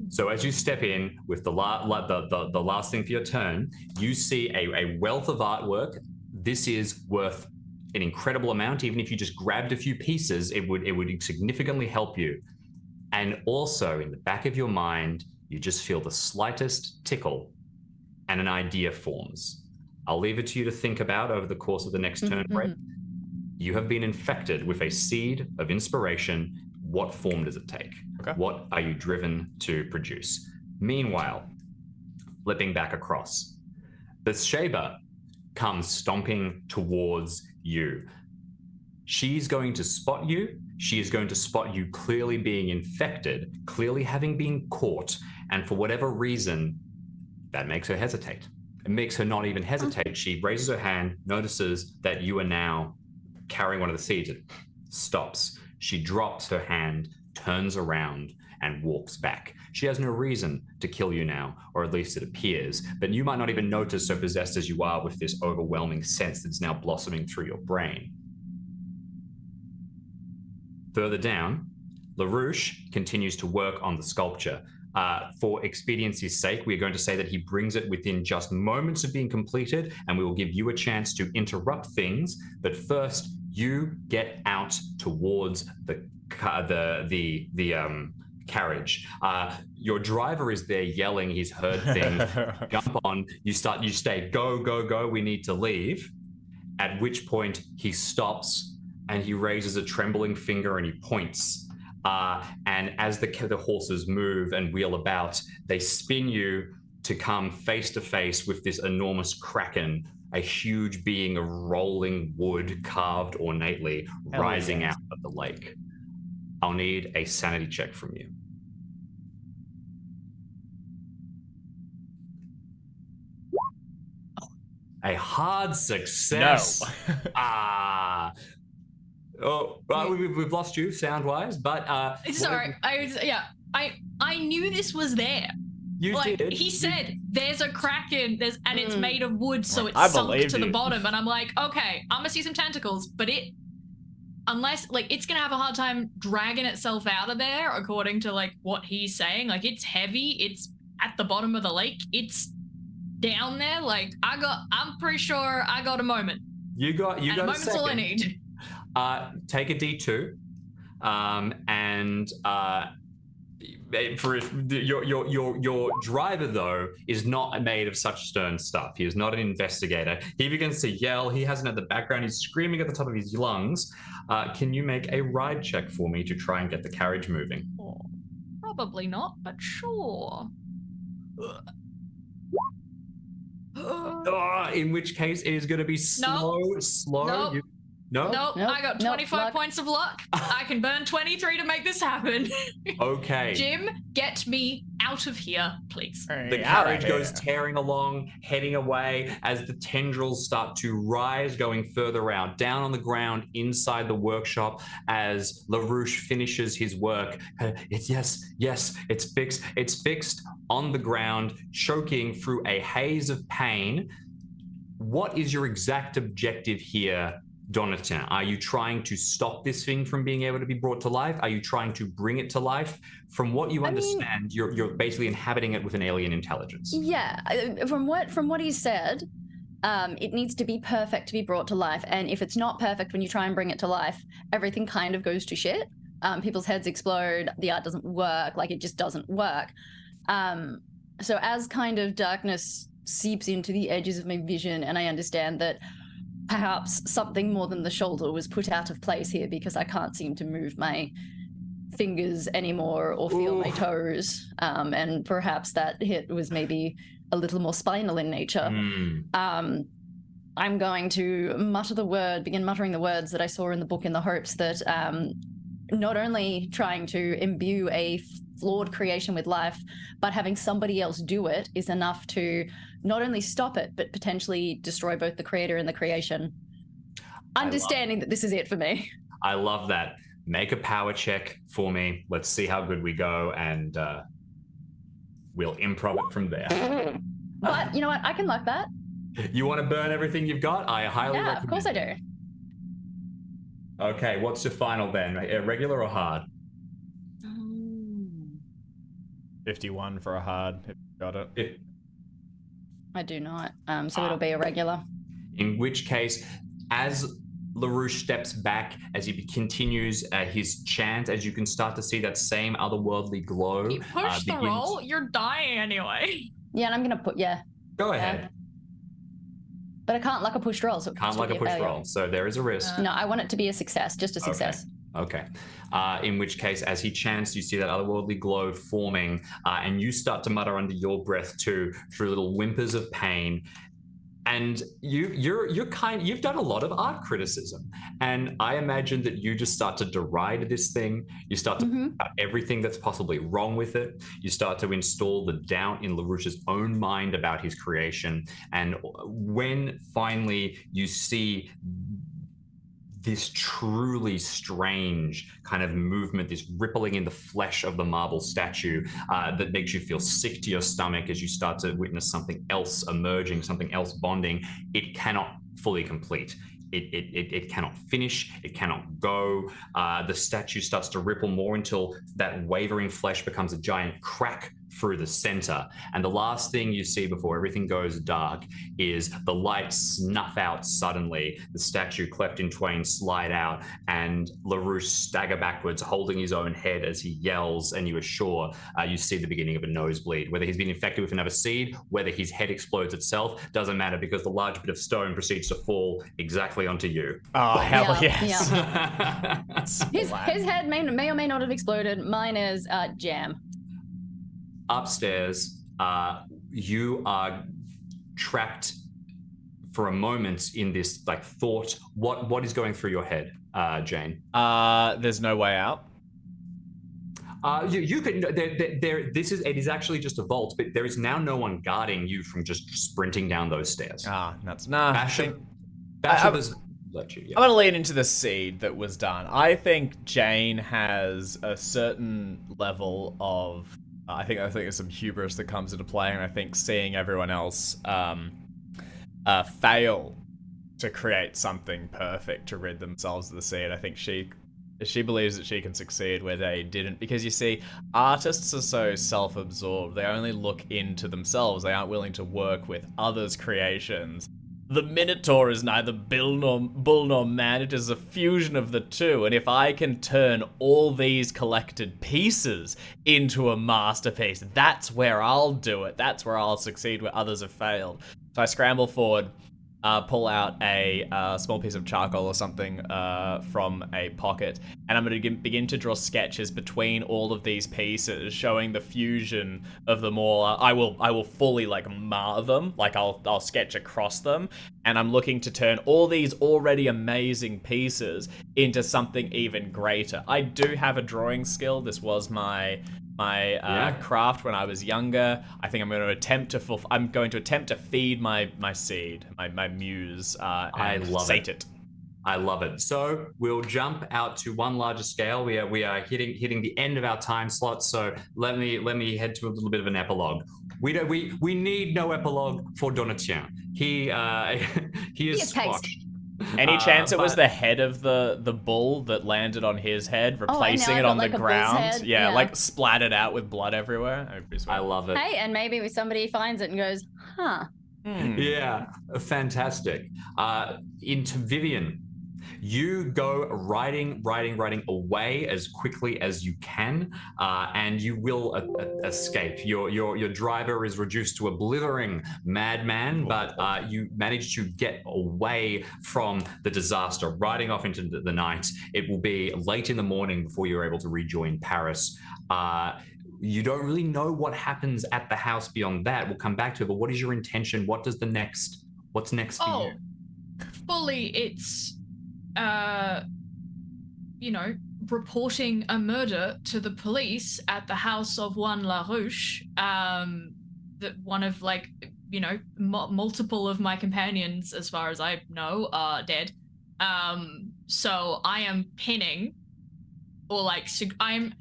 So as you step in with the last thing for your turn, you see a wealth of artwork. This is worth an incredible amount. Even if you just grabbed a few pieces, it would significantly help you. And also in the back of your mind, you just feel the slightest tickle and an idea forms. I'll leave it to you to think about over the course of the next turn break. You have been infected with a seed of inspiration. What form does it take? Okay. What are you driven to produce? Meanwhile, flipping back across, Bathsheba comes stomping towards you. She's going to spot you. She is going to spot you clearly being infected, clearly having been caught, and for whatever reason, that makes her hesitate. It makes her not even hesitate. She raises her hand, notices that you are now carrying one of the seeds. It stops. She drops her hand, turns around, and walks back. She has no reason to kill you now, or at least it appears, but you might not even notice, so possessed as you are with this overwhelming sense that's now blossoming through your brain. Further down, LaRouche continues to work on the sculpture. For expediency's sake, we are going to say that he brings it within just moments of being completed, and we will give you a chance to interrupt things. But first, you get out towards the carriage. Your driver is there yelling. He's heard things. Jump on. You say, go, go, go. We need to leave. At which point he stops and he raises a trembling finger and he points. And as the horses move and wheel about, they spin you to come face to face with this enormous kraken, a huge being of rolling wood carved ornately, rising out of the lake. I'll need a sanity check from you. A hard success. No. We've lost you sound-wise, but sorry. I knew this was there. You did. He said there's a kraken, and it's made of wood, so it's sunk to the bottom. And I'm like, okay, I'm gonna see some tentacles, but unless it's gonna have a hard time dragging itself out of there, according to what he's saying. It's heavy. It's at the bottom of the lake. It's down there. I'm pretty sure I got a moment. You got a moment's second. All I need. Take a D2, and for your driver though is not made of such stern stuff. He is not an investigator. He begins to yell. He has it at the background. He's screaming at the top of his lungs. Can you make a ride check for me to try and get the carriage moving? Oh, probably not, but sure. In which case it is going to be slow. Nope. Nope, I got 25 points of luck. I can burn 23 to make this happen. Okay. Jim, get me out of here, please. The carriage goes tearing along, heading away as the tendrils start to rise, going further out, down on the ground inside the workshop as LaRouche finishes his work. It's fixed. It's fixed on the ground, choking through a haze of pain. What is your exact objective here, Donatin? Are you trying to stop this thing from being able to be brought to life? Are you trying to bring it to life? From what you understand, you're basically inhabiting it with an alien intelligence. Yeah, from what he said, it needs to be perfect to be brought to life. And if it's not perfect when you try and bring it to life, everything kind of goes to shit. People's heads explode. The art doesn't work. It just doesn't work. So as kind of darkness seeps into the edges of my vision, and I understand that perhaps something more than the shoulder was put out of place here because I can't seem to move my fingers anymore or feel my toes. And perhaps that hit was maybe a little more spinal in nature. I'm going to begin muttering the words that I saw in the book in the hopes that not only trying to imbue a flawed creation with life, but having somebody else do it is enough to not only stop it, but potentially destroy both the creator and the creation. Understanding that this is it for me. I love that. Make a power check for me. Let's see how good we go, and we'll improv it from there. But you know what? I can like that. You want to burn everything you've got? I highly recommend. Yeah, of course I do. Okay, what's your final then? Regular or hard? 51 for a hard. If you got it. I do not. So it'll be a regular. In which case, as LaRouche steps back, as he continues his chant, as you can start to see that same otherworldly glow. You push the roll, you're dying anyway. Yeah, and I'm going to Go ahead. But I can't like a pushed roll. So Can't like a push roll, so there is a risk. No, I want it to be a success, just a success. Okay. In which case, as he chants, you see that otherworldly glow forming, and you start to mutter under your breath too, through little whimpers of pain. And you've done a lot of art criticism, and I imagine that you just start to deride this thing. You start to point out everything that's possibly wrong with it. You start to install the doubt in LaRouche's own mind about his creation. And when finally you see this truly strange kind of movement, this rippling in the flesh of the marble statue that makes you feel sick to your stomach as you start to witness something else emerging, something else bonding. It cannot fully complete. It cannot finish, it cannot go. The statue starts to ripple more until that wavering flesh becomes a giant crack through the center. And the last thing you see before everything goes dark is the lights snuff out suddenly, the statue cleft in twain slide out, and LaRouche stagger backwards, holding his own head as he yells, and you are sure you see the beginning of a nosebleed. Whether he's been infected with another seed, whether his head explodes itself, doesn't matter, because the large bit of stone proceeds to fall exactly onto you. Oh, hell Yeah, yes. His head may or may not have exploded. Mine is jam. Upstairs, you are trapped for a moment in this like thought. What is going through your head, Jane? There's no way out. You can. It is actually just a vault, but there is now no one guarding you from just sprinting down those stairs. Nuts. Basher was let you. Yeah. I'm gonna lean into the seed that was done. I think Jane has a certain level of. I think there's some hubris that comes into play, and I think seeing everyone else fail to create something perfect to rid themselves of the seed, I think she believes that she can succeed where they didn't. Because you see, artists are so self-absorbed; they only look into themselves. They aren't willing to work with others' creations. The Minotaur is neither bull nor man, it is a fusion of the two, and if I can turn all these collected pieces into a masterpiece, that's where I'll do it. That's where I'll succeed where others have failed. So I scramble forward, pull out a small piece of charcoal or something from a pocket, and I'm going to begin to draw sketches between all of these pieces, showing the fusion of them all. I will fully mar them, I'll sketch across them, and I'm looking to turn all these already amazing pieces into something even greater. I do have a drawing skill. This was my craft when I was younger. I think I'm going to attempt to feed my seed, my muse, and sate it. I love it. So we'll jump out to one larger scale. We are hitting the end of our time slot. So let me head to a little bit of an epilogue. We need no epilogue for Donatien. He is squashed. Any chance it was the head of the bull that landed on his head, replacing it on the ground? Yeah, splattered out with blood everywhere. I love it. Hey, and maybe somebody finds it and goes, huh. Yeah, fantastic. Into Vivian. You go riding away as quickly as you can, and you will escape. Your driver is reduced to a blithering madman, but you manage to get away from the disaster, riding off into the night. It will be late in the morning before you're able to rejoin Paris. You don't really know what happens at the house beyond that. We'll come back to it, but what is your intention? What's next for you? Fully, it's reporting a murder to the police at the house of one LaRouche, that one of multiple of my companions, as far as I know, are dead. So I am pinning, or I'm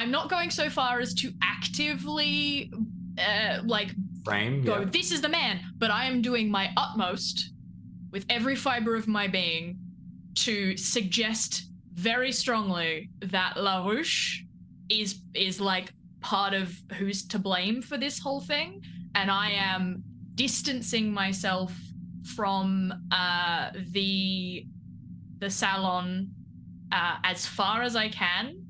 not going so far as to actively frame, go, this is the man, but I am doing my utmost with every fiber of my being to suggest very strongly that LaRouche is part of who's to blame for this whole thing, and I am distancing myself from the salon as far as I can,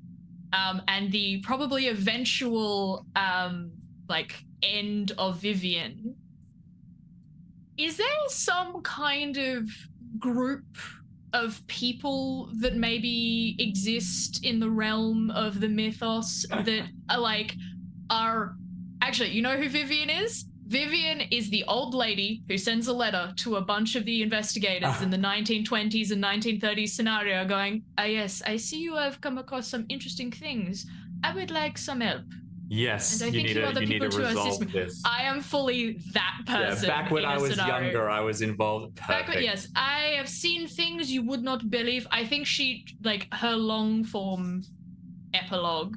and the probably eventual end of Vivian. Is there some kind of group of people that maybe exist in the realm of the mythos that are actually, you know who Vivian is? Vivian is the old lady who sends a letter to a bunch of the investigators in the 1920s and 1930s scenario going, yes, I see you have come across some interesting things. I would like some help. Yes, And I think you are the you need people to to assist resolve me. this. I am fully that person. Back when in I a was scenario. younger, I was involved. Perfect. Yes, I have seen things you would not believe. I think her long form epilogue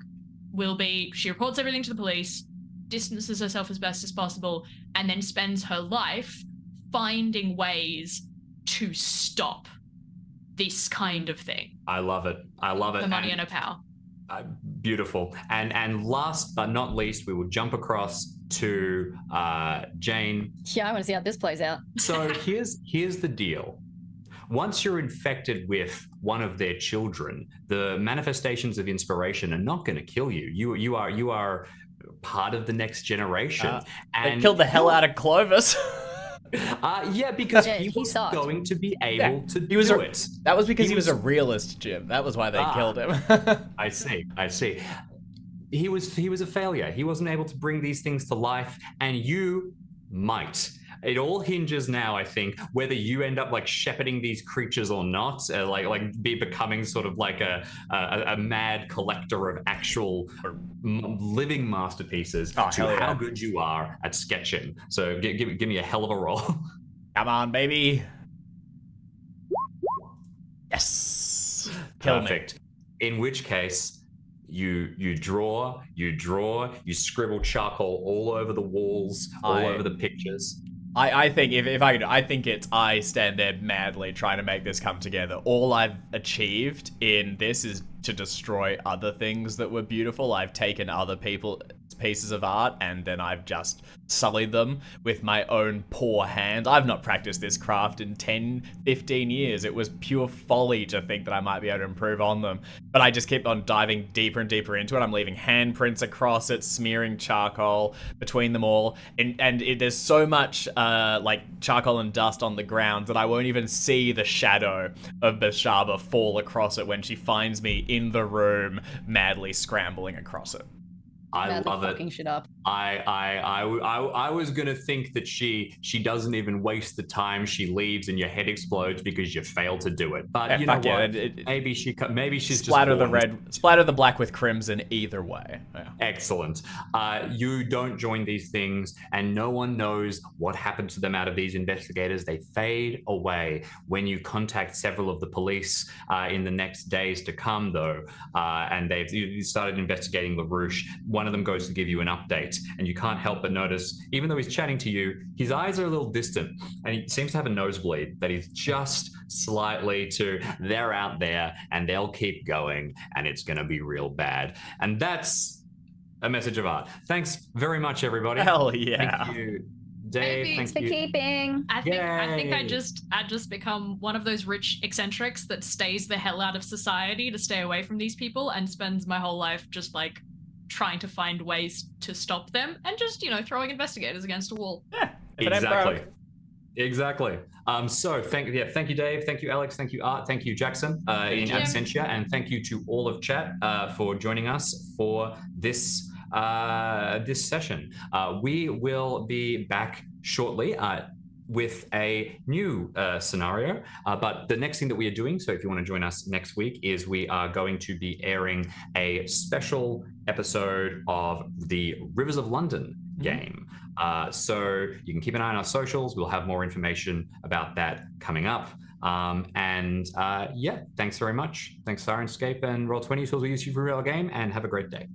will be she reports everything to the police, distances herself as best as possible, and then spends her life finding ways to stop this kind of thing. I love it. I love it. Her money and her power. Beautiful. And last but not least, we will jump across to Jane. Yeah, I want to see how this plays out. So here's the deal. Once you're infected with one of their children, the manifestations of inspiration are not going to kill you. You are part of the next generation. They killed the hell out of Clovis. Yeah, because Yeah, he was sucked. going to be able to do it. That was because he was a realist, Jim. That was why they killed him. I see. He was a failure. He wasn't able to bring these things to life, and you might. It all hinges now, I think, whether you end up like shepherding these creatures or not, becoming sort of like a mad collector of actual living masterpieces to how good you are at sketching. So give me a hell of a roll. Come on, baby. Yes. Perfect. In which case, you draw, you scribble charcoal all over the walls, all over the pictures. I think if I could, I think I stand there madly trying to make this come together. All I've achieved in this is to destroy other things that were beautiful. I've taken other people's pieces of art and then I've just sullied them with my own poor hand. I've not practiced this craft in 10, 15 years. It was pure folly to think that I might be able to improve on them. But I just keep on diving deeper and deeper into it. I'm leaving handprints across it, smearing charcoal between them all. And there's so much like charcoal and dust on the ground that I won't even see the shadow of Bashaba fall across it when she finds me in the room madly scrambling across it. I love it. Fucking shit up. I was gonna think that she doesn't even waste the time. She leaves and your head explodes because you failed to do it. But you know what? Maybe she's splatter just the red, splatter the black with crimson. Either way. Yeah. Excellent. You don't join these things, and no one knows what happened to them out of these investigators. They fade away when you contact several of the police in the next days to come, though, and they've started investigating LaRouche. One of them goes to give you an update, and you can't help but notice, even though he's chatting to you, his eyes are a little distant, and he seems to have a nosebleed that he's just slightly to, they're out there, and they'll keep going, and it's going to be real bad. And that's a message of art. Thanks very much, everybody. Hell yeah. Thank you, Dave. Thanks for keeping. I think I just become one of those rich eccentrics that stays the hell out of society to stay away from these people and spends my whole life just like trying to find ways to stop them and just, throwing investigators against a wall. Yeah, exactly. So thank you, Dave. Thank you, Alex. Thank you, Art. Thank you, Jackson, in absentia, and thank you to all of chat for joining us for this session. We will be back shortly with a new scenario. But the next thing that we are doing, so if you want to join us next week, is we are going to be airing a special episode of the Rivers of London game. So you can keep an eye on our socials. We'll have more information about that coming up. Thanks very much. Thanks, Sirenscape and Roll20 tools we use for our game, and have a great day.